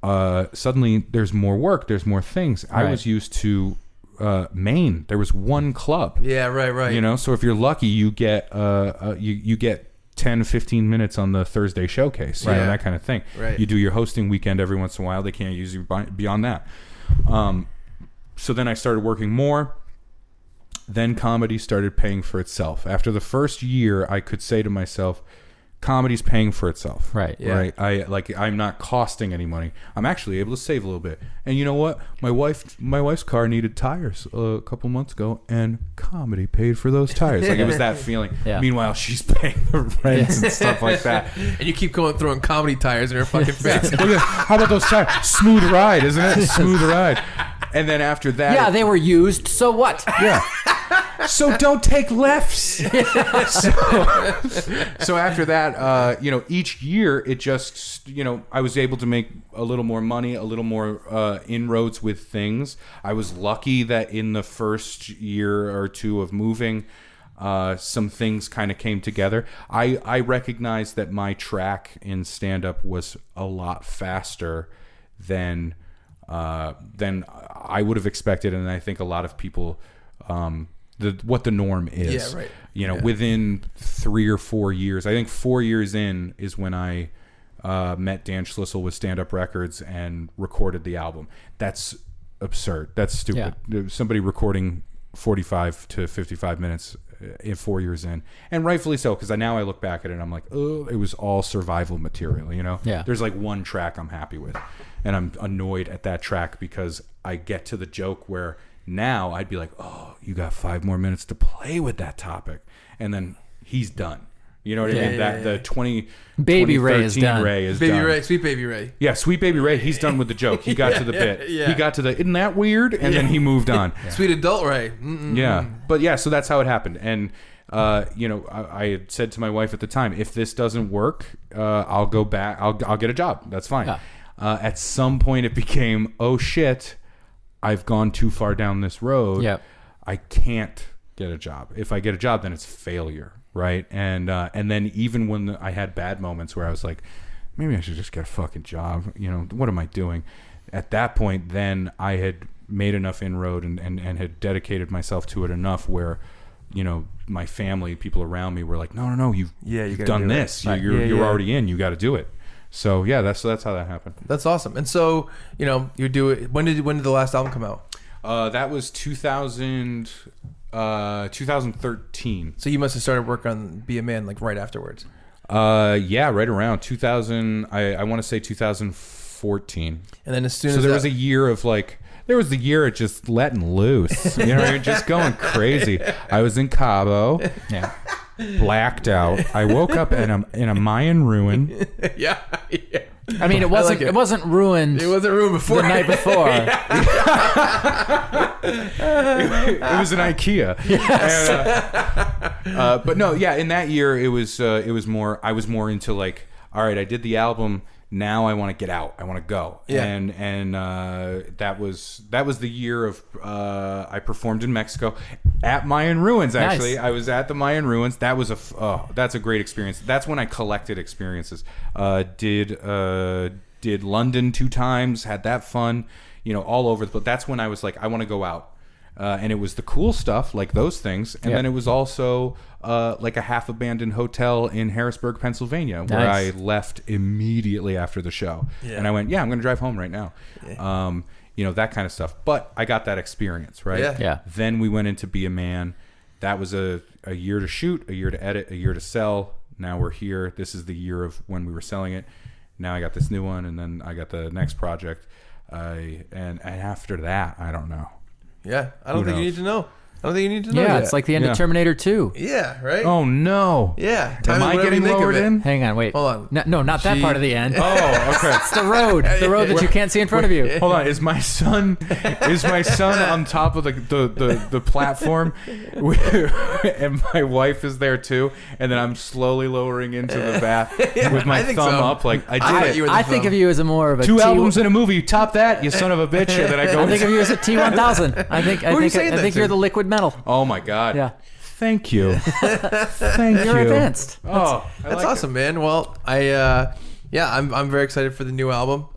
suddenly there's more work, there's more things. Right. I was used to Maine. There was one club. Yeah, right. So if you're lucky, you get you get 10, 15 minutes on the Thursday showcase, that kind of thing. Right. You do your hosting weekend every once in a while. They can't use you beyond that. So then I started working more. Then comedy started paying for itself. After the first year, I could say to myself, comedy's paying for itself. Right. Yeah. Right. I'm not costing any money. I'm actually able to save a little bit. And you know what? My wife's car needed tires a couple months ago, and comedy paid for those tires. Like, it was that feeling. Yeah. Meanwhile, she's paying the rent and stuff like that. And you keep throwing comedy tires in her fucking face. How about those tires? Smooth ride, isn't it? Smooth ride. And then after that, yeah, they were used. So what? Yeah. So don't take lefts. So after that, each year it just, I was able to make a little more money, a little more inroads with things. I was lucky that in the first year or two of moving, some things kind of came together. I recognized that my track in stand-up was a lot faster than I would have expected, and I think a lot of people what the norm is. Yeah, right. Within 3 or 4 years, I think 4 years in is when I met Dan Schlissel with Stand Up Records and recorded the album. That's absurd. That's stupid. Yeah. Somebody recording 45 to 55 minutes in 4 years in, and rightfully so, because now I look back at it and I'm like, oh, it was all survival material. Yeah. There's like one track I'm happy with, and I'm annoyed at that track because I get to the joke where Now I'd be like, oh, you got 5 more minutes to play with that topic, and then he's done. You know what I mean? The 20 Baby Ray is done. Sweet Baby Ray. Yeah, Sweet Baby Ray. He's done with the joke. He got to the bit. Yeah. He got to the isn't that weird, and then he moved on. Sweet Adult Ray. Yeah, but yeah, so that's how it happened, and. I had said to my wife at the time, if this doesn't work, I'll go back. I'll get a job. That's fine. Yeah. At some point, it became, oh shit, I've gone too far down this road. Yep. I can't get a job. If I get a job, then it's failure, right? And then even when I had bad moments where I was like, maybe I should just get a fucking job. You know, what am I doing? At that point, then I had made enough inroad and had dedicated myself to it enough where, you know, my family, people around me were like, no, you've done this. You're already in. You got to do it. So yeah, that's how that happened. That's awesome. And so, you know, you do it. When did the last album come out? That was 2013. So you must have started work on Be a Man like right afterwards. Yeah, right around 2000. I want to say 2014. And then as soon so as there was a year of like. There was the year of just letting loose. You know, you're just going crazy. I was in Cabo. Yeah. Blacked out. I woke up in a Mayan ruin. yeah. I mean, it wasn't ruined. It wasn't ruined before the night before. It was an IKEA. Yes. And, but no, yeah. In that year, it was more. I was more into like, all right, I did the album. Now I want to get out. I want to go. Yeah. And that was the year of I performed in Mexico at Mayan ruins. Actually, Nice. I was at the Mayan ruins. That was that's a great experience. That's when I collected experiences. Did London 2 times. Had that fun. You know, all over. But that's when I was like, I want to go out. And it was the cool stuff like those things, and then it was also like a half abandoned hotel in Harrisburg, Pennsylvania, where I left immediately after the show. And I went, I'm going to drive home right now. You know, that kind of stuff. But I got that experience, right? Yeah. Then we went into Be a Man. That was a year to shoot, a year to edit, a year to sell. Now we're here. This is the year of when we were selling it. Now I got this new one, and then I got the next project. And after that, I don't know. Yeah, I don't think you need to know. Yeah, it's like the end of Terminator 2. Yeah, right? Oh, no. Yeah. Am I getting lowered in? Hang on, wait. Hold on. No, not that part of the end. Oh, okay. It's the road that you can't see in front of you. Hold on. Is my son on top of the platform, and my wife is there too, and then I'm slowly lowering into the bath with my thumb up, like I did it. I think of you as more of a 2 albums in a movie. Top that, you son of a bitch. And then I go. I think of you as a T1000. I think you're the liquid metal. Oh my God. Yeah. Thank you. Thank you. You're advanced. Oh, that's awesome, man. Well, I'm very excited for the new album.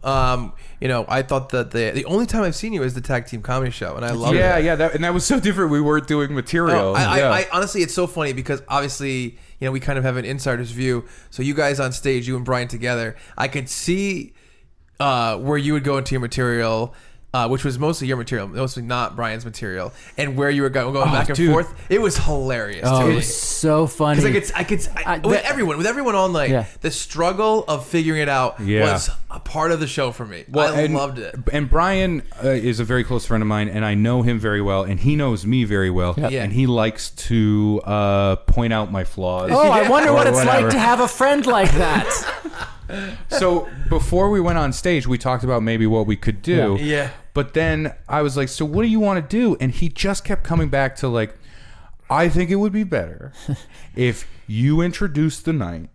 You know, I thought that the only time I've seen you is the Tag Team Comedy Show, and I love it. Yeah, that was so different. We weren't doing material. I honestly, it's so funny because obviously, you know, we kind of have an insider's view. So you guys on stage, you and Brian together, I could see where you would go into your material. Which was mostly your material, mostly not Brian's material, and where you were going back and forth. It was hilarious. Oh, it was so funny. Because with everyone on, like the struggle of figuring it out was a part of the show for me. I loved it. And Brian is a very close friend of mine, and I know him very well, and he knows me very well, and he likes to point out my flaws. Oh, I wonder what it's like to have a friend like that. So before we went on stage, we talked about maybe what we could do. Yeah. But then I was like, so what do you want to do? And he just kept coming back to like, I think it would be better if you introduced the night.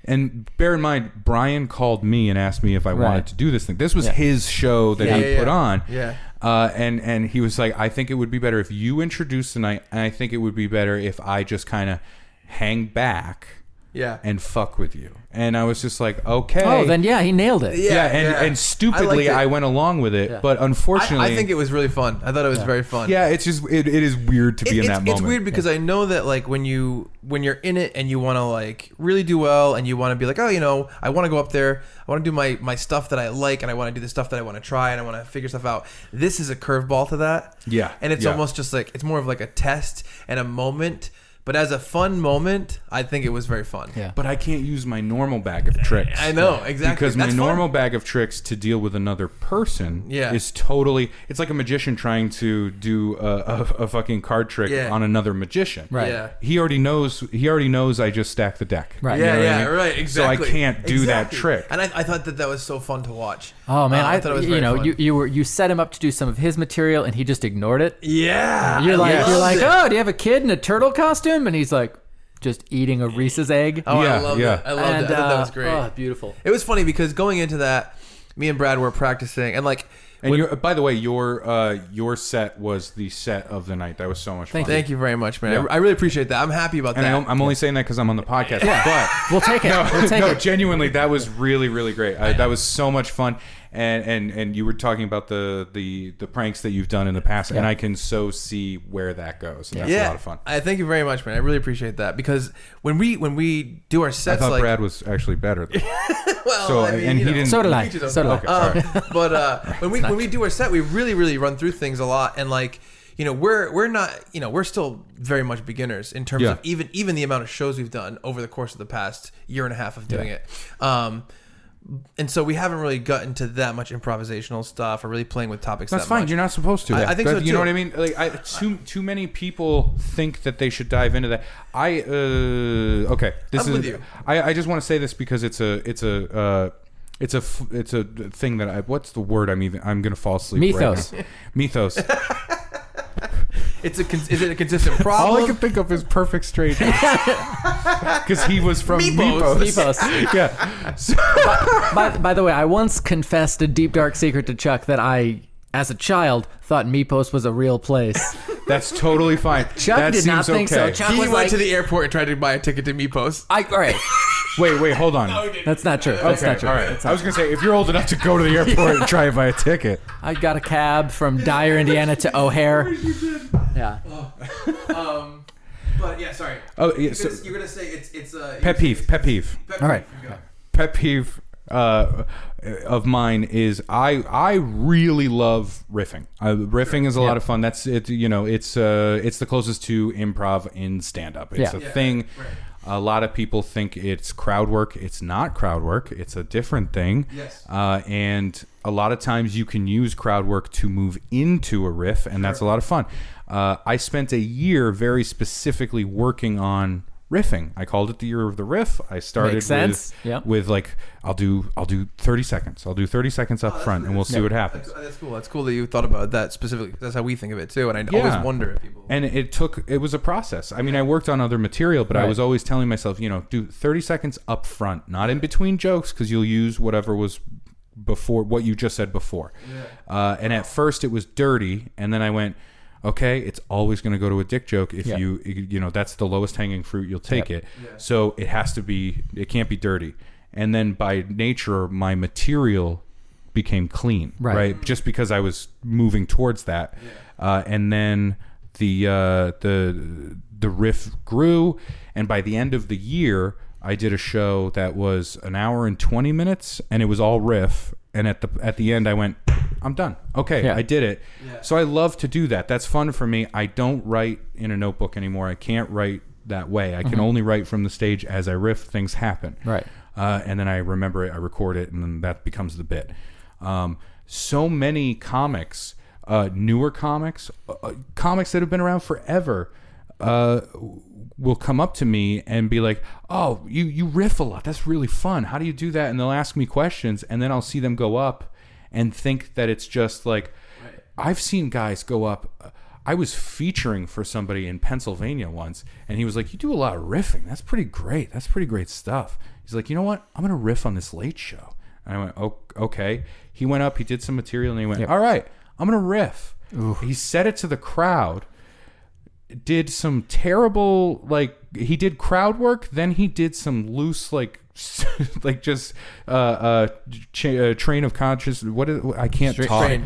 And bear in mind, Brian called me and asked me if I wanted to do this thing. This was his show that he put on. Yeah. And he was like, I think it would be better if you introduced the night. And I think it would be better if I just kind of hang back. And fuck with you. And I was just like, okay. Oh, then he nailed it. And stupidly I went along with it. But unfortunately, I think it was really fun. I thought it was very fun. Yeah, it's just it is weird to be in that moment. It's weird because I know that like when you're in it and you want to like really do well and you want to be like, oh, you know, I want to go up there. I want to do my stuff that I like, and I want to do the stuff that I want to try, and I want to figure stuff out. This is a curveball to that. Yeah. And it's almost just like it's more of like a test and a moment. But as a fun moment, I think it was very fun. Yeah. But I can't use my normal bag of tricks. I know, exactly. Because That's my normal fun. bag of tricks to deal with another person Yeah. is totally... It's like a magician trying to do a fucking card trick on another magician. Right. Yeah. He already knows I just stacked the deck. Right. You know what I mean? Right, exactly. So I can't do that Exactly. trick. And I thought that was so fun to watch. Oh man, I thought it was very fun. you set him up to do some of his material and he just ignored it. Yeah. You're like, loved it. oh, do you have a kid in a turtle costume? And he's like, just eating a Reese's egg. Oh, Yeah, I loved yeah. it. I loved And, it. I thought that was great. Oh, beautiful. It was funny because going into that, me and Brad were practicing, and like, And by the way, your set was the set of the night. That was so much fun. thank you very much, man. Yeah. I really appreciate that. I'm happy about And that. I'm only saying that because I'm on the podcast. But We'll take it. We'll take no, it. genuinely, that was really, really great. That was so much fun. And you were talking about the pranks that you've done in the past, and I can so see where that goes. And that's a lot of fun. I thank you very much, man. I really appreciate that because when we do our I sets, thought like, Brad was actually better. well, So, I mean, and you he know, didn't. So did I. each his own. So did I. Okay, sorry. But when we do our set, we really run through things a lot, and like, you know, we're not, you know, we're still very much beginners in terms of even the amount of shows we've done over the course of the past year and a half of doing it. And so we haven't really gotten to that much improvisational stuff or really playing with topics. That's that fine. much. You're not supposed to. I think so, You too. know what I mean? Like, too many people think that they should dive into that. Okay. This I'm is. with you. I just want to say this because it's a thing that what's the word I'm gonna fall asleep. Mythos. Right now. Mythos. Is it a consistent problem? All I can think of is Perfect Strangers. Because he was from Meepos. Meepos. Yeah. So, By the way, I once confessed a deep dark secret to Chuck that I, as a child, thought Meepos was a real place. that's totally fine. Chuck that did not seems think so. okay. Chuck He was went like, to the airport and tried to buy a ticket to Meepos. all right, Wait, hold on. that's not true. That's Okay, not true. all right. That's I not was gonna say if you're old enough to go to the airport and try and buy a ticket. I got a cab from Dyer, Indiana to O'Hare. Yeah. But yeah, sorry. Oh, yeah. So, You're gonna say it's pet peeve. All right. Pet peeve of mine is I really love riffing. Riffing is a lot of fun. That's it. You know, it's the closest to improv in stand up. It's a thing. Right. A lot of people think it's crowd work. It's not crowd work. It's a different thing. Yes. And a lot of times you can use crowd work to move into a riff, and that's a lot of fun. I spent a year very specifically working on riffing. I called it the year of the riff. I started Makes sense. Yep. with like I'll do 30 seconds. I'll do 30 seconds up front, and we'll see what happens. That's cool. That's cool that you thought about that specifically. That's how we think of it too. And I Yeah. always wonder if people. And it was a process. I mean, I worked on other material, but I Right. was always telling myself, you know, do 30 seconds up front, not in between jokes, because you'll use whatever was before what you just said before. And at first it was dirty, and then I went, okay, it's always going to go to a dick joke if you know that's the lowest hanging fruit, you'll take it. So it can't be dirty. And then by nature my material became clean, right? Just because I was moving towards that. And then the riff grew, and by the end of the year I did a show that was an hour and 20 minutes, and it was all riff. And at the end, I went, I'm done. Okay, I did it. So I love to do that. That's fun for me. I don't write in a notebook anymore. I can't write that way. I can only write from the stage as I riff. Things happen. Right. And then I remember it, I record it, and then that becomes the bit. So many comics, newer comics, comics that have been around forever, will come up to me and be like, oh, you riff a lot. That's really fun. How do you do that? And they'll ask me questions, and then I'll see them go up and think that it's just like, I've seen guys go up. I was featuring for somebody in Pennsylvania once, and he was like, you do a lot of riffing. That's pretty great. That's pretty great stuff. He's like, you know what? I'm going to riff on this Late Show. And I went, oh, okay. He went up, he did some material, and he went, all right, I'm going to riff. He said it to the crowd. Did some terrible, like, he did crowd work, then he did some loose, like just train of consciousness. What is, I can't talk.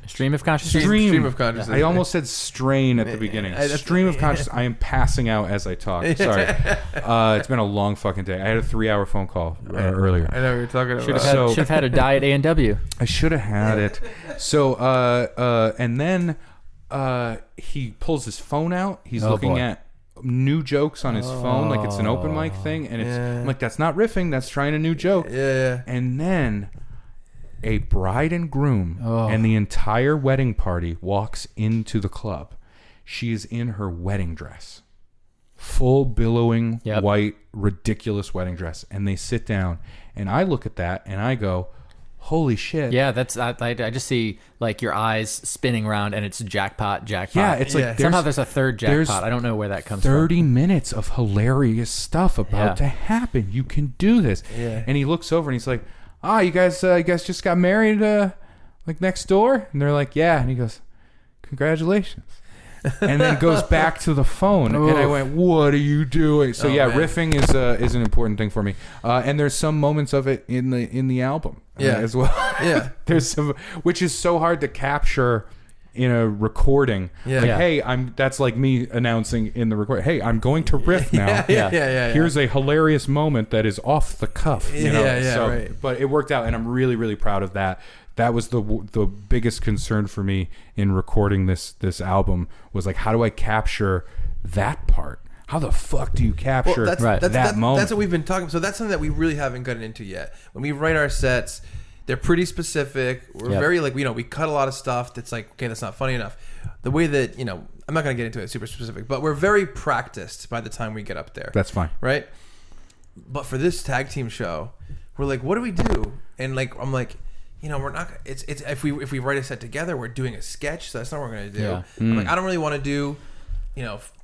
Stream of consciousness. Stream of consciousness. I almost said strain at the beginning. Stream of consciousness. I am passing out as I talk. Sorry. It's been a long fucking day. I had a 3-hour phone call earlier. I know what you're talking about. Should have had a diet A&W. I should have had it. So, and then he pulls his phone out. He's looking at new jokes on his phone, like it's an open mic thing, and I'm like, that's not riffing, that's trying a new joke. Yeah. And then a bride and groom and the entire wedding party walks into the club. She is in her wedding dress, full billowing white ridiculous wedding dress, and they sit down, and I look at that and I go, holy shit. Yeah, that's I just see like your eyes spinning around, and it's jackpot. Yeah, it's like somehow there's a third jackpot. I don't know where that comes 30 from. minutes of hilarious stuff about to happen. You can do this. Yeah. And he looks over and he's like, you guys just got married like next door? And they're like, yeah. And he goes, congratulations. And then goes back to the phone, and I went, "What are you doing?" So man. Riffing is an important thing for me, and there's some moments of it in the album, as well. Yeah, there's some, which is so hard to capture in a recording. Yeah, like, hey, that's like me announcing in the record. Hey, I'm going to riff now. Yeah. Here's a hilarious moment that is off the cuff. You know? Right. But it worked out, and I'm really, really proud of that. That was the biggest concern for me in recording this album, was like, how do I capture that part? How the fuck do you capture that moment? That's what we've been talking. So that's something that we really haven't gotten into yet. When we write our sets, they're pretty specific. We're very like, we cut a lot of stuff that's like, okay, that's not funny enough. The way that, I'm not going to get into it super specific, but we're very practiced by the time we get up there. That's fine. Right? But for this tag team show, we're like, what do we do? And like, I'm like, we're not. It's if we write a set together, we're doing a sketch. So that's not what we're gonna do. Yeah. I'm like, I don't really want to do,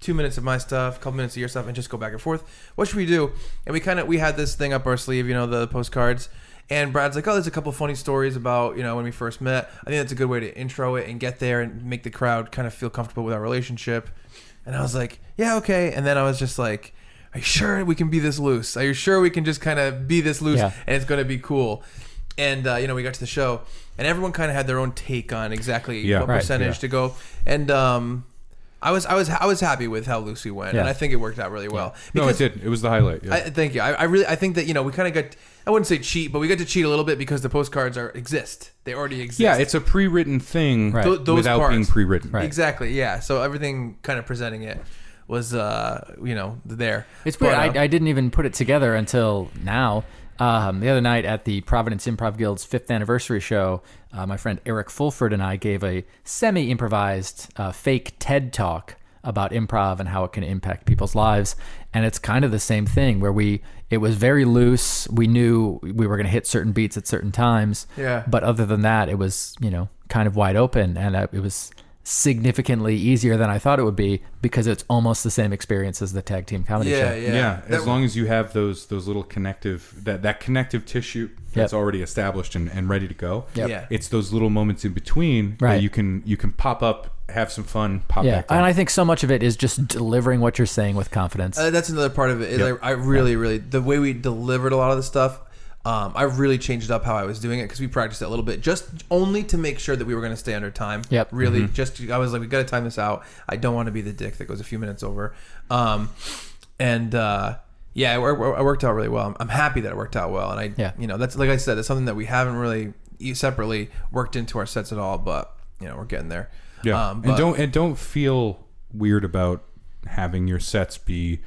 2 minutes of my stuff, a couple minutes of your stuff, and just go back and forth. What should we do? And we had this thing up our sleeve, the postcards. And Brad's like, there's a couple funny stories about when we first met. I think that's a good way to intro it and get there and make the crowd kind of feel comfortable with our relationship. And I was like, yeah, okay. And then I was just like, are you sure we can be this loose? Are you sure we can just kind of be this loose and it's gonna be cool? And we got to the show, and everyone kind of had their own take on exactly what percentage to go. And I was happy with how loose we went, and I think it worked out really well. No, it did. It was the highlight. Yeah. Thank you. I think that we kind of got. I wouldn't say cheat, but we got to cheat a little bit because the postcards exist. They already exist. Yeah, it's a pre-written thing without parts. being pre-written. Right. Exactly. Yeah. So everything kind of presenting it was there. It's weird. I didn't even put it together until now. The other night at the Providence Improv Guild's 5th anniversary show, my friend Eric Fulford and I gave a semi-improvised fake TED Talk about improv and how it can impact people's lives. And it's kind of the same thing where it was very loose. We knew we were going to hit certain beats at certain times. Yeah. But other than that, it was, kind of wide open, and it was significantly easier than I thought it would be because it's almost the same experience as the tag team comedy show. Yeah. As long as you have those little connective that connective tissue that's already established and ready to go. Yeah. It's those little moments in between that you can pop up, have some fun, pop back down. And I think so much of it is just delivering what you're saying with confidence. That's another part of it. Is I really the way we delivered a lot of the stuff. I really changed up how I was doing it because we practiced it a little bit, just only to make sure that we were going to stay under time. Yep. Really, I was like, we got to time this out. I don't want to be the dick that goes a few minutes over. It worked out really well. I'm happy that it worked out well, and that's like I said, it's something that we haven't really separately worked into our sets at all, but we're getting there. Yeah. And don't feel weird about having your sets be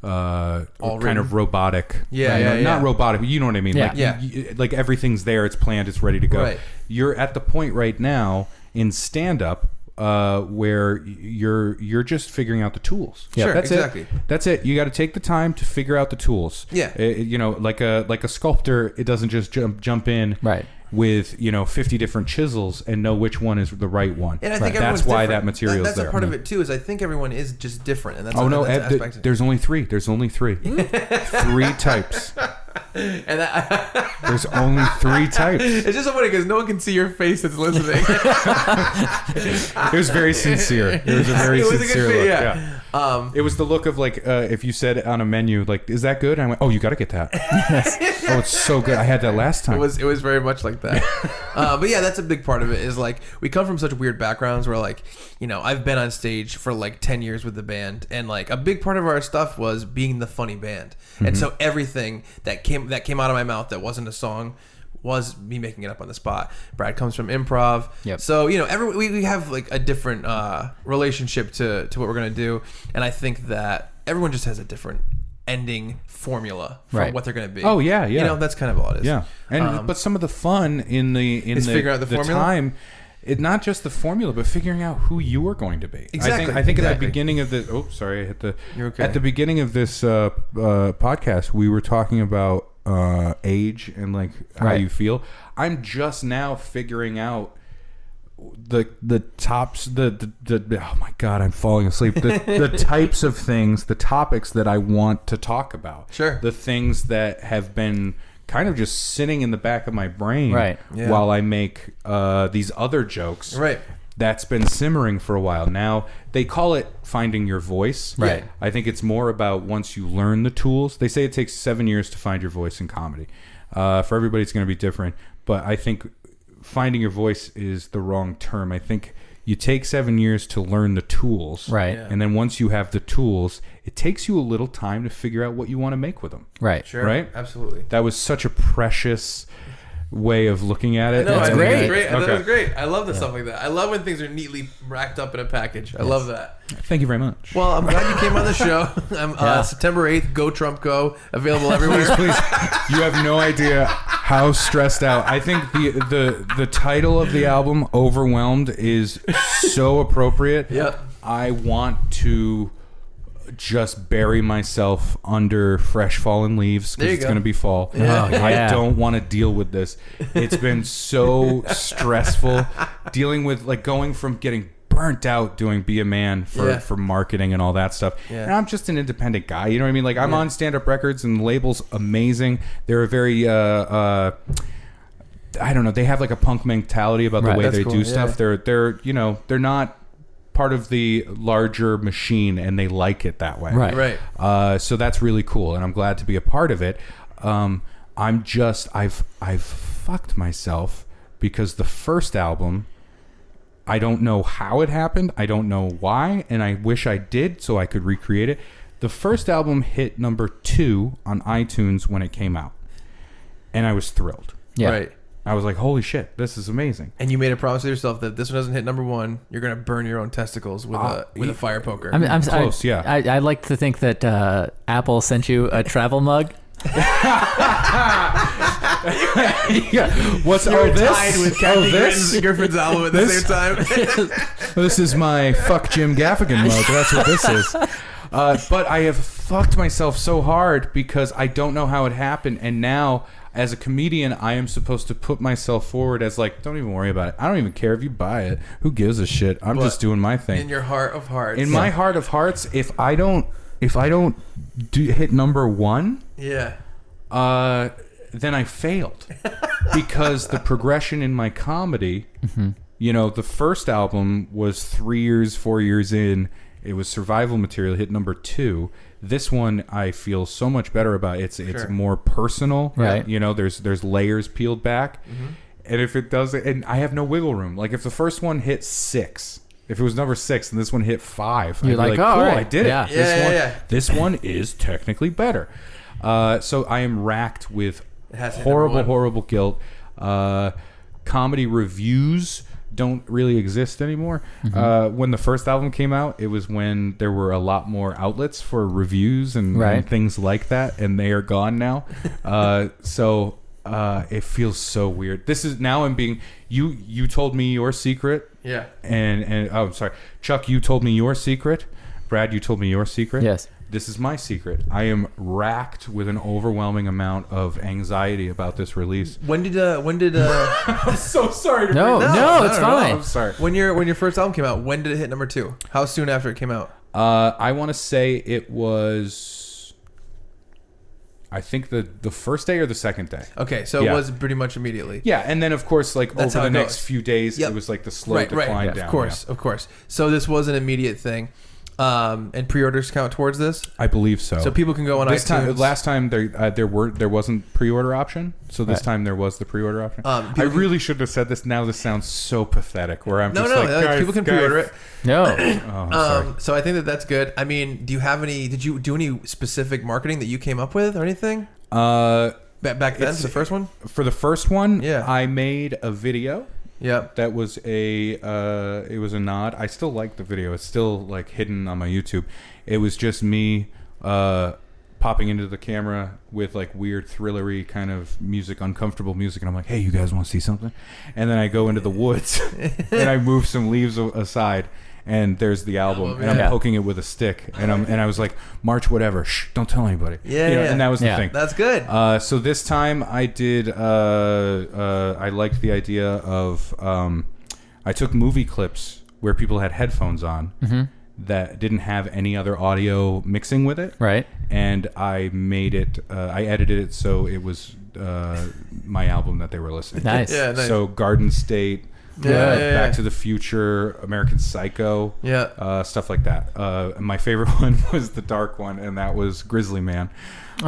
kind of robotic. Not robotic, but you know what I mean. Like everything's there, it's planned, it's ready to go. Right. You're at the point right now in stand-up where you're just figuring out the tools. Sure, that's exactly. That's it. You got to take the time to figure out the tools. Yeah. Like a sculptor, it doesn't just jump in. Right. With 50 different chisels and know which one is the right one. And I think that's why that material is there. That's a part of it too. Is I think everyone is just different, and that's there's only three. There's only three. 3 types. And there's only 3 types. It's just so funny because no one can see your face that's listening. It was very sincere. It was a very sincere look. Yeah. It was the look of like if you said on a menu like, "Is that good?" And I went, "Oh, you got to get that." Oh, it's so good. I had that last time. It was very much like that. But yeah, that's a big part of it. Is like we come from such weird backgrounds where like I've been on stage for like 10 years with the band, and like a big part of our stuff was being the funny band, and so everything that came out of my mouth that wasn't a song was me making it up on the spot. Brad comes from improv. Yep. So, we have like a different relationship to what we're going to do. And I think that everyone just has a different ending formula for what they're going to be. Oh, yeah. That's kind of all it is. Yeah. And but some of the fun in the figuring out the formula? time, not just the formula, but figuring out who you are going to be. Exactly. I think at the beginning of the I hit the. You're okay. At the beginning of this podcast, we were talking about age and like how you feel. I'm just now figuring out the tops oh my god, I'm falling asleep. The types of things, the topics that I want to talk about. Sure. The things that have been kind of just sitting in the back of my brain while I make these other jokes. Right. That's been simmering for a while. Now, they call it finding your voice. Right. I think it's more about once you learn the tools. They say it takes 7 years to find your voice in comedy. For everybody, it's going to be different. But I think finding your voice is the wrong term. I think you take 7 years to learn the tools. Right. Yeah. And then once you have the tools, it takes you a little time to figure out what you want to make with them. Right. Sure. Right? Absolutely. That was such a precious way of looking at it. No, That's I think great. it's great. I thought it Okay. was great. I love the stuff like that. I love when things are neatly wrapped up in a package. I love that. Thank you very much. Well, I'm glad you came on the show. September 8th, Go Trump Go, available everywhere. Please, you have no idea how stressed out. I think the title of the album, Overwhelmed, is so appropriate. Yep. I want to just bury myself under fresh fallen leaves There because you it's go. going to be fall. Oh, yeah. I don't want to deal with this. It's been so stressful dealing with like going from getting burnt out doing Be a Man for marketing and all that stuff. Yeah. And I'm just an independent guy. You know what I mean? Like I'm on Stand Up Records and the label's amazing. They're a very I don't know. They have like a punk mentality about the way That's they cool. do Yeah. stuff. They're they're not part of the larger machine and they like it that way. Right. Right. So that's really cool and I'm glad to be a part of it. I've fucked myself because the first album, I don't know how it happened. I don't know why. And I wish I did so I could recreate it. The first album hit number 2 on iTunes when it came out. And I was thrilled. Yeah. Right. I was like, holy shit, this is amazing. And you made a promise to yourself that this one doesn't hit number 1, you're gonna burn your own testicles with a fire poker. I'm Close, yeah. I like to think that Apple sent you a travel mug. Yeah. What's You're this? tied with Kathy Griffin's album at the This? same time. This is my fuck Jim Gaffigan mug. That's what this is. But I have fucked myself so hard because I don't know how it happened. And now, as a comedian, I am supposed to put myself forward as like, don't even worry about it. I don't even care if you buy it. Who gives a shit? I'm just doing my thing. In your heart of hearts. In my heart of hearts, if I don't hit number 1, then I failed because the progression in my comedy, the first album was 3 years, 4 years in. It was survival material, hit number 2. This one I feel so much better about. It's more personal, Right. There's layers peeled back, and if it does, and I have no wiggle room. Like if the first one hit 6, if it was number 6 and this one hit 5, You're I'd be like, cool, oh, right. I did Yeah. it. This one is technically better. So I am racked with has to hit number 1. horrible guilt. Comedy reviews don't really exist anymore. When the first album came out, it was when there were a lot more outlets for reviews and things like that, and they are gone now. So it feels so weird. This is now I'm being you told me your secret. Yeah. And oh, sorry, Chuck, you told me your secret. Brad, you told me your secret. Yes. This is my secret. I am racked with an overwhelming amount of anxiety about this release. When did I'm so sorry to No, bring this no, up. it's fine. I'm sorry. when your first album came out, when did it hit number 2? How soon after it came out? I want to say it was, I think the first day or the second day. Okay, so it was pretty much immediately. Yeah, and then of course, like That's over how the it next goes. few days, Yep. it was like the slow decline down. Of course. So this was an immediate thing. And pre-orders count towards this, I believe so. so people can go on This iTunes. time, last time there wasn't pre-order option, so this time there was the pre-order option. I really should have said this. Now this sounds so pathetic. Where I'm just like, guys, people can pre-order it. No. Oh, I'm sorry. So I think that's good. I mean, did you do any specific marketing that you came up with or anything? Back then, the first one? For the first one, Yeah. I made a video. Yep. That was it was a nod. I still like the video. It's still like hidden on my YouTube. It was just me popping into the camera with like weird thrillery kind of music, uncomfortable music, and I'm like, hey, you guys want to see something? And then I go into the woods and I move some leaves aside, and there's the album, and I'm poking it with a stick, and I was like, March whatever, shh, don't tell anybody. And that was the thing. That's good. So this time I did I liked the idea of I took movie clips where people had headphones on that didn't have any other audio mixing with it, Right. and I made it I edited it so it was my album that they were listening to. Nice. Yeah, nice. So Garden State, Back to the Future, American Psycho, stuff like that. My favorite one was the dark one, and that was Grizzly Man. Oh,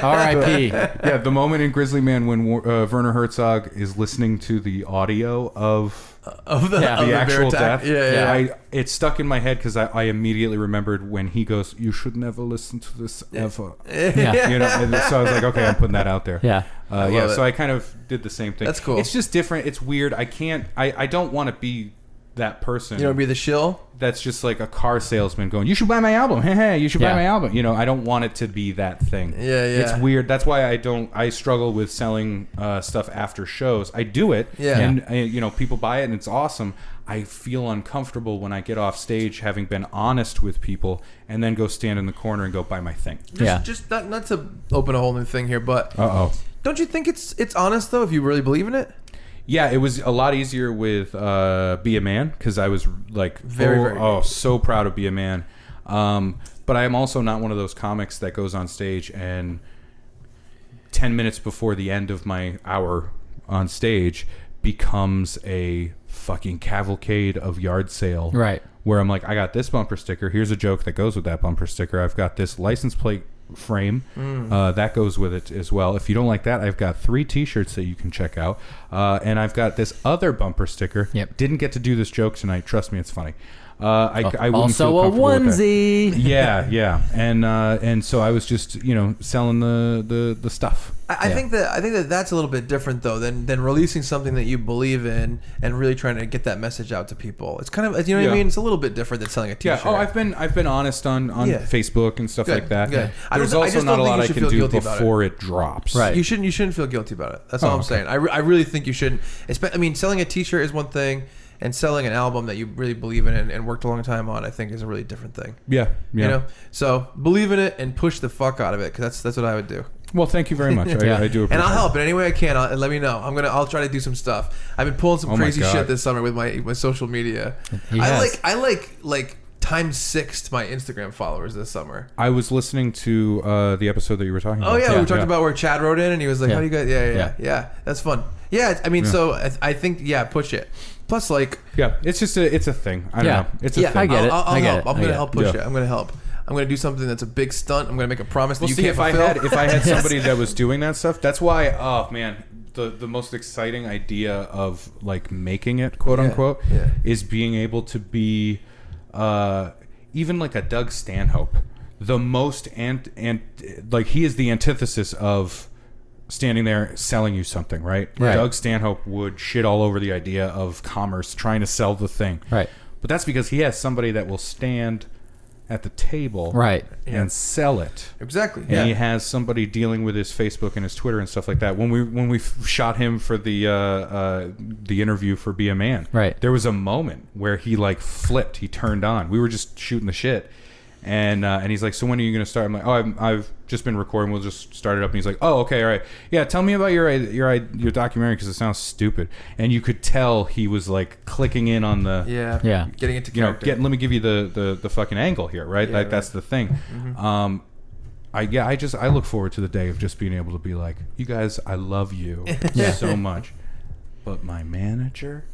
R.I.P. Yeah, the moment in Grizzly Man when Werner Herzog is listening to the audio of the actual death. Yeah. It stuck in my head because I immediately remembered when he goes, "You should never listen to this ever." Yeah. You know, and so I was like, okay, I'm putting that out there. Yeah. So I kind of did the same thing. That's cool. It's just different. It's weird. I don't want to be that person. You know, be the shill. That's just like a car salesman going, you should buy my album. Hey, you should buy my album. You know, I don't want it to be that thing. Yeah. It's weird. That's why I struggle with selling stuff after shows. I do it. Yeah. And, people buy it and it's awesome. I feel uncomfortable when I get off stage having been honest with people and then go stand in the corner and go buy my thing. Just not to open a whole new thing here, but don't you think it's honest though if you really believe in it? Yeah, it was a lot easier with Be a Man because I was like very so proud of Be a Man. But I am also not one of those comics that goes on stage and 10 minutes before the end of my hour on stage becomes a fucking cavalcade of yard sale. Right. Where I'm like, I got this bumper sticker. Here's a joke that goes with that bumper sticker. I've got this license plate frame that goes with it as well. If you don't like that, I've got 3 t-shirts that you can check out, and I've got this other bumper sticker. Didn't get to do this joke tonight. Trust me, it's funny. I wouldn't also feel a comfortable with that. onesie. Yeah, and so I was just selling the stuff. I think that that's a little bit different though than releasing something that you believe in and really trying to get that message out to people. It's kind of what I mean. It's a little bit different than selling a t-shirt. Yeah. Oh, I've been honest on Facebook and stuff like that. Good. There's also not a lot I can do before it drops. Right. You shouldn't feel guilty about it. That's all I'm saying. I really think you shouldn't. I mean, selling a t-shirt is one thing. And selling an album that you really believe in and worked a long time on, I think, is a really different thing. Yeah. So believe in it and push the fuck out of it, because that's what I would do. Well, thank you very much. I do appreciate and I'll it. help in any way I can. And let me know. I'll try to do some stuff. I've been pulling some crazy shit this summer with my social media. I like times 6 to my Instagram followers this summer. I was listening to the episode that you were talking about. Oh yeah, we were talking about where Chad wrote in and he was like, "How do you guys?" Yeah. That's fun. Yeah, I mean, so I think push it. Plus, it's just it's a thing. I don't know. It's a thing. I get it. I'll help. I'm gonna help push it. I'm gonna help. I'm gonna do something that's a big stunt. I'm gonna make a promise that you see can't fulfill. if I had somebody that was doing that stuff, that's why. Oh man, the most exciting idea of like making it, quote unquote, is being able to be even like a Doug Stanhope, the most and like he is the antithesis of standing there selling you something, right? Doug Stanhope would shit all over the idea of commerce, trying to sell the thing. Right. But that's because he has somebody that will stand at the table and sell it. Exactly. And he has somebody dealing with his Facebook and his Twitter and stuff like that. When we shot him for the interview for Be a Man, there was a moment where he like flipped. He turned on. We were just shooting the shit. And he's like, so when are you going to start? I'm like, oh, I've just been recording. We'll just start it up. And he's like, oh, okay, all right. Yeah, tell me about your documentary because it sounds stupid. And you could tell he was like clicking in on the getting into character. Let me give you the fucking angle here, right? Yeah, that's the thing. Mm-hmm. I look forward to the day of just being able to be like, you guys, I love you so much. But my manager,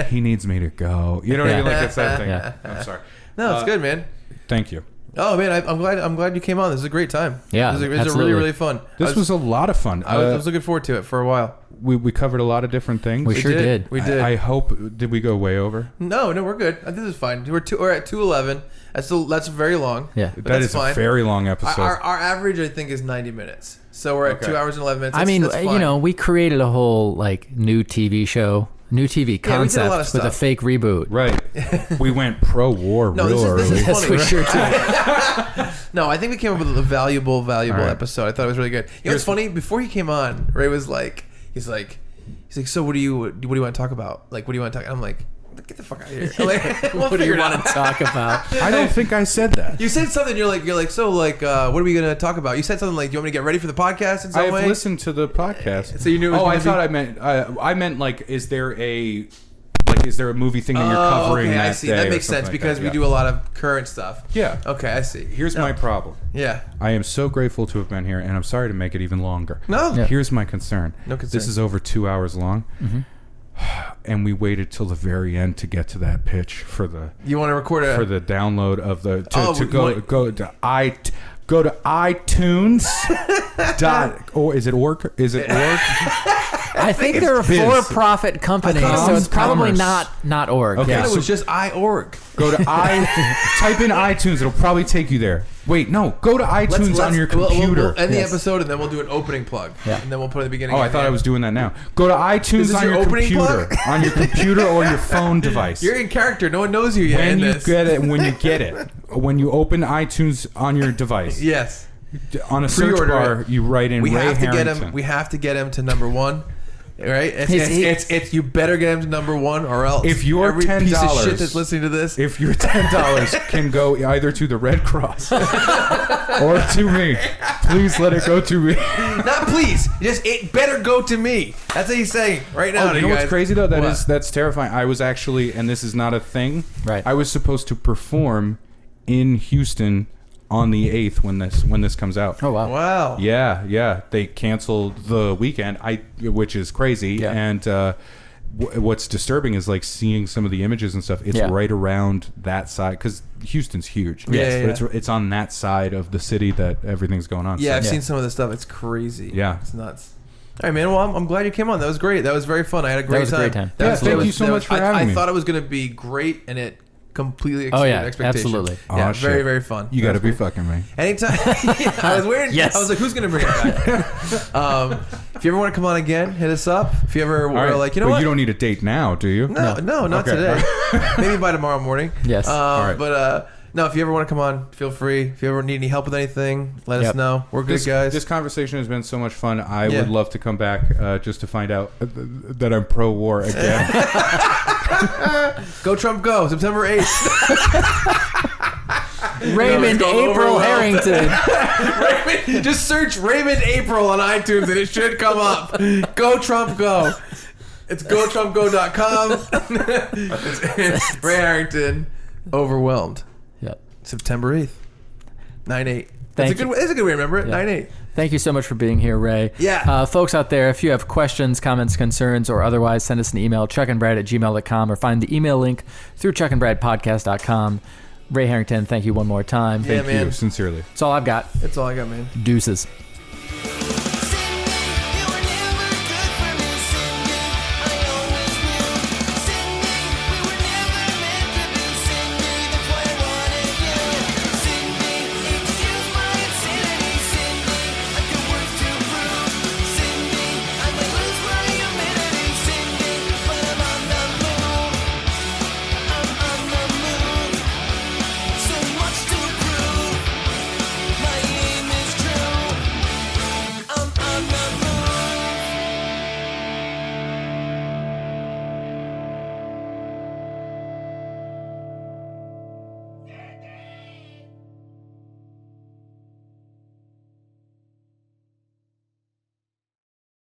he needs me to go. You know what I mean? Like it's that thing. I'm sorry. No, it's good, man. Thank you. Oh man, I'm glad you came on. This is a great time. Yeah, it was absolutely. really fun. This was a lot of fun. I was looking forward to it for a while. We covered a lot of different things. We sure did. We did. I hope. Did we go way over? No, we're good. I think this is fine. We're at 2:11. That's very long. Yeah. but That that's is fine. a very long episode. Our average, I think, is 90 minutes. So we're at 2 hours and 11 minutes. I mean, That's fine. we created a whole new TV show, new TV Yeah, we did a lot of concept with a stuff. fake reboot. right. We went pro-war No, real this early. is Yes, funny. we sure did. No, I think we came up with a valuable All right. episode. I thought it was really good. You know, it's funny. Before he came on, Ray was like, he's like, so what do you want to talk about? Like, what do you want to talk? I'm like, get the fuck out of here. Like, What do you want to talk about? I don't think I said that. You said something. You're like, what are we gonna talk about? You said something like, do you want me to get ready for the podcast in some I've way? listened to the podcast. So you knew it was Oh, gonna I be- thought I meant like, is there a movie thing that you're covering? Okay, that I see. day That or makes something sense like because that? we Yeah. do a lot of current stuff. Yeah. Okay, I see. Here's my problem. Yeah. I am so grateful to have been here, and I'm sorry to make it even longer. No. Yeah. Here's my concern. No concern. This is over 2 hours long, and we waited till the very end to get to that pitch for the You want to record for the download of the Oh, to we go want- go to iTunes or is it org? Is it org? I think they're a biz. for-profit company, I thought it so was it's probably commerce. not org. Okay. Yeah. It was just iOrg. Go to type in iTunes. It'll probably take you there. Wait, no. Go to iTunes on your computer. We'll end the Yes. episode and then we'll do an opening plug. Yeah. And then we'll put it at the beginning. Oh, I and thought the I end. was doing that now. Go to iTunes this on your your opening computer, plug? on your computer or your phone device. You're in character. No one knows you yet. when in you this. get it, when you open iTunes on your device, Yes. on a search Pre-order bar, it. you write in We Ray have to get Harrington. him. We have to get him to number one. Right? He's- It's you better get him to number one or else. If your every piece of $10 shit that's listening to this. If your $10 can go either to the Red Cross or to me, please let it go to me. Not please. It better go to me. That's what he's saying right now. Oh, to you know what's guys. crazy though? What? That's terrifying. I was actually, and this is not a thing. Right. I was supposed to perform in Houston on the 8th when this comes out. Oh wow. Wow. Yeah. They canceled the weekend, which is crazy. Yeah. And what's disturbing is like seeing some of the images and stuff. It's Yeah. right around that side because Houston's huge. Yeah, But it's on that side of the city that everything's going on. Yeah, I've Yeah. seen some of this stuff. It's crazy. Yeah. It's nuts. All right, man. Well, I'm glad you came on. That was great. That was very fun. I had a great was a time. great time. That Yeah, was- thank that you was- so that much was- for having me. I thought it was going to be great, and it completely Oh, exceeded yeah, expectations. absolutely. Yeah, Aw, very, shit. very fun. You That got to was be great. fucking me. Anytime. I was weird. Yes. I was like, who's going to bring it back? If you ever want to come on again, hit us up. If you ever All were right. like, you know but what? you don't need a date now, do you? No, not Okay. today. Maybe by tomorrow morning. Yes. All right. But no, if you ever want to come on, feel free. If you ever need any help with anything, let us Yep. know. We're good, This, guys. this conversation has been so much fun. I Yeah. would love to come back just to find out that I'm pro-war again. Go Trump, go! September 8th. Raymond No, it's called April Overwhelmed. Harrington. Raymond, just search Raymond April on iTunes and it should come up. Go Trump, go! It's gotrumpgo.com. It's Ray Harrington. Overwhelmed. Yep. September 8th. 9/8. Thank you. That's a good way to remember it. Yeah. 9/8. Thank you so much for being here, Ray. Yeah. Folks out there, if you have questions, comments, concerns, or otherwise, send us an email, chuckandbrad@gmail.com, or find the email link through chuckandbradpodcast.com. Ray Harrington, thank you one more time. Yeah, Thank man. you, sincerely. That's all I've got. That's all I got, man. Deuces.